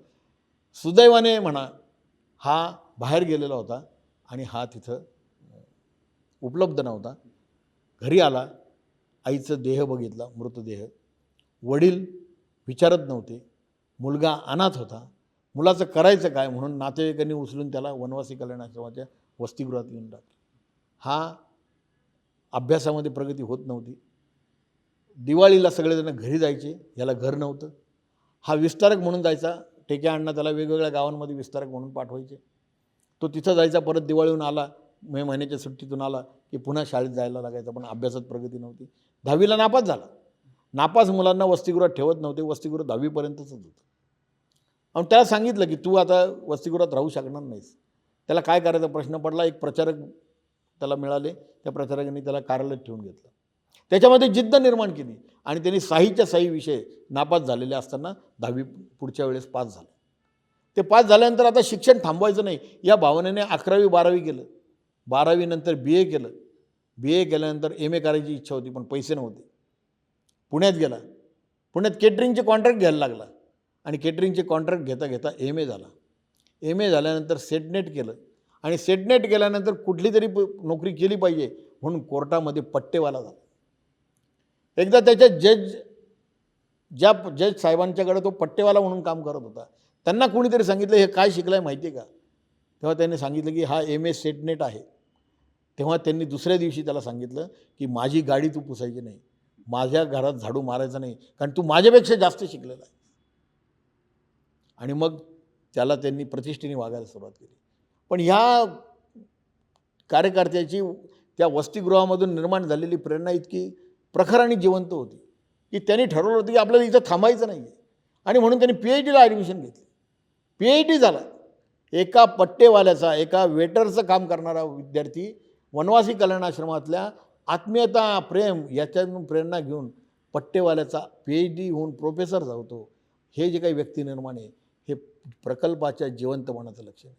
सुदैवाने म्हणा हा बाहेर गेलेला होता आणि हा तिथं उपलब्ध नव्हता. घरी आला, आईचं देह बघितला, मृतदेह. वडील विचारत नव्हते. मुलगा अनाथ होता. मुलाचं करायचं काय म्हणून नातेवाईकांनी उचलून त्याला वनवासी कल्याण आश्रमाच्या वसतिगृहात घेऊन टाकलं. हा अभ्यासामध्ये प्रगती होत नव्हती. दिवाळीला सगळेजण घरी जायचे, याला घर नव्हतं. हा विस्तारक म्हणून जायचा. टेके अण्णा त्याला वेगवेगळ्या गावांमध्ये विस्तारक म्हणून पाठवायचे. तो तिथं जायचा. परत दिवाळीहून आला, मे महिन्याच्या सुट्टीतून आला की पुन्हा शाळेत जायला लागायचा. पण अभ्यासात प्रगती नव्हती. 10वीला नापास झाला. नापास मुलांना वसतिगृहात ठेवत नव्हते. वसतिगृह 10वीपर्यंतच होतं. आणि त्याला सांगितलं की तू आता वसतिगृहात राहू शकणार नाहीस. त्याला काय करायचा प्रश्न पडला. एक प्रचारक त्याला मिळाले. त्या प्रचारकांनी त्याला कार्यालयात ठेवून घेतलं. त्याच्यामध्ये जिद्द निर्माण केली आणि त्यांनी साहीच्या साही विषय नापास झालेले असताना 10वी पुढच्या वेळेस पास झाले. ते पास झाल्यानंतर आता शिक्षण थांबवायचं नाही या भावनेने 11वी 12वी केलं. 12वी नंतर BA केलं. BA केल्यानंतर MA करायची इच्छा होती, पण पैसे नव्हते. पुण्यात गेला. पुण्यात केटरिंगचे कॉन्ट्रॅक्ट घ्यायला लागला आणि केटरिंगचे कॉन्ट्रॅक्ट घेता घेता MA झाला. MA झाल्यानंतर सेटनेट केलं आणि सेटनेट केल्यानंतर कुठली तरी नोकरी केली पाहिजे म्हणून कोर्टामध्ये पट्टेवाला झाला. एकदा त्याच्या ज्या जज साहेबांच्याकडे तो पट्टेवाला म्हणून काम करत होता, त्यांना कोणीतरी सांगितलं हे काय शिकलाय माहिती आहे का? तेव्हा त्यांनी सांगितलं की हा MA सेटनेट आहे. तेव्हा त्यांनी दुसऱ्या दिवशी त्याला सांगितलं की माझी गाडी तू पुसायची नाही, माझ्या घरात झाडू मारायचा नाही, कारण तू माझ्यापेक्षा जास्त शिकलेला आहे. आणि मग त्याला त्यांनी प्रतिष्ठेने वागायला सुरुवात केली. पण ह्या कार्यकर्त्याची त्या वसतिगृहामधून निर्माण झालेली प्रेरणा इतकी प्रखर आणि जिवंत होती की त्यांनी ठरवलं होतं की आपल्याला इथं थांबायचं नाही आहे, आणि म्हणून त्यांनी PhDला ॲडमिशन घेतली. PhD झाला. एका पट्टेवाल्याचा, एका वेटरचं काम करणारा विद्यार्थी वनवासी कल्याण आश्रमातल्या आत्मीयता, प्रेम याच्यातून प्रेरणा घेऊन पट्टेवाल्याचा PhD होऊन प्रोफेसर होतो. हे जे काही व्यक्ती निर्माण आहे हे प्रकल्पाच्या जिवंतपणाचं लक्षण आहे.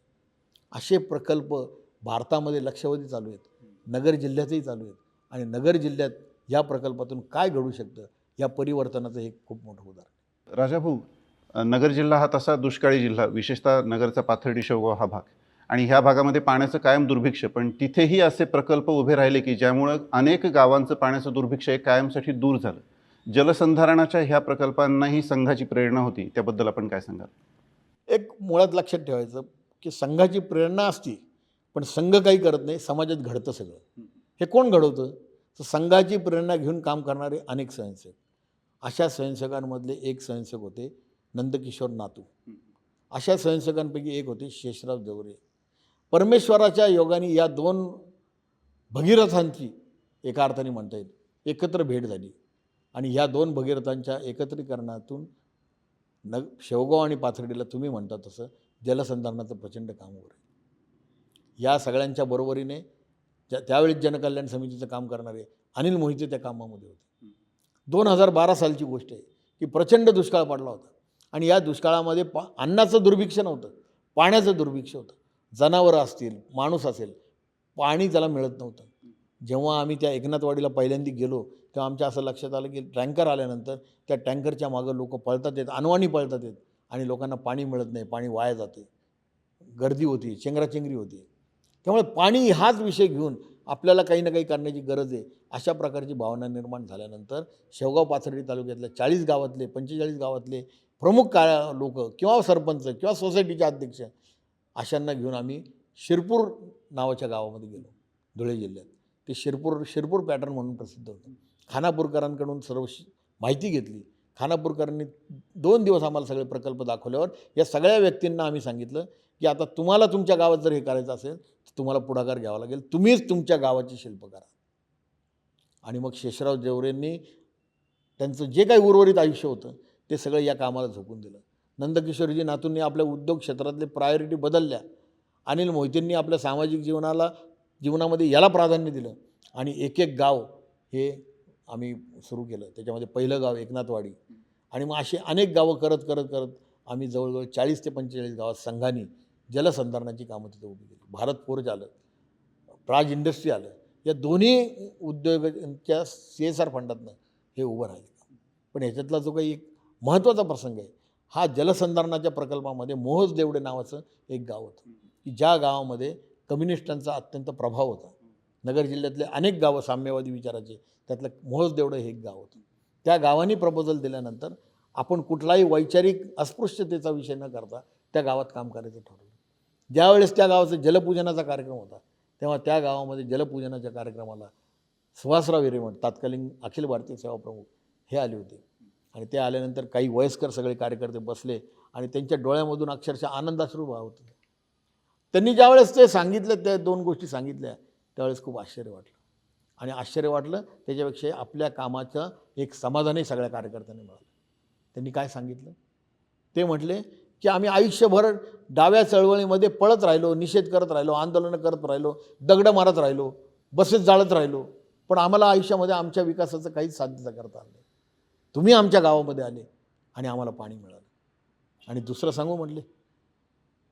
असे प्रकल्प भारतामध्ये लक्षावधी चालू आहेत, नगर जिल्ह्यातही चालू आहेत, आणि नगर जिल्ह्यात या प्रकल्पातून काय घडू शकतं या परिवर्तनाचं हे खूप मोठं उदाहरण आहे. राजाभाऊ, नगर जिल्हा हा तसा दुष्काळी जिल्हा, विशेषतः नगरचा पाथर्डी शेवगाव हा भाग, आणि ह्या भागामध्ये पाण्याचं कायम दुर्भिक्ष, पण तिथेही असे प्रकल्प उभे राहिले की ज्यामुळं अनेक गावांचं पाण्याचं दुर्भिक्ष हे कायमसाठी दूर झालं. जलसंधारणाच्या ह्या प्रकल्पांनाही संघाची प्रेरणा होती, त्याबद्दल आपण काय सांगाल? एक मुळात लक्षात ठेवायचं की संघाची प्रेरणा असती, पण संघ काही करत नाही, समाजात घडतं सगळं. हे कोण घडवतं? तर संघाची प्रेरणा घेऊन काम करणारे अनेक स्वयंसेवक. अशा स्वयंसेवकांमधले एक स्वयंसेवक होते नंदकिशोर नातू. अशा स्वयंसेवकांपैकी एक होते शेषराव जवरे. परमेश्वराच्या योगाने या दोन भगीरथांची, एका अर्थाने म्हणता येईल, एकत्र भेट झाली, आणि ह्या दोन भगीरथांच्या एकत्रीकरणातून शेवगाव आणि पाथर्डीला तुम्ही म्हणता तसं जलसंधारणाचं प्रचंड काम उभं आहे. या सगळ्यांच्या बरोबरीने त्यावेळेस जनकल्याण समितीचं काम करणारे अनिल मोहिते त्या कामामध्ये होते. 2012 सालची गोष्ट आहे की प्रचंड दुष्काळ पडला होता, आणि या दुष्काळामध्ये अन्नाचं दुर्भिक्ष नव्हतं, पाण्याचं दुर्भिक्ष होतं. जनावरं असतील, माणूस असेल, पाणी त्याला मिळत नव्हतं. जेव्हा आम्ही त्या एकनाथवाडीला पहिल्यांदा गेलो तेव्हा आमच्या असं लक्षात आलं की टँकर आल्यानंतर त्या टँकरच्या मागं लोक पळतात आहेत, अनवाणी पळतात आहेत, आणि लोकांना पाणी मिळत नाही, पाणी वाया जाते, गर्दी होती, चेंगराचेंगरी होती. त्यामुळे पाणी हाच विषय घेऊन आपल्याला काही ना काही करण्याची गरज आहे, अशा प्रकारची भावना निर्माण झाल्यानंतर शेवगाव पाथर्डी तालुक्यातल्या 40 गावातले 45 गावातले प्रमुख लोक किंवा सरपंच किंवा सोसायटीचे अध्यक्ष अशांना घेऊन आम्ही शिरपूर नावाच्या गावामध्ये गेलो, धुळे जिल्ह्यात. ते शिरपूर पॅटर्न म्हणून प्रसिद्ध होतं. खानापूरकरांकडून सर्व माहिती घेतली. खानापूरकरांनी 2 दिवस आम्हाला सगळे प्रकल्प दाखवल्यावर या सगळ्या व्यक्तींना आम्ही सांगितलं की आता तुम्हाला तुमच्या गावात जर हे करायचं असेल तर तुम्हाला पुढाकार घ्यावा लागेल, तुम्हीच तुमच्या गावाची शिल्प करा. आणि मग शेषराव जवरेंनी त्यांचं जे काही उर्वरित आयुष्य होतं ते सगळं या कामाला झोकून दिलं. नंदकिशोरजी नातूंनी आपल्या उद्योग क्षेत्रातले प्रायोरिटी बदलल्या. अनिल मोहितेंनी आपल्या सामाजिक जीवनामध्ये याला प्राधान्य दिलं, आणि एक एक गाव हे आम्ही सुरू केलं. त्याच्यामध्ये पहिलं गाव एकनाथवाडी, आणि मग असे अनेक गावं करत करत करत आम्ही जवळजवळ 40 ते 45 गावात संघाने जलसंधारणाची कामं तिथे उभी केली. भारत फोर्ज आलं, प्राज इंडस्ट्री आलं, या दोन्ही उद्योगांच्या CSR फंडातनं हे उभं राहिलं. पण ह्याच्यातला जो काही एक महत्त्वाचा प्रसंग आहे हा जलसंधारणाच्या प्रकल्पामध्ये मोहोज देवडे नावाचं एक गाव होतं की ज्या गावामध्ये कम्युनिस्टांचा अत्यंत प्रभाव होता. नगर जिल्ह्यातले अनेक गावं साम्यवादी विचाराचे, त्यातलं मोहोज देवडे हे एक गाव होतं. त्या गावाने प्रपोजल दिल्यानंतर आपण कुठलाही वैचारिक अस्पृश्यतेचा विषय न करता त्या गावात काम करायचं ठरवलं. ज्यावेळेस त्या गावाचा जलपूजनाचा कार्यक्रम होता तेव्हा त्या गावामध्ये जलपूजनाच्या कार्यक्रमाला सुभाषराव हिरेमठ, तत्कालीन अखिल भारतीय सेवा प्रमुख, हे आले होते. आणि ते आल्यानंतर काही वयस्कर सगळे कार्यकर्ते बसले आणि त्यांच्या डोळ्यामधून अक्षरशः आनंदाश्रू वाहत होते. त्यांनी ज्यावेळेस ते सांगितलं, त्या 2 गोष्टी सांगितल्या, त्यावेळेस खूप आश्चर्य वाटलं. आणि आश्चर्य वाटलं त्याच्यापेक्षा आपल्या कामाचं एक समाधानही सगळ्या कार्यकर्त्यांनी मिळालं. त्यांनी काय सांगितलं? ते म्हटले की आम्ही आयुष्यभर डाव्या चळवळीमध्ये पळत राहिलो, निषेध करत राहिलो, आंदोलनं करत राहिलो, दगडं मारत राहिलो, बसेस जाळत राहिलो, पण आम्हाला आयुष्यामध्ये आमच्या विकासाचं काहीच साध्य करता आलं नाही. तुम्ही आमच्या गावामध्ये आले आणि आम्हाला पाणी मिळालं. आणि दुसरं सांगू म्हटले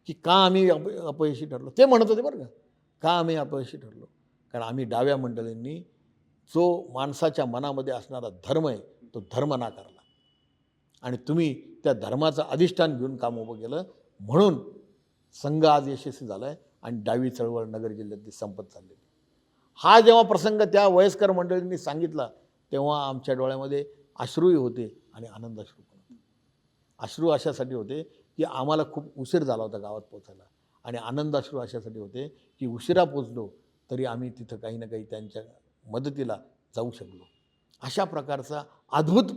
की का आम्ही अपयशी ठरलो? ते म्हणत होते बरं का आम्ही अपयशी ठरलो? कारण आम्ही डाव्या मंडळींनी जो माणसाच्या मनामध्ये असणारा धर्म आहे तो धर्म नाकारला, आणि तुम्ही त्या धर्माचं अधिष्ठान घेऊन काम उभं केलं, म्हणून संघ आज यशस्वी झाला आहे आणि डावी चळवळ नगर जिल्ह्यातली संपत चाललेली. हा जेव्हा प्रसंग त्या वयस्कर मंडळींनी सांगितला तेव्हा आमच्या डोळ्यामध्ये अश्रूही होते आणि आनंदाश्रू पण होते. अश्रू अशासाठी होते की आम्हाला खूप उशीर झाला होता गावात पोचायला, आणि आनंदाश्रू अशासाठी होते की उशिरा पोचलो तरी आम्ही तिथं काही ना काही त्यांच्या मदतीला जाऊ शकलो. अशा प्रकारचा अद्भुत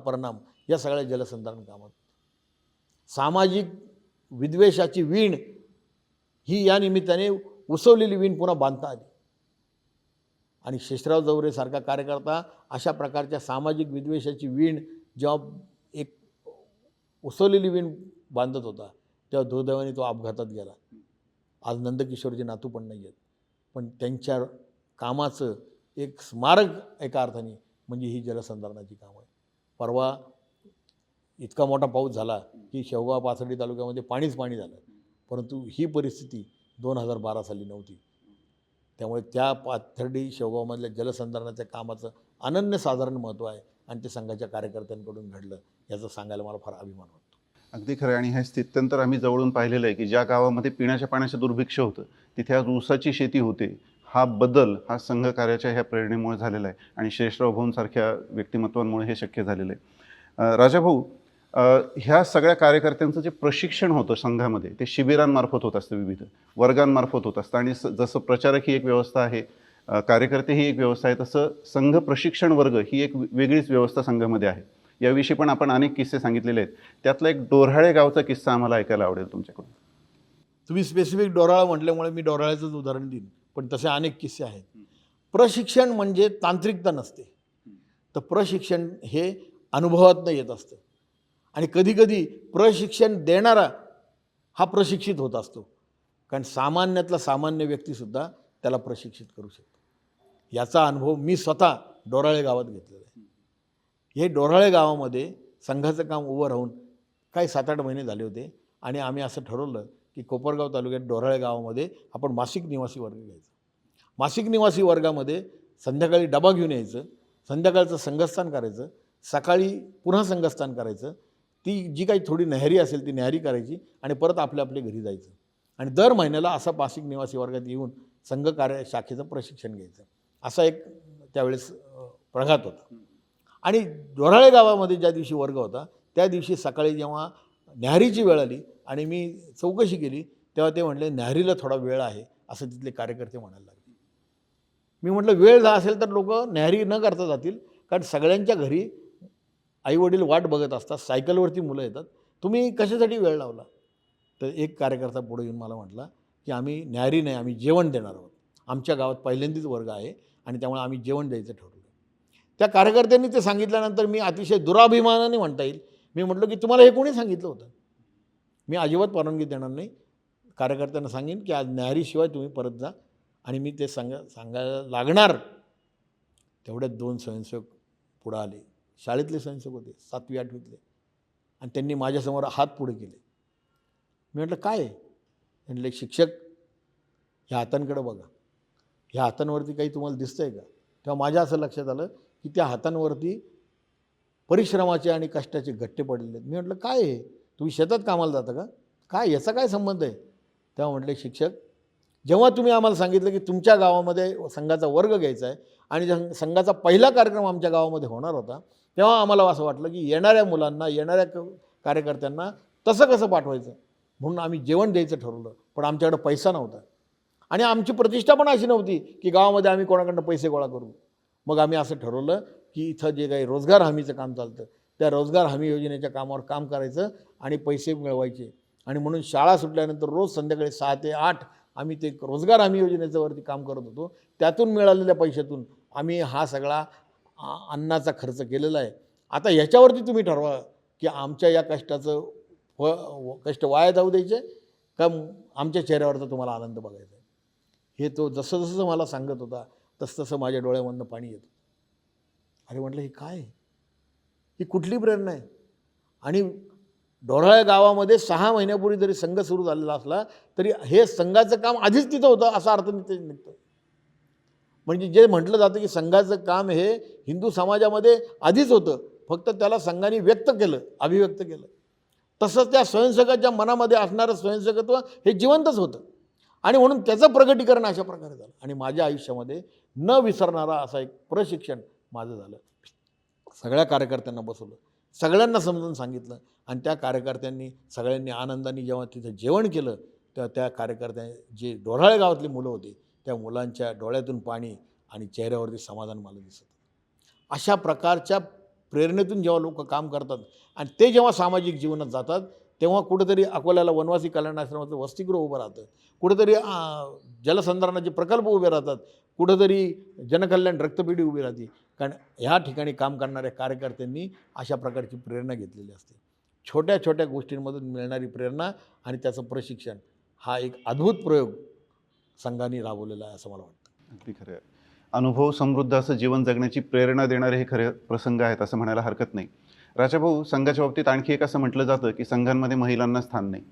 परिणाम या सगळ्या जलसंधारण कामात. सामाजिक विद्वेषाची वीण ही या निमित्ताने उसवलेली वीण पुन्हा बांधता आली. आणि शेषराव जवरेसारखा कार्यकर्ता अशा प्रकारच्या सामाजिक विद्वेषाची वीण जेव्हा एक उसवलेली वीण बांधत होता तेव्हा दुर्दैवाने तो अपघातात गेला. आज नंदकिशोरचे नातू पण नाही आहेत, पण त्यांच्या कामाचं एक स्मारक एका अर्थाने म्हणजे ही जलसंधारणाची कामं आहे. परवा इतका मोठा पाऊस झाला की शेवगाव पाथर्डी तालुक्यामध्ये पाणीच पाणी झालं, परंतु ही परिस्थिती 2012 साली नव्हती. त्यामुळे त्या पाथर्डी शेवगावमधल्या जलसंधारणाच्या कामाचं अनन्यसाधारण महत्त्व आहे आणि ते संघाच्या कार्यकर्त्यांकडून घडलं याचं सांगायला मला फार अभिमान वाटतो. अगदी खरं आहे. आणि हे स्थित्यंतर आम्ही जवळून पाहिलेलं आहे की ज्या गावामध्ये पिण्याच्या पाण्याचं दुर्भिक्ष होतं तिथे आज ऊसाची शेती होते. हा बदल हा संघकार्याच्या ह्या प्रेरणेमुळे झालेला आहे आणि शेषराव भाऊंसारख्या व्यक्तिमत्वांमुळे हे शक्य झालेलं आहे. राजाभाऊ, ह्या सगळ्या कार्यकर्त्यांचं जे प्रशिक्षण होतं संघामध्ये ते शिबिरांमार्फत होत असतं, विविध वर्गांमार्फत होत असतं. आणि जसं प्रचारक ही एक व्यवस्था आहे, कार्यकर्ते ही एक व्यवस्था आहे, तसं संघ प्रशिक्षण वर्ग ही एक वेगळीच व्यवस्था संघामध्ये आहे. याविषयी पण आपण अनेक किस्से सांगितलेले आहेत. त्यातला एक डोरहाळे गावचा किस्सा आम्हाला ऐकायला आवडेल तुमच्याकडून. तुम्ही स्पेसिफिक डोराळा म्हटल्यामुळे मी डोराळ्याचंच उदाहरण देईन, पण तसे अनेक किस्से आहेत. प्रशिक्षण म्हणजे तांत्रिकता नसते, तर प्रशिक्षण हे अनुभवातनं येत असतं. आणि कधीकधी प्रशिक्षण देणारा हा प्रशिक्षित होत असतो, कारण सामान्यातला सामान्य व्यक्तीसुद्धा त्याला प्रशिक्षित करू शकतो. याचा अनुभव मी स्वतः डोराळे गावात घेतलेला आहे. हे डोराळे गावामध्ये संघाचं काम उभं राहून काही 7-8 महिने झाले होते आणि आम्ही असं ठरवलं की कोपरगाव तालुक्यात डोराळे गावामध्ये आपण मासिक निवासी वर्ग घ्यायचा. मासिक निवासी वर्गामध्ये संध्याकाळी डबा घेऊन यायचं, संध्याकाळचं संघस्थान करायचं, सकाळी पुन्हा संघस्थान करायचं, ती जी काही थोडी न्याहारी असेल ती न्याहारी करायची आणि परत आपल्या घरी जायचं. आणि दर महिन्याला असा मासिक निवासी वर्गात येऊन संघ कार्य शाखेचं प्रशिक्षण घ्यायचं. असा एक त्यावेळेस प्रघात होता. आणि डोराळे गावामध्ये ज्या दिवशी वर्ग होता त्या दिवशी सकाळी जेव्हा न्याहारीची वेळ आली आणि मी चौकशी केली तेव्हा ते म्हटले न्याहारीला थोडा वेळ आहे असं तिथले कार्यकर्ते म्हणायला लागले. मी म्हटलं वेळ असेल तर लोक न्याहारी न करता जातील, कारण सगळ्यांच्या घरी आईवडील वाट बघत असतात, सायकलवरती मुलं येतात, तुम्ही कशासाठी वेळ लावला? तर एक कार्यकर्ता पुढे येऊन मला म्हटला की आम्ही न्याहारी नाही, आम्ही जेवण देणार आहोत. आमच्या गावात पहिल्यांदाच वर्ग आहे आणि त्यामुळे आम्ही जेवण द्यायचं ठरवलं. त्या कार्यकर्त्यांनी ते सांगितल्यानंतर मी अतिशय दुराभिमानाने म्हणता येईल, मी म्हटलं की तुम्हाला हे कोणी सांगितलं होतं? मी अजिबात परवानगी देणार नाही. कार्यकर्त्यांना सांगेन की आज न्याहारीशिवाय तुम्ही परत जा. आणि मी ते सांगायला लागणार तेवढ्यात 2 स्वयंसेवक पुढं आले. शाळेतले स्वयंसेवक होते, 7वी 8वीतले, आणि त्यांनी माझ्यासमोर हात पुढे केले. मी म्हटलं काय? म्हटले शिक्षक, ह्या हातांकडे बघा, ह्या हातांवरती काही तुम्हाला दिसतं आहे का? तेव्हा माझ्या असं लक्षात आलं की त्या हातांवरती परिश्रमाचे आणि कष्टाचे गट्टे पडलेले आहेत. मी म्हटलं काय आहे? तुम्ही शेतात कामाला जाता का? काय याचा काय संबंध आहे? तेव्हा म्हटले शिक्षक, जेव्हा तुम्ही आम्हाला सांगितलं की तुमच्या गावामध्ये संघाचा वर्ग घ्यायचा आहे आणि संघाचा पहिला कार्यक्रम आमच्या गावामध्ये होणार होता, तेव्हा आम्हाला असं वाटलं की येणाऱ्या मुलांना, येणाऱ्या कार्यकर्त्यांना तसं कसं पाठवायचं, म्हणून आम्ही जेवण द्यायचं ठरवलं. पण आमच्याकडे पैसा नव्हता आणि आमची प्रतिष्ठा पण अशी नव्हती की गावामध्ये आम्ही कोणाकडनं पैसे गोळा करू. मग आम्ही असं ठरवलं की इथं जे काही रोजगार हमीचं काम चालतं त्या रोजगार हमी योजनेच्या कामावर काम करायचं आणि पैसे मिळवायचे. आणि म्हणून शाळा सुटल्यानंतर रोज संध्याकाळी 6 ते 8 आम्ही ते रोजगार हमी योजनेच्यावरती काम करत होतो. त्यातून मिळालेल्या पैशातून आम्ही हा सगळा अन्नाचा खर्च केलेला आहे. आता ह्याच्यावरती तुम्ही ठरवा की आमच्या या कष्टाचं कष्ट वाया जाऊ द्यायचे का आमच्या चेहऱ्यावरचा तुम्हाला आनंद बघायचा आहे. हे तो जसं जसं मला सांगत होता तसं माझ्या डोळ्यामधनं पाणी येतं. अरे म्हटलं हे काय? ही कुठली प्रेरणा आहे? आणि डोराळे गावामध्ये 6 महिन्यापूर्वी जरी संघ सुरू झालेला असला तरी हे संघाचं काम आधीच तिथं होतं असा अर्थ ते निघतो. म्हणजे जे म्हटलं जातं की संघाचं काम हे हिंदू समाजामध्ये आधीच होतं, फक्त त्याला संघाने व्यक्त केलं, अभिव्यक्त केलं. तसंच त्या स्वयंसेवकाच्या मनामध्ये असणारं स्वयंसेवकत्व हे जिवंतच होतं आणि म्हणून त्याचं प्रगटीकरण अशा प्रकारे झालं. आणि माझ्या आयुष्यामध्ये न विसरणारा असा एक प्रशिक्षण माझं झालं. सगळ्या कार्यकर्त्यांना बसवलं, सगळ्यांना समजून सांगितलं आणि त्या कार्यकर्त्यांनी सगळ्यांनी आनंदाने जेव्हा तिथं जेवण केलं तेव्हा त्या कार्यकर्त्या जे डोराळे गावातली मुलं होती त्या मुलांच्या डोळ्यातून पाणी आणि चेहऱ्यावरती समाधान मला दिसत. अशा प्रकारच्या प्रेरणेतून जेव्हा लोक काम करतात आणि ते जेव्हा सामाजिक जीवनात जातात तेव्हा कुठेतरी अकोल्याला वनवासी कल्याण आश्रमाचं वसतिगृह उभं राहतं, कुठेतरी जलसंधारणाचे प्रकल्प उभे राहतात, कुठंतरी जनकल्याण रक्तपेढी उभी राहते. कारण ह्या ठिकाणी काम करणाऱ्या कार्यकर्त्यांनी अशा प्रकारची प्रेरणा घेतलेली असते. छोट्या छोट्या गोष्टींमधून मिळणारी प्रेरणा आणि त्याचं प्रशिक्षण हा एक अद्भुत प्रयोग संघाने राबवलेला आहे असं मला वाटतं. अगदी खरं आहे. अनुभव समृद्ध असं जीवन जगण्याची प्रेरणा देणारे हे खरे प्रसंग आहेत असं म्हणायला हरकत नाही. राजाभाऊ, संघाच्या बाबतीत आणखी एक असं म्हटलं जातं की संघांमध्ये महिलांना स्थान नाही.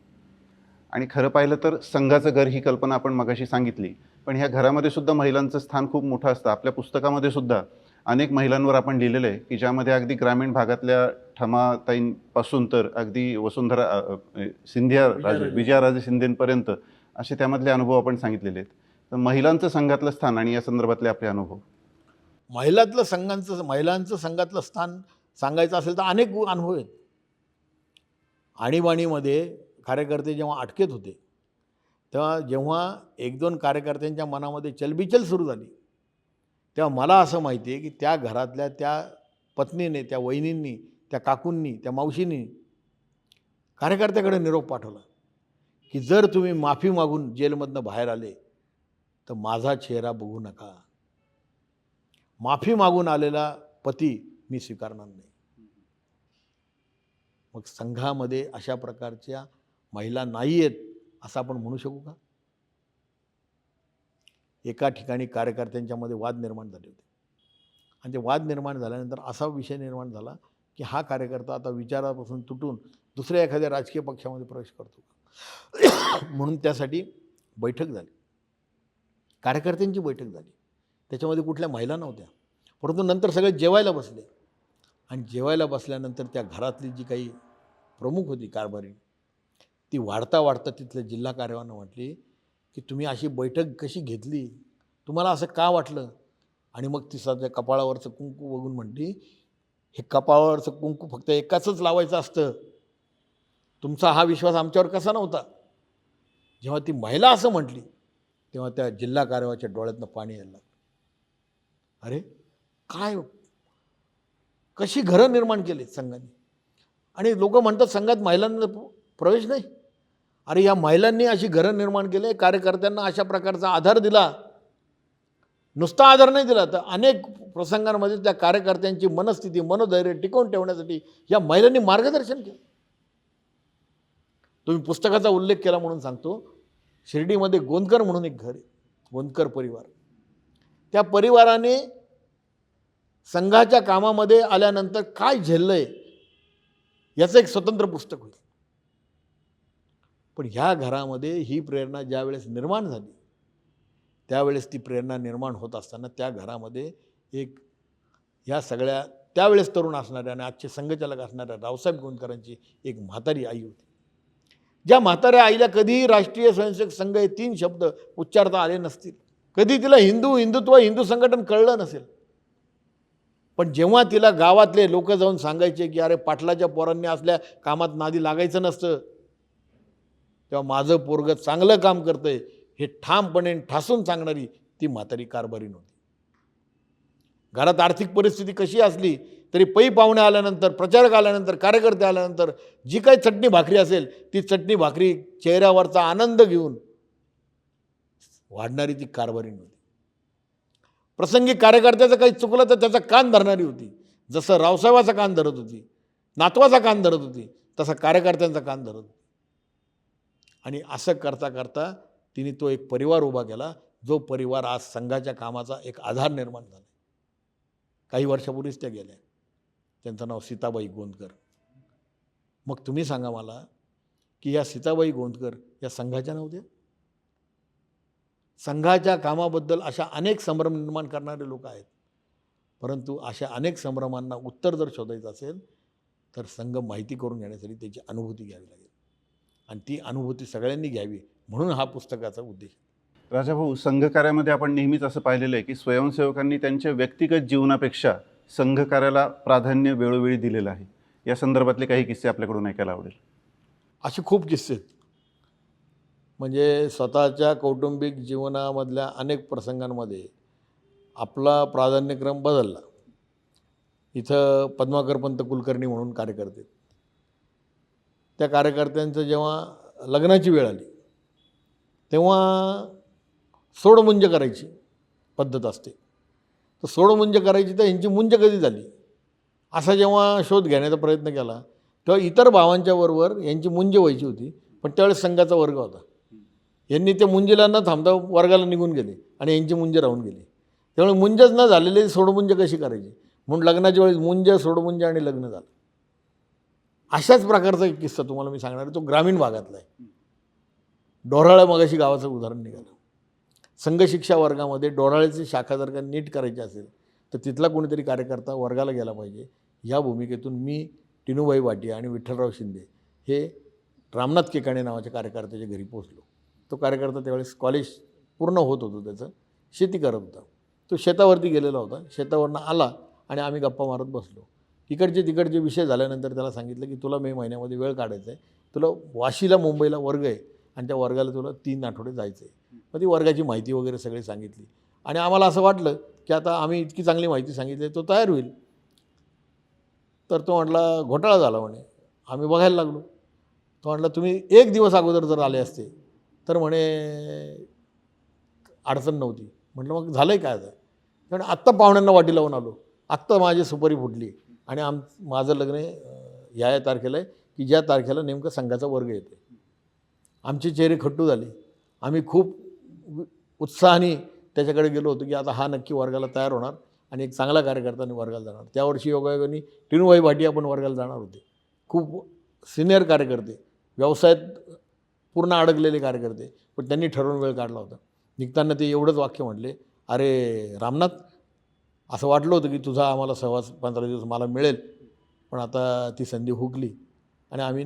आणि खरं पाहिलं तर संघाचं घर ही कल्पना आपण मगाशी सांगितली, पण ह्या घरामध्ये सुद्धा महिलांचं स्थान खूप मोठं असतं. आपल्या पुस्तकामध्ये सुद्धा अनेक महिलांवर आपण लिहिलेलं आहे की ज्यामध्ये अगदी ग्रामीण भागातल्या ठमाताईंपासून तर अगदी वसुंधरा सिंधिया राजे विजयाराजे शिंदेपर्यंत असे त्यामधले अनुभव आपण सांगितलेले आहेत. तर महिलांचं संघातलं स्थान आणि या संदर्भातले आपले अनुभव. महिलांचं संघातलं स्थान सांगायचं असेल तर अनेक अनुभव आहेत. आणीबाणीमध्ये कार्यकर्ते जेव्हा अटकेत होते तेव्हा जेव्हा एक दोन कार्यकर्त्यांच्या मनामध्ये चलबिचल सुरू झाली तेव्हा मला असं माहिती आहे की त्या घरातल्या त्या पत्नीने, त्या वहिनींनी, त्या काकूंनी, त्या मावशींनी कार्यकर्त्याकडे निरोप पाठवला की जर तुम्ही माफी मागून जेलमधनं बाहेर आले तर माझा चेहरा बघू नका. माफी मागून आलेला पती मी स्वीकारणार नाही. मग संघामध्ये अशा प्रकारच्या महिला नाही आहेत असं आपण म्हणू शकू का? एका ठिकाणी कार्यकर्त्यांच्यामध्ये वाद निर्माण झाले होते आणि ते वाद निर्माण झाल्यानंतर असा विषय निर्माण झाला की हा कार्यकर्ता आता विचारापासून तुटून दुसऱ्या एखाद्या राजकीय पक्षामध्ये प्रवेश करतो का म्हणून त्यासाठी बैठक झाली, कार्यकर्त्यांची बैठक झाली. त्याच्यामध्ये कुठल्या महिला नव्हत्या, परंतु नंतर सगळे जेवायला बसले आणि जेवायला बसल्यानंतर त्या घरातली जी काही प्रमुख होती कारभारी ती वाढता तिथल्या जिल्हा कार्यालयानं म्हटली की तुम्ही अशी बैठक कशी घेतली, तुम्हाला असं का वाटलं? आणि मग ती सध्या कपाळावरचं कुंकू बघून म्हटली हे कपाळावरचं कुंकू फक्त एकाचंच लावायचं असतं, तुमचा हा विश्वास आमच्यावर कसा नव्हता? जेव्हा ती महिला असं म्हटली तेव्हा त्या जिल्हा कार्यालयाच्या डोळ्यातनं पाणी यायला लागलं. अरे काय, कशी घरं निर्माण केली संघाने? आणि लोक म्हणतात संघात महिलांना प्रवेश नाही. अरे या महिलांनी अशी घरं निर्माण केले, कार्यकर्त्यांना अशा प्रकारचा आधार दिला. नुसता आधार नाही दिला तर अनेक प्रसंगांमध्ये त्या कार्यकर्त्यांची मनस्थिती, मनोधैर्य टिकवून ठेवण्यासाठी या महिलांनी मार्गदर्शन केलं. तुम्ही पुस्तकाचा उल्लेख केला म्हणून सांगतो, शिर्डीमध्ये गोंदकर म्हणून एक घर आहे, गोंदकर परिवार. त्या परिवाराने संघाच्या कामामध्ये आल्यानंतर काय झेललंय याचं एक स्वतंत्र पुस्तक होईल. पण ह्या घरामध्ये ही प्रेरणा ज्या वेळेस निर्माण झाली त्यावेळेस ती प्रेरणा निर्माण होत असताना त्या घरामध्ये एक ह्या सगळ्या त्यावेळेस तरुण असणाऱ्या आणि आजचे संघचालक असणाऱ्या रावसाहेब गोंदकरांची एक म्हातारी आई होती. ज्या म्हाताऱ्या आईला कधीही राष्ट्रीय स्वयंसेवक संघ हे 3 शब्द उच्चारता आले नसतील, कधी तिला हिंदुत्व हिंदू संघटन कळलं नसेल, पण जेव्हा तिला गावातले लोक जाऊन सांगायचे की अरे पाटलाच्या पोरांनी असल्या कामात नादी लागायचं नसतं, तेव्हा माझं पोरगं चांगलं काम करतंय हे ठामपणे ठासून सांगणारी ती म्हातारी कारभारी नव्हती. घरात आर्थिक परिस्थिती कशी असली तरी पै पाहुणे आल्यानंतर, प्रचारक आल्यानंतर, कार्यकर्ते आल्यानंतर जी काही चटणी भाकरी असेल ती चटणी भाकरी चेहऱ्यावरचा आनंद घेऊन वाढणारी ती कारभारी नव्हती. प्रसंगी कार्यकर्त्याचं काही चुकलं तर त्याचा कान धरणारी होती. जसं रावसाहेबाचा कान धरत होती, नातवाचा कान धरत होती, तसा कार्यकर्त्यांचा कान धरत होती. आणि असं करता करता तिने तो एक परिवार उभा केला, जो परिवार आज संघाच्या कामाचा एक आधार निर्माण झाला. काही वर्षापूर्वीच त्या गेल्या. त्यांचं नाव सीताबाई गोंदकर. मग तुम्ही सांगा मला की या सीताबाई गोंदकर या संघाच्या नव्हत्या? संघाच्या कामाबद्दल अशा अनेक संभ्रम निर्माण करणारे लोक आहेत, परंतु अशा अनेक संभ्रमांना उत्तर जर शोधायचं असेल तर संघ माहिती करून घेण्यासाठी त्याची अनुभूती घ्यावी लागेल आणि ती अनुभूती सगळ्यांनी घ्यावी, म्हणून हा पुस्तकाचा उद्देश. राजाभाऊ, संघकार्यामध्ये आपण नेहमीच असं पाहिलेलं आहे की स्वयंसेवकांनी त्यांच्या व्यक्तिगत जीवनापेक्षा संघकार्याला प्राधान्य वेळोवेळी दिलेलं आहे. या संदर्भातले काही किस्से आपल्याकडून ऐकायला आवडेल. असे खूप किस्से आहेत. म्हणजे स्वतःच्या कौटुंबिक जीवनामधल्या अनेक प्रसंगांमध्ये आपला प्राधान्यक्रम बदलला. इथं पद्माकर पंत कुलकर्णी म्हणून कार्यकर्ते, त्या कार्यकर्त्यांचं जेव्हा लग्नाची वेळ आली तेव्हा सोडमुंज करायची पद्धत असते. तर सोडमुंज करायची तर ह्यांची मुंज कधी झाली असा जेव्हा शोध घेण्याचा प्रयत्न केला तेव्हा इतर भावांच्या बरोबर यांची मुंज व्हायची होती, पण त्यावेळेस संघाचा वर्ग होता. यांनी त्या मुंजीला न थांबता वर्गाला निघून गेले आणि यांची मुंज राहून गेली. त्यामुळे मुंजच न झालेली सोडमुंज कशी करायची म्हणून लग्नाच्या वेळेस मुंज, सोडमुंज आणि लग्न झालं. अशाच प्रकारचा एक किस्सा तुम्हाला मी सांगणार आहे, तो ग्रामीण भागातला आहे. डोराळा मगाशी गावाचं उदाहरण निघालं. संघ शिक्षा वर्गामध्ये डोराळ्याची शाखा जर का नीट करायची असेल तर तिथला कोणीतरी कार्यकर्ता वर्गाला गेला पाहिजे. या भूमिकेतून मी टिनूबाई भाटिया आणि विठ्ठलराव शिंदे हे रामनाथ केकाणे नावाच्या कार्यकर्त्याच्या घरी पोचलो. तो कार्यकर्ता त्यावेळेस कॉलेज पूर्ण होत होतं, त्याचं शेती करत होता. तो शेतावरती गेलेला होता. शेतावरनं आला आणि आम्ही गप्पा मारत बसलो. तिकडचे विषय झाल्यानंतर त्याला सांगितलं की तुला मे महिन्यामध्ये वेळ काढायचा आहे, तुला वाशीला मुंबईला वर्ग आहे आणि त्या वर्गाला तुला 3 आठवडे जायचं आहे. मग ती वर्गाची माहिती वगैरे सगळी सांगितली आणि आम्हाला असं वाटलं की आता आम्ही इतकी चांगली माहिती सांगितली तो तयार होईल. तर तो म्हटला घोटाळा झाला म्हणे. आम्ही बघायला लागलो. तो म्हटला तुम्ही 1 दिवस अगोदर जर आले असते तर म्हणे अडचण नव्हती. म्हटलं मग झालं आहे काय आता? कारण आत्ता पाहुण्यांना वाटी लावून आलो, आत्ता माझी सुपारी फुटली आणि माझं लग्न या तारखेला आहे की ज्या तारखेला नेमकं संघाचा वर्ग येतो. आमचे चेहरे खट्टू झाले. आम्ही खूप उत्साहाने त्याच्याकडे गेलो होतो की आता हा नक्की वर्गाला तयार होणार आणि एक चांगला कार्यकर्त्याने वर्गाला जाणार. त्या वर्षी योगायोगाने टिनूबाई भाटिया पण वर्गाला जाणार होते. खूप सिनियर कार्यकर्ते, व्यवसायात पूर्ण अडकलेले कार्यकर्ते, पण त्यांनी ठरवून वेळ काढला होता. निघताना ते एवढंच वाक्य म्हटले, अरे रामनाथ, असं वाटलं होतं की तुझा आम्हाला सहवास 15 दिवस मला मिळेल, पण आता ती संधी हुकली. आणि आम्ही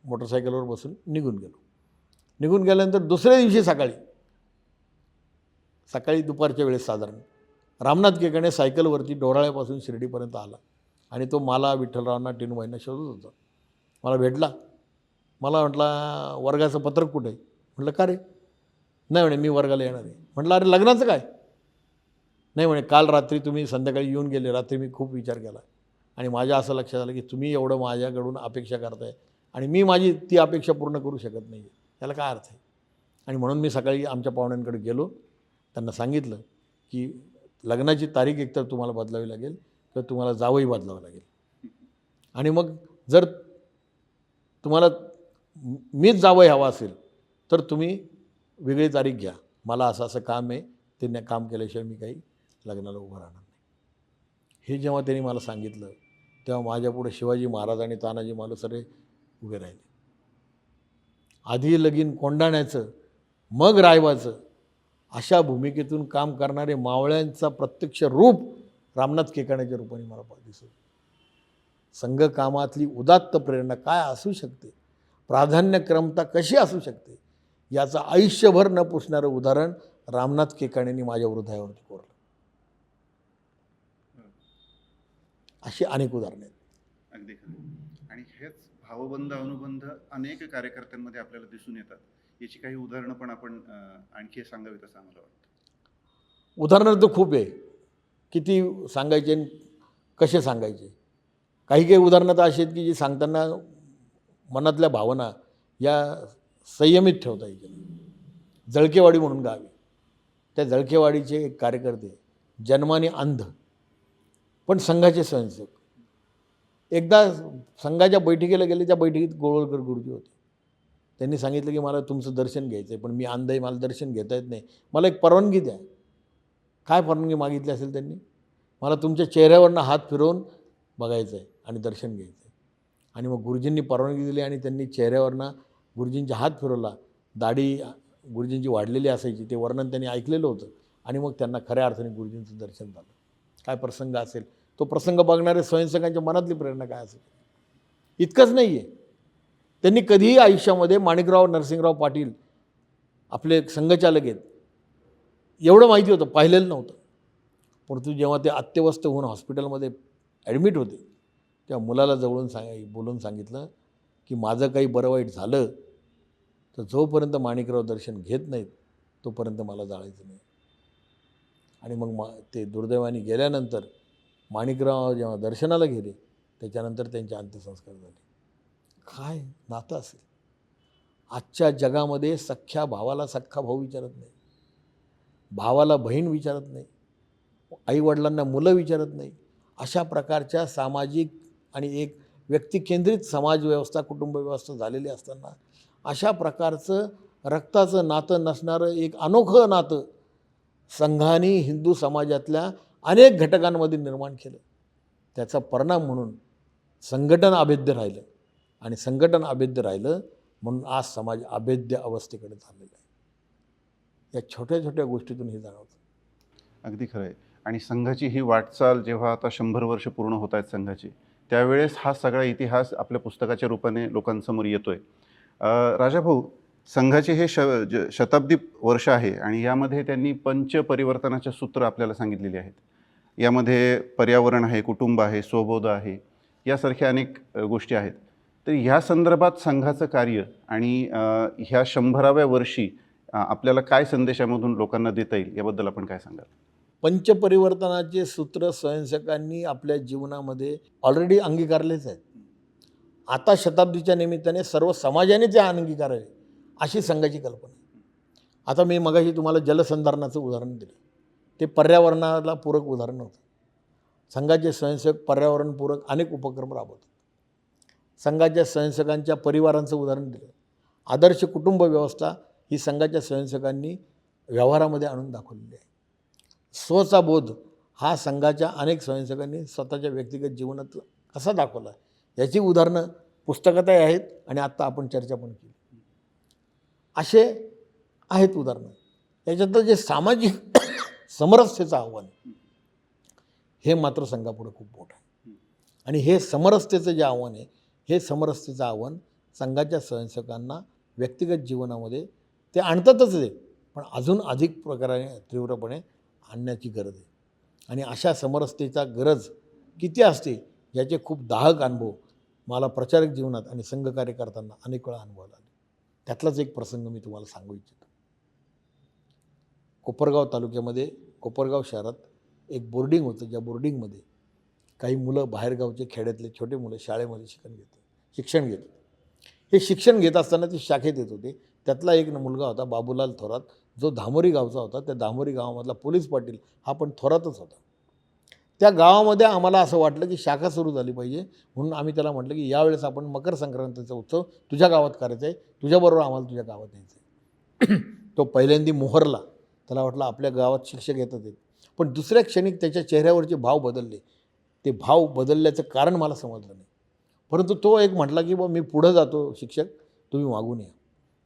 मोटरसायकलवर बसून निघून गेलो. निघून गेल्यानंतर दुसऱ्या दिवशी सकाळी दुपारच्या वेळेस साधारण रामनाथ केकाणे सायकलवरती डोराळ्यापासून शिर्डीपर्यंत आला आणि तो मला, विठ्ठलरावांना, टिनूबाईंना शोधत होता. मला भेटला. मला म्हटला वर्गाचं पत्रक कुठं आहे? म्हटलं का रे? नाही म्हणे मी वर्गाला येणार आहे. म्हटलं अरे लग्नाचं काय? नाही म्हणे काल रात्री तुम्ही संध्याकाळी येऊन गेले. रात्री मी खूप विचार केला आणि माझ्या असं लक्षात आलं की तुम्ही एवढं माझ्याकडून अपेक्षा करताय आणि मी माझी ती अपेक्षा पूर्ण करू शकत नाही. त्याला काय अर्थ आहे? आणि म्हणून मी सकाळी आमच्या पाहुण्यांकडे गेलो. त्यांना सांगितलं की लग्नाची तारीख एकतर तुम्हाला बदलावी लागेल किंवा तुम्हाला जावंही बदलावं लागेल. आणि मग जर तुम्हाला मीच जावं हवं असेल तर तुम्ही वेगळी तारीख घ्या. मला असं काम आहे, ते काम केल्याशिवाय मी काही लग्नाला उभं राहणार नाही. हे जेव्हा त्यांनी मला सांगितलं तेव्हा माझ्यापुढे शिवाजी महाराज आणि तानाजी मालुसरे उभे राहिले. आधी लगीन कोंडाण्याचं मग रायबाचं अशा भूमिकेतून काम करणारे मावळ्यांचा प्रत्यक्ष रूप रामनाथ केकाण्याच्या रूपाने मला दिसत. संघ कामातली उदात्त प्रेरणा काय असू शकते, प्राधान्यक्रमता कशी असू शकते, याचं आयुष्यभर न पुसणारं उदाहरण रामनाथ केकाणेंनी माझ्या हृदयावरती कोरलं. अशी अनेक उदाहरणं आहेत. अगदी खरं. आणि हेच भावबंध अनुबंध अनेक कार्यकर्त्यांमध्ये आपल्याला दिसून येतात. याची काही उदाहरणं पण आपण आणखी सांगावीत असं आम्हाला वाटतं. उदाहरणं तर खूप आहे. किती सांगायचे आणि कसे सांगायचे. काही उदाहरणं तर अशी आहेत की जी सांगताना मनातल्या भावना या संयमित ठेवता येईल. जळकेवाडी म्हणून गाव आहे. त्या जळकेवाडीचे एक कार्यकर्ते जन्माने अंध पण संघाचे स्वयंसेवक. एकदा संघाच्या बैठकीला गेले. त्या बैठकीत गोळवलकर गुरुजी होते. त्यांनी सांगितलं की मला तुमचं दर्शन घ्यायचं आहे, पण मी अंध आहे, मला दर्शन घेता येत नाही, मला एक परवानगी द्या. काय परवानगी मागितली असेल त्यांनी? मला तुमच्या चेहऱ्यावरनं हात फिरवून बघायचं आहे आणि दर्शन घ्यायचं आहे. आणि मग गुरुजींनी परवानगी दिली आणि त्यांनी चेहऱ्यावरनं गुरुजींचा हात फिरवला. दाढी गुरुजींची वाढलेली असायची, ते वर्णन त्यांनी ऐकलेलं होतं आणि मग त्यांना खऱ्या अर्थाने गुरुजींचं दर्शन झालं. काय प्रसंग असेल तो प्रसंग बघणारे स्वयंसेवकांच्या मनातली प्रेरणा काय असेल. इतकंच नाही आहे, त्यांनी कधीही आयुष्यामध्ये माणिकराव नरसिंगराव पाटील आपले संघचालक आहेत एवढं माहिती होतं, पाहिलेलं नव्हतं. परंतु जेव्हा ते अत्यवस्थ होऊन हॉस्पिटलमध्ये ॲडमिट होते तेव्हा मुलाला जवळून बोलून सांगितलं की माझं काही बरं वाईट झालं तर जोपर्यंत माणिकराव दर्शन घेत नाहीत तोपर्यंत मला जाळायचं नाही. आणि मग ते दुर्दैवाने गेल्यानंतर माणिकराव जेव्हा दर्शनाला गेले त्याच्यानंतर त्यांचे अंत्यसंस्कार झाले. काय नातं असेल. आजच्या जगामध्ये सख्ख्या भावाला सख्खा भाऊ विचारत नाही. भावाला बहीण विचारत नाही, आईवडिलांना मुलं विचारत नाही. अशा प्रकारच्या सामाजिक आणि एक व्यक्तिकेंद्रित समाजव्यवस्था, कुटुंब व्यवस्था झालेली असताना अशा प्रकारचं रक्ताचं नातं नसणारं एक अनोखं नातं संघाने हिंदू समाजातल्या अनेक घटकांमध्ये निर्माण केलं. त्याचा परिणाम म्हणून संघटन अभेद्य राहिलं आणि संघटन अभेद्य राहिलं म्हणून आज समाज अभेद्य अवस्थेकडे चाललेला आहे. या छोट्या छोट्या गोष्टीतून हे जाणवतं. अगदी खरं आहे. आणि संघाची ही वाटचाल जेव्हा आता 100 वर्ष पूर्ण होत आहेत संघाची, त्यावेळेस हा सगळा इतिहास आपल्या पुस्तकाच्या रूपाने लोकांसमोर येतोय. राजाभाऊ, संघाचे हे शताब्दी वर्ष आहे आणि यामध्ये त्यांनी पंचपरिवर्तनाचे सूत्र आपल्याला सांगितलेली आहेत. यामध्ये पर्यावरण आहे, कुटुंब आहे, स्वबोध आहे, यासारख्या अनेक गोष्टी आहेत. तर ह्या संदर्भात संघाचं कार्य आणि ह्या 100व्या वर्षी आपल्याला काय संदेशामधून लोकांना देता येईल याबद्दल आपण काय सांगाल? पंचपरिवर्तनाचे सूत्र स्वयंसेवकांनी आपल्या जीवनामध्ये ऑलरेडी अंगीकारलेच आहेत. आता शताब्दीच्या निमित्ताने सर्व समाजाने ते अंगीकारावे अशी संघाची कल्पना आहे. आता मी मगाशी तुम्हाला जलसंधारणाचं उदाहरण दिलं, ते पर्यावरणाला पूरक उदाहरण होतं. संघाचे स्वयंसेवक पर्यावरणपूरक अनेक उपक्रम राबवतात. संघाच्या स्वयंसेवकांच्या परिवारांचं उदाहरण दिलं. आदर्श कुटुंब व्यवस्था ही संघाच्या स्वयंसेवकांनी व्यवहारामध्ये आणून दाखवलेली आहे. स्वचा बोध हा संघाच्या अनेक स्वयंसेवकांनी स्वतःच्या व्यक्तिगत जीवनात कसा दाखवला याची उदाहरणं पुस्तकातही आहेत आणि आत्ता आपण चर्चा पण केली. असे आहेत उदाहरणं. याच्यातलं जे सामाजिक समरसतेचं आव्हान हे मात्र संघापुढे खूप मोठं आहे. आणि हे समरसतेचं जे आव्हान आहे, हे समरसतेचं आव्हान संघाच्या स्वयंसेवकांना व्यक्तिगत जीवनामध्ये ते आणतातच आहे, पण अजून अधिक प्रकारे तीव्रपणे आणण्याची गरज आहे. आणि अशा समरसतेचा गरज किती असते याचे खूप दाहक अनुभव मला प्रचारक जीवनात आणि संघकार्य करताना अनेक वेळा अनुभवला आले. त्यातलाच एक प्रसंग मी तुम्हाला सांगू इच्छितो. कोपरगाव तालुक्यामध्ये, कोपरगाव शहरात एक बोर्डिंग होतं, ज्या बोर्डिंगमध्ये काही मुलं बाहेरगावचे खेड्यातले छोटे मुलं शाळेमध्ये शिक्षण घेत होते. हे शिक्षण घेत असताना ते शाखेत येत होते. त्यातला एक मुलगा होता बाबूलाल थोरात, जो धामोरी गावचा होता. त्या धामोरी गावामधला पोलीस पाटील हा पण थोरातच होता. त्या गावामध्ये आम्हाला असं वाटलं की शाखा सुरू झाली पाहिजे, म्हणून आम्ही त्याला म्हटलं की यावेळेस आपण मकर संक्रांतीचा उत्सव तुझ्या गावात करायचा आहे, तुझ्याबरोबर आम्हाला तुझ्या गावात यायचं आहे. तो पहिल्यांदा मोहरला. त्याला वाटलं आपल्या गावात शिक्षक येतात आहेत, पण दुसऱ्या क्षणी त्याच्या चेहऱ्यावरचे भाव बदलले. ते भाव बदलल्याचं कारण मला समजलं नाही, परंतु तो एक म्हटला की बा मी पुढं जातो शिक्षक, तुम्ही मागून या.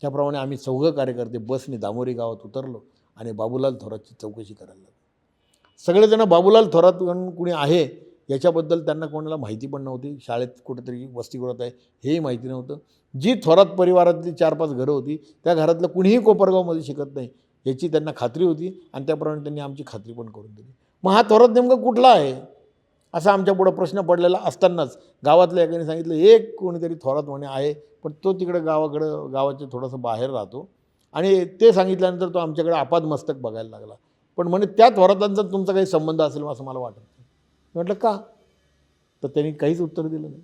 त्याप्रमाणे आम्ही चौघं कार्यकर्ते बसने दामोरी गावात उतरलो आणि बाबूलाल थोरातची चौकशी करायला लागलो. सगळेजण बाबूलाल थोरात कुणी आहे याच्याबद्दल त्यांना कोणाला माहिती पण नव्हती. शाळेत कुठेतरी वसतिगृहात आहे हेही माहिती नव्हतं. जी थोरात परिवारातली 4-5 घरं होती त्या घरातलं कुणीही कोपरगावमध्ये शिकत नाही याची त्यांना खात्री होती आणि त्याप्रमाणे त्यांनी आमची खात्री पण करून दिली. मग हा थोरात नेमका कुठला आहे असा आमच्या पुढं प्रश्न पडलेला असतानाच गावातल्या एकाने सांगितलं एक कोणीतरी थोरात म्हणे आहे, पण तो तिकडे गावाच्या थोडंसं बाहेर राहतो. आणि ते सांगितल्यानंतर तो आमच्याकडे आपादमस्तक बघायला लागला. पण म्हणे त्या थोरातांचा तुमचा काही संबंध असेल असं मला वाटत नाही. म्हटलं का? तर त्यांनी काहीच उत्तर दिलं नाही.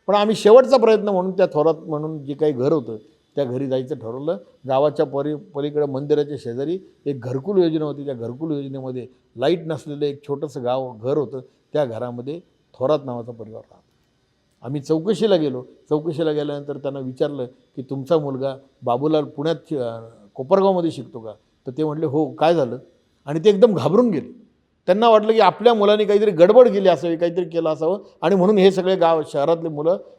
पण आम्ही शेवटचा प्रयत्न म्हणून त्या थोरात म्हणून जे काही घर होतं त्या घरी जायचं ठरवलं. गावाच्या पलीकडे मंदिराच्या शेजारी एक घरकुल योजना होती. त्या घरकुल योजनेमध्ये लाईट नसलेलं एक छोटंसं घर होतं. त्या घरामध्ये थोरात नावाचा परिवार राहतो. आम्ही चौकशीला गेलो. चौकशीला गेल्यानंतर त्यांना विचारलं की तुमचा मुलगा बाबूलाल पुण्यात कोपरगावमध्ये शिकतो का? तर ते म्हटले हो, काय झालं? आणि ते एकदम घाबरून गेले. त्यांना वाटलं की आपल्या मुलांनी काहीतरी गडबड केली असावी, काहीतरी केलं असावं आणि म्हणून हे सगळे शहरातले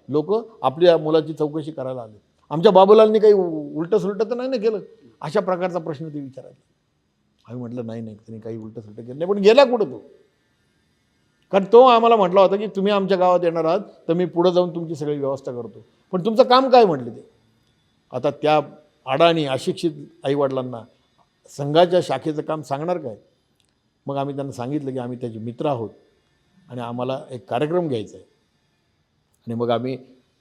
लोक आपल्या मुलाची चौकशी करायला आले. आमच्या बाबूलालनी काही उलटं-सुलटं तर नाही ना केलं? अशा प्रकारचा प्रश्न ते विचारायला. आम्ही म्हटलं नाही त्यांनी काही उलटं-सुलटं केलं नाही. पण गेला कुठं तो? कारण तो आम्हाला म्हटला होता की तुम्ही आमच्या गावात येणार आहात तर मी पुढं जाऊन तुमची सगळी व्यवस्था करतो. पण तुमचं काम काय म्हटले ते? आता त्या अडाणी अशिक्षित आईवडिलांना संघाच्या शाखेचं काम सांगणार काय? मग आम्ही त्यांना सांगितलं की आम्ही त्याचे मित्र आहोत आणि आम्हाला एक कार्यक्रम घ्यायचा आहे. आणि मग आम्ही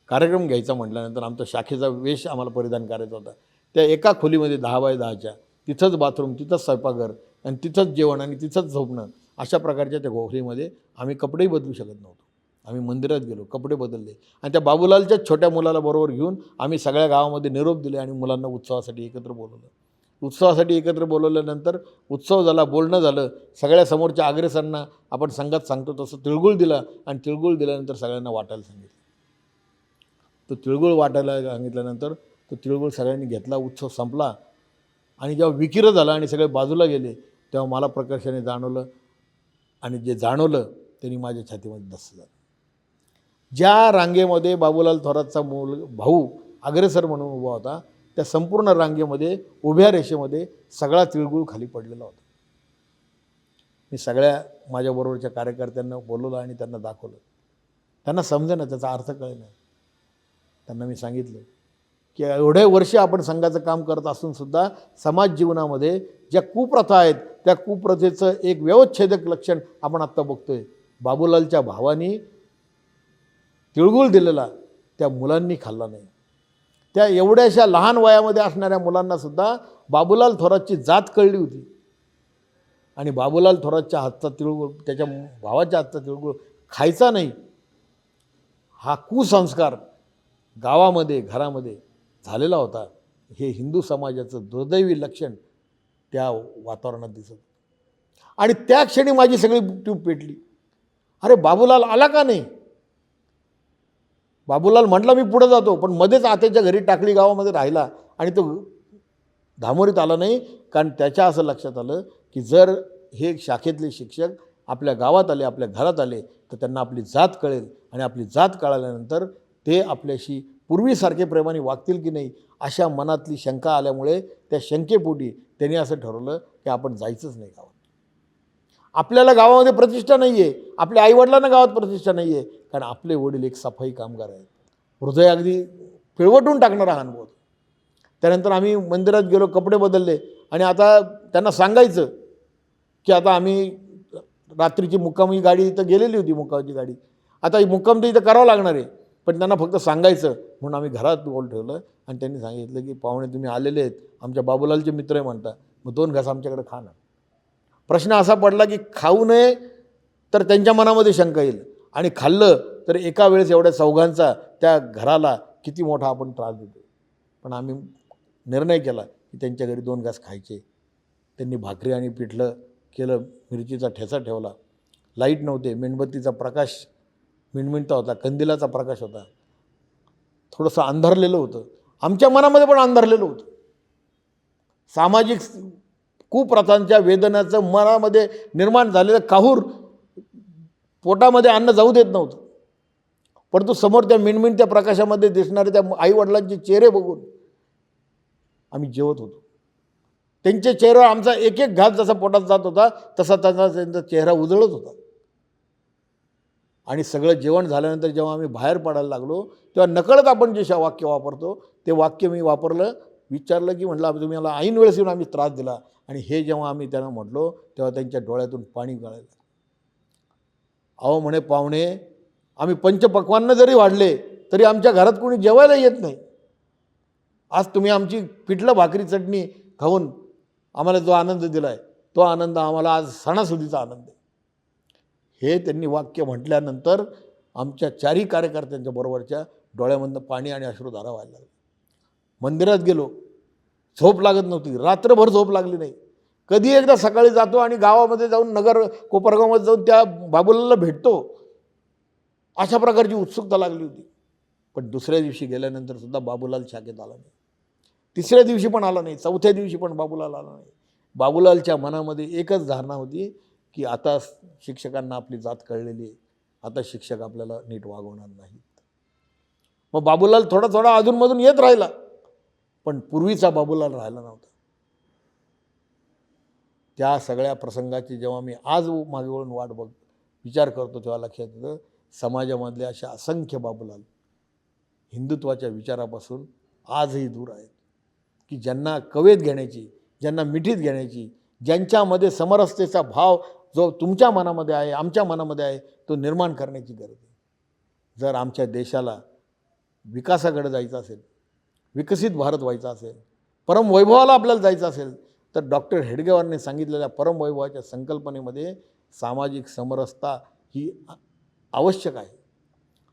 कार्यक्रम घ्यायचा म्हटल्यानंतर आमचा शाखेचा वेश आम्हाला परिधान करायचा होता. त्या एका खोलीमध्ये 10x10च्या तिथंच बाथरूम, तिथंच स्वयंपाकघर आणि तिथंच जेवण आणि तिथंच झोपणं अशा प्रकारच्या त्या खोलीमध्ये आम्ही कपडेही बदलू शकत नव्हतो. आम्ही मंदिरात गेलो, कपडे बदलले आणि त्या बाबूलालच्याच छोट्या मुलाला बरोबर घेऊन आम्ही सगळ्या गावामध्ये निरोप दिले आणि मुलांना उत्सवासाठी एकत्र बोलवलं. उत्सवासाठी एकत्र बोलवल्यानंतर उत्सव झाला, बोलणं झालं, सगळ्या समोरच्या अग्रेसरांना आपण संघात सांगतो तसं तिळगुळ दिला आणि तिळगुळ दिल्यानंतर सगळ्यांना वाटायला सांगितलं. तो तिळगुळ वाटायला सांगितल्यानंतर तो तिळगुळ सगळ्यांनी घेतला, उत्सव संपला आणि जेव्हा विकिरं झाला आणि सगळे बाजूला गेले तेव्हा मला प्रकर्षाने जाणवलं आणि जे जाणवलं त्यांनी माझ्या छातीमध्ये धस्स झालं. ज्या रांगेमध्ये बाबूलाल थोरातचा भाऊ अग्रेसर म्हणून उभा होता त्या संपूर्ण रांगेमध्ये उभ्या रेषेमध्ये सगळा तिळगुळ खाली पडलेला होता. मी सगळ्या माझ्याबरोबरच्या कार्यकर्त्यांना बोलवलं आणि त्यांना दाखवलं. त्यांना समजेना, त्याचा अर्थ कळेना. त्यांना मी सांगितलं की एवढे वर्ष आपण संघाचं काम करत असूनसुद्धा समाज जीवनामध्ये ज्या कुप्रथा आहेत त्या कुप्रथेचं एक व्यवच्छेदक लक्षण आपण आत्ता बघतोय. बाबूलालच्या भावानी तिळगुळ दिलेला त्या मुलांनी खाल्ला नाही. त्या एवढ्याशा लहान वयामध्ये असणाऱ्या मुलांनासुद्धा बाबूलाल थोरातची जात कळली होती आणि बाबूलाल थोरातच्या हातचा तिळगुळ, त्याच्या भावाच्या हातचा तिळगुळ खायचा नाही, हा कुसंस्कार गावामध्ये घरामध्ये झालेला होता. हे हिंदू समाजाचं दुर्दैवी लक्षण त्या वातावरणात दिसत. आणि त्या क्षणी माझी सगळी ट्यूब पेटली. अरे बाबूलाल आला का नाही? बाबूलाल म्हटला मी पुढे जातो, पण मध्येच आत्याच्या घरी टाकळी गावामध्ये राहिला आणि तो धामोरीत आला नाही. कारण त्याच्या असं लक्षात आलं की जर हे शाखेतले शिक्षक आपल्या गावात आले, आपल्या घरात आले तर त्यांना आपली जात कळेल आणि आपली जात कळाल्यानंतर ते आपल्याशी पूर्वीसारखे प्रेमाने वागतील की नाही अशा मनातली शंका आल्यामुळे त्या शंकेपोटी त्यांनी असं ठरवलं की आपण जायचंच नाही गावात. आपल्याला गावामध्ये प्रतिष्ठा नाही आहे, आपल्या आईवडिलांना गावात प्रतिष्ठा नाही आहे, कारण आपले वडील एक सफाई कामगार आहेत. हृदय अगदी पिळवटून टाकणारा हा अनुभव होता. त्यानंतर आम्ही मंदिरात गेलो, कपडे बदलले आणि आता त्यांना सांगायचं की आता आम्ही रात्रीची मुक्कामी गाडी इथं गेलेली होती, मुक्कामाची गाडी, आता ही मुक्काम तर इथं करावं लागणार आहे, पण त्यांना फक्त सांगायचं म्हणून आम्ही घरात बोल ठेवलं. आणि त्यांनी सांगितलं की पाहुणे तुम्ही आलेले आहेत, आमच्या बाबूलालचे मित्र आहे म्हणता, मग 2 घास आमच्याकडे खा ना. प्रश्न असा पडला की खाऊ नये तर त्यांच्या मनामध्ये शंका येईल आणि खाल्लं तर एका वेळेस एवढ्या चौघांचा त्या घराला किती मोठा आपण त्रास देतो. पण आम्ही निर्णय केला की त्यांच्या घरी 2 घास खायचे. त्यांनी भाकरी आणि पिठलं केलं, मिरचीचा ठेचा ठेवला, लाईट नव्हते, मेणबत्तीचा प्रकाश मिणमिणता होता, कंदिलाचा प्रकाश होता, थोडंसं अंधारलेलं होतं. आमच्या मनामध्ये पण अंधारलेलं होतं. सामाजिक कुप्रथांच्या वेदनाचं मनामध्ये निर्माण झालेलं काहूर पोटामध्ये अन्न जाऊ देत नव्हतं. परंतु समोर त्या मिणमिणत्या प्रकाशामध्ये दिसणारे त्या आईवडिलांचे चेहरे बघून आम्ही जेवत होतो. त्यांचे चेहरा आमचा एक एक घास जसा पोटात जात होता तसा त्यांचा चेहरा उजळत होता. आणि सगळं जेवण झाल्यानंतर जेव्हा आम्ही बाहेर पडायला लागलो तेव्हा नकळत आपण जे वाक्य वापरतो ते वाक्य मी वापरलं. विचारलं की म्हटलं तुम्ही मला ऐन वेळेस येऊन आम्ही त्रास दिला. आणि हे जेव्हा आम्ही त्यांना म्हटलो तेव्हा त्यांच्या डोळ्यातून पाणी गळालं. अहो म्हणे पाहुणे, आम्ही पंचपक्वान्न जरी वाढले तरी आमच्या घरात कोणी जेवायला येत नाही. आज तुम्ही आमची पिठलं भाकरी चटणी खाऊन आम्हाला जो आनंद दिला आहे तो आनंद आम्हाला आज सणासुदीचा आनंद आहे. हे त्यांनी वाक्य म्हटल्यानंतर आमच्या 4ही कार्यकर्त्यांच्या बरोबरच्या डोळ्यामधनं पाणी आणि अश्रुधारा व्हायला लागली. मंदिरात गेलो, झोप लागत नव्हती, रात्रभर झोप लागली नाही. कधी एकदा सकाळी जातो आणि गावामध्ये जाऊन नगर कोपरगावमध्ये जाऊन त्या बाबूलालला भेटतो, अशा प्रकारची उत्सुकता लागली होती. पण दुसऱ्या दिवशी गेल्यानंतर सुद्धा बाबूलाल शाखेत आला नाही. तिसऱ्या दिवशी पण आला नाही, चौथ्या दिवशी पण बाबूलाल आला नाही. बाबूलालच्या मनामध्ये एकच धारणा होती की आता शिक्षकांना आपली जात कळलेली आहे, आता शिक्षक आपल्याला नीट वागवणार नाहीत. मग बाबूलाल थोडा थोडा अधूनमधून येत राहिला, पण पूर्वीचा बाबूलाल राहिला नव्हता. त्या सगळ्या प्रसंगाची जेव्हा मी आज मागे वळून विचार करतो तेव्हा लक्षात येतं समाजामधले अशा असंख्य बाबूलाल हिंदुत्वाच्या विचारापासून आजही दूर आहेत, की ज्यांना कवेत घेण्याची, ज्यांना मिठीत घेण्याची, ज्यांच्यामध्ये समरसतेचा भाव जो तुमच्या मनामध्ये आहे, आमच्या मनामध्ये आहे, तो निर्माण करण्याची गरज आहे. जर आमच्या देशाला विकासाकडे जायचं असेल, विकसित भारत व्हायचा असेल, परमवैभवाला आपल्याला जायचं असेल तर डॉक्टर हेडगेवारने सांगितलेल्या परमवैभवाच्या संकल्पनेमध्ये सामाजिक समरसता ही आवश्यक आहे.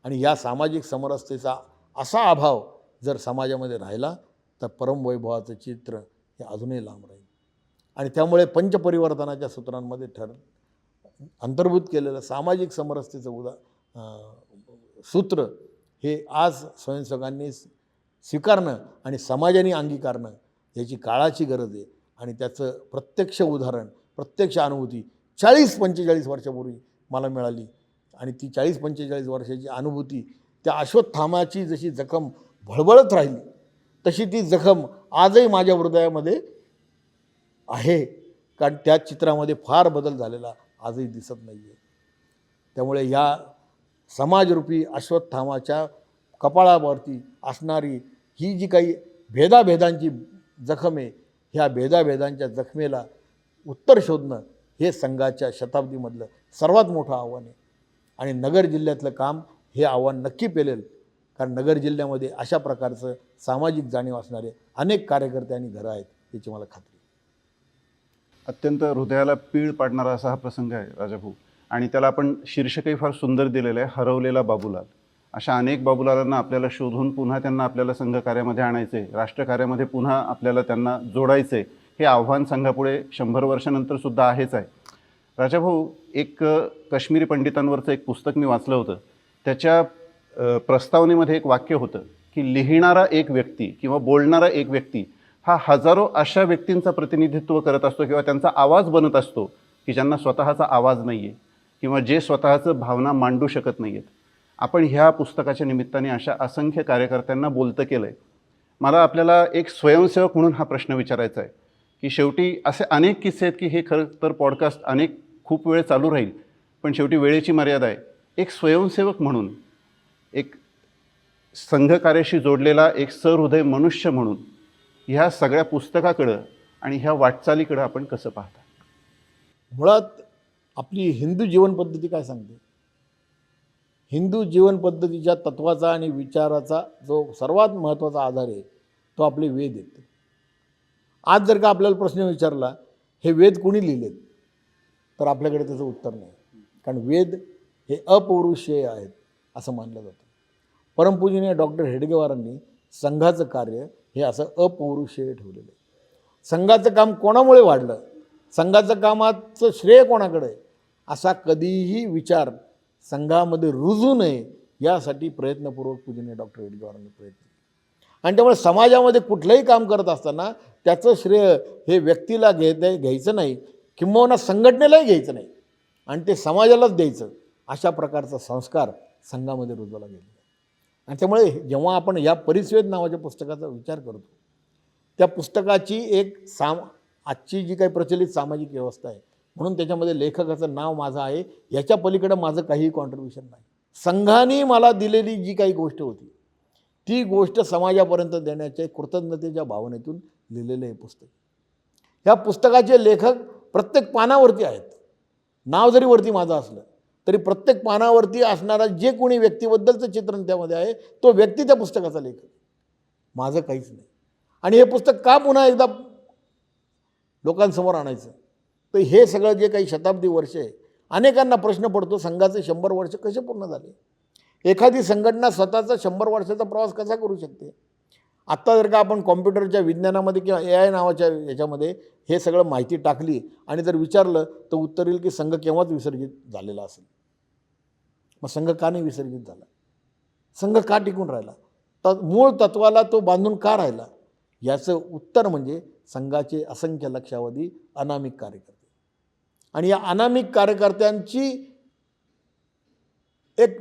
आणि या सामाजिक समरसतेचा असा अभाव जर समाजामध्ये राहिला तर परमवैभवाचं चित्र हे अजूनही लांब राहील. आणि त्यामुळे पंचपरिवर्तनाच्या सूत्रांमध्ये अंतर्भूत केलेलं सामाजिक समरसतेचं सूत्र हे आज स्वयंसेवकांनी स्वीकारणं आणि समाजाने अंगीकारणं याची काळाची गरज आहे. आणि त्याचं प्रत्यक्ष उदाहरण, प्रत्यक्ष अनुभूती 40-45 वर्षापूर्वी मला मिळाली. आणि ती 40-45 वर्षाची अनुभूती त्या अश्वत्थामाची जशी जखम भळबळत राहिली तशी ती जखम आजही माझ्या हृदयामध्ये आहे. कारण त्या चित्रामध्ये फार बदल झालेला आजही दिसत नाही आहे. त्यामुळे या समाजरूपी अश्वत्थामाच्या कपाळावरती असणारी ही जी काही भेदाभेदांची जखम आहे, ह्या भेदाभेदांच्या जखमेला उत्तर शोधणं हे संघाच्या शताब्दीमधलं सर्वात मोठं आव्हान आहे. आणि नगर जिल्ह्यातलं काम हे आव्हान नक्की पेलेल. कारण नगर जिल्ह्यामध्ये अशा प्रकारचं सामाजिक जाणीव असणारे अनेक कार्यकर्ते आणि घरं आहेत याची मला खात्री आहे. अत्यंत हृदयाला पीळ पाडणारा असा हा प्रसंग आहे राजाभाऊ. आणि त्याला आपण शीर्षकही फार सुंदर दिलेलं आहे, हरवलेला बाबूलाल. अशा अनेक बाबूलालांना आपल्याला शोधून पुन्हा त्यांना आपल्याला संघकार्यामध्ये आणायचे, राष्ट्रकार्यामध्ये पुन्हा आपल्याला त्यांना जोडायचे, हे आव्हान संघापुढे 100 वर्षानंतर सुद्धा आहेच आहे. राजाभाऊ, एक काश्मीरी पंडितांवरचं एक पुस्तक मी वाचलं होतं. त्याच्या प्रस्तावनेमध्ये एक वाक्य होतं की लिहिणारा एक व्यक्ती किंवा बोलणारा एक व्यक्ती हा हजारो अशा व्यक्तींचं प्रतिनिधित्व करत असतो किंवा त्यांचा आवाज बनत असतो की ज्यांना स्वतःचा आवाज नाही आहे किंवा जे स्वतःचं भावना मांडू शकत नाही आहेत. आपण ह्या पुस्तकाच्या निमित्ताने अशा असंख्य कार्यकर्त्यांना बोलतं केलं आहे. मला आपल्याला एक स्वयंसेवक म्हणून हा प्रश्न विचारायचा आहे की शेवटी असे अनेक किस्से आहेत की हे खरं तर पॉडकास्ट खूप वेळ चालू राहील, पण शेवटी वेळेची मर्यादा आहे. एक स्वयंसेवक म्हणून, एक संघकार्याशी जोडलेला एक सहृदय मनुष्य म्हणून ह्या सगळ्या पुस्तकाकडं आणि ह्या वाटचालीकडं आपण कसं पाहता? मुळात आपली हिंदू जीवनपद्धती काय सांगते? हिंदू जीवनपद्धतीच्या तत्वाचा आणि विचाराचा जो सर्वात महत्त्वाचा आधार आहे तो आपले वेद आहेत. आज जर का आपल्याला प्रश्न विचारला हे वेद कोणी लिहिलेत, तर आपल्याकडे त्याचं उत्तर नाही. कारण वेद हे अपौरुषेय आहेत असं मानलं जातं. परमपूजनीय डॉक्टर हेडगेवारांनी संघाचं कार्य हे असं अपौरुषेय ठेवलेलं आहे. संघाचं काम कोणामुळे वाढलं, संघाचं कामाचं श्रेय कोणाकडे आहे, असा कधीही विचार संघामध्ये रुजू नये यासाठी प्रयत्नपूर्वक पूजनीय डॉक्टर हेडगेवारांनी प्रयत्न केले. आणि त्यामुळे समाजामध्ये कुठलंही काम करत असताना त्याचं श्रेय हे व्यक्तीला घ्यायचं नाही, किंबहुना संघटनेलाही घ्यायचं नाही, आणि ते समाजालाच द्यायचं. अशा प्रकारचा संस्कार संघामध्ये रुजवला गेला. आणि त्यामुळे जेव्हा आपण या परिस्वेद नावाच्या पुस्तकाचा विचार करतो, त्या पुस्तकाची एक आजची जी काही प्रचलित सामाजिक व्यवस्था आहे म्हणून त्याच्यामध्ये लेखकाचं नाव माझं आहे, याच्या पलीकडं माझं काहीही कॉन्ट्रीब्युशन नाही. संघाने मला दिलेली जी काही गोष्ट होती ती गोष्ट समाजापर्यंत देण्याच्या कृतज्ञतेच्या भावनेतून लिहिलेलं हे पुस्तक. ह्या पुस्तकाचे लेखक प्रत्येक पानावरती आहेत. नाव जरी वरती माझं असलं तरी प्रत्येक पानावरती असणारा जे कोणी व्यक्तीबद्दलचं चित्रण त्यामध्ये आहे तो व्यक्ती त्या पुस्तकाचा लेखक, माझं काहीच नाही. आणि हे पुस्तक का पुन्हा एकदा लोकांसमोर आणायचं, तर हे सगळं जे काही शताब्दी वर्ष आहे, अनेकांना प्रश्न पडतो संघाचे 100 वर्ष कसे पूर्ण झाले. एखादी संघटना स्वतःचा 100 वर्षाचा प्रवास कसा करू शकते? आत्ता जर का आपण कॉम्प्युटरच्या विज्ञानामध्ये किंवा AI नावाच्या याच्यामध्ये हे सगळं माहिती टाकली आणि जर विचारलं तर उत्तर येईल की संघ केव्हाच विसर्जित झालेला असेल. मग संघ का नाही विसर्जित झाला? संघ का टिकून राहिला? तर मूळ तत्वाला तो बांधून का राहिला? याचं उत्तर म्हणजे संघाचे असंख्य लक्षावधी अनामिक कार्यकर्ते. आणि या अनामिक कार्यकर्त्यांची एक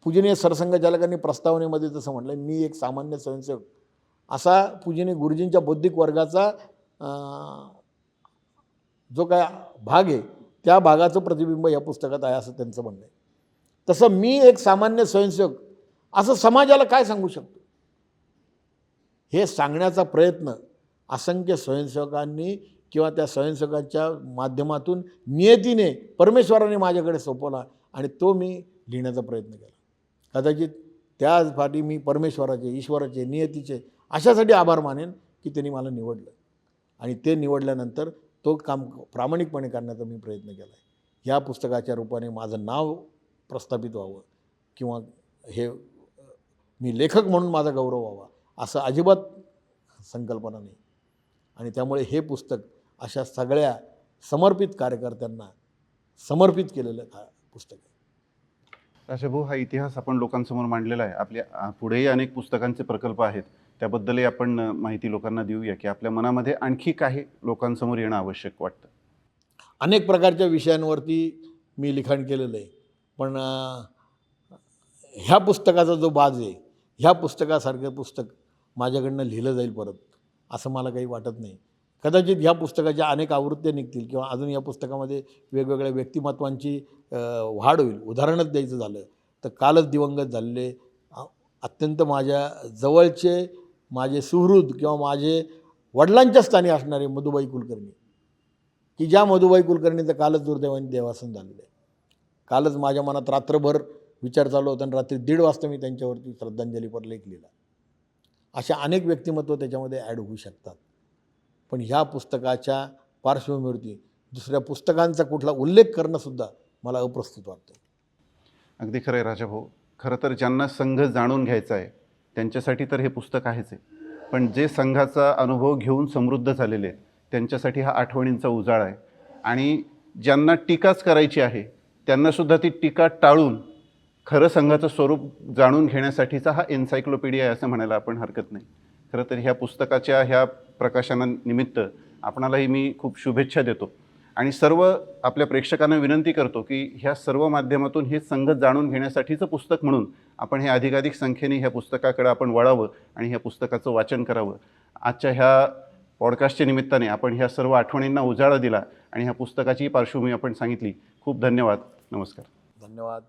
पूजनीय सरसंघचालकांनी प्रस्तावनेमध्ये जसं म्हटलं, मी एक सामान्य स्वयंसेवक असा पूजनीय गुरुजींच्या बौद्धिक वर्गाचा जो काय भाग आहे त्या भागाचं प्रतिबिंब या पुस्तकात आहे असं त्यांचं म्हणणं आहे. तसं मी एक सामान्य स्वयंसेवक असं समाजाला काय सांगू शकतो, हे सांगण्याचा प्रयत्न असंख्य स्वयंसेवकांनी किंवा त्या स्वयंसेवकांच्या माध्यमातून नियतीने परमेश्वराने माझ्याकडे सोपवला आणि तो मी लिहिण्याचा प्रयत्न केला. कदाचित त्यासाठी मी परमेश्वराचे, ईश्वराचे, नियतीचे अशासाठी आभार मानेन की त्यांनी मला निवडलं आणि ते निवडल्यानंतर तो काम प्रामाणिकपणे करण्याचा मी प्रयत्न केला आहे. ह्या पुस्तकाच्या रूपाने माझं नाव प्रस्थापित व्हावं किंवा हे मी लेखक म्हणून माझा गौरव व्हावा असं अजिबात संकल्पना नाही. आणि त्यामुळे हे पुस्तक अशा सगळ्या समर्पित कार्यकर्त्यांना समर्पित केलेलं पुस्तक आहे. राजाभाऊ, हा इतिहास आपण लोकांसमोर मांडलेला आहे. आपल्या पुढेही अनेक पुस्तकांचे प्रकल्प आहेत, त्याबद्दलही आपण माहिती लोकांना देऊया की आपल्या मनामध्ये आणखी काही लोकांसमोर येणं आवश्यक वाटतं. अनेक प्रकारच्या विषयांवरती मी लिखाण केलेलं आहे, पण ह्या पुस्तकाचा जो बाज आहे, ह्या पुस्तकासारखं पुस्तक माझ्याकडनं लिहिलं जाईल परत असं मला काही वाटत नाही. कदाचित ह्या पुस्तकाच्या अनेक आवृत्त्या निघतील किंवा अजून या पुस्तकामध्ये वेगवेगळ्या व्यक्तिमत्वांची वाढ होईल. उदाहरणच द्यायचं झालं तर कालच दिवंगत झालेले अत्यंत माझ्या जवळचे माझे सुहृद किंवा माझे वडिलांच्या स्थानी असणारे मधुबाई कुलकर्णी, की ज्या मधुबाई कुलकर्णीचं कालच दुर्दैवाने देवासन झालेलं आहे. कालच माझ्या मनात रात्रभर विचार चालू होता आणि रात्री 1:30 वाजता मी त्यांच्यावरती श्रद्धांजलीपर लेख लिहिला. अशा अनेक व्यक्तिमत्व त्याच्यामध्ये ॲड होऊ शकतात. पण ह्या पुस्तकाच्या पार्श्वभूमीवरती दुसऱ्या पुस्तकांचा कुठला उल्लेख करणंसुद्धा मला अप्रस्तुत वाटतं. अगदी खरं आहे राजाभाऊ. खरं तर ज्यांना संघ जाणून घ्यायचा आहे त्यांच्यासाठी तर हे पुस्तक आहेच आहे, पण जे संघाचा अनुभव घेऊन समृद्ध झालेले आहेत त्यांच्यासाठी हा आठवणींचा उजाळा आहे. आणि ज्यांना टीकाच करायची आहे त्यांनासुद्धा ती टीका टाळून खरं संघाचं स्वरूप जाणून घेण्यासाठीचा हा एन्सायक्लोपीडिया आहे असं म्हणायला आपण हरकत नाही. खरं तर ह्या पुस्तकाच्या ह्या प्रकाशनानिमित्त आपणालाही मी खूप शुभेच्छा देतो आणि सर्व आपल्या प्रेक्षकांना विनंती करतो की ह्या सर्व माध्यमातून हे संघ जाणून घेण्यासाठीचं पुस्तक म्हणून आपण हे अधिकाधिक संख्येने ह्या पुस्तकाकडे आपण वळावं आणि ह्या पुस्तकाचं वाचन करावं. आजच्या ह्या पॉडकास्टच्या निमित्ताने आपण ह्या सर्व आठवणींना उजाळा दिला आणि ह्या पुस्तकाची पार्श्वभूमी आपण सांगितली. खूप धन्यवाद. नमस्कार. धन्यवाद.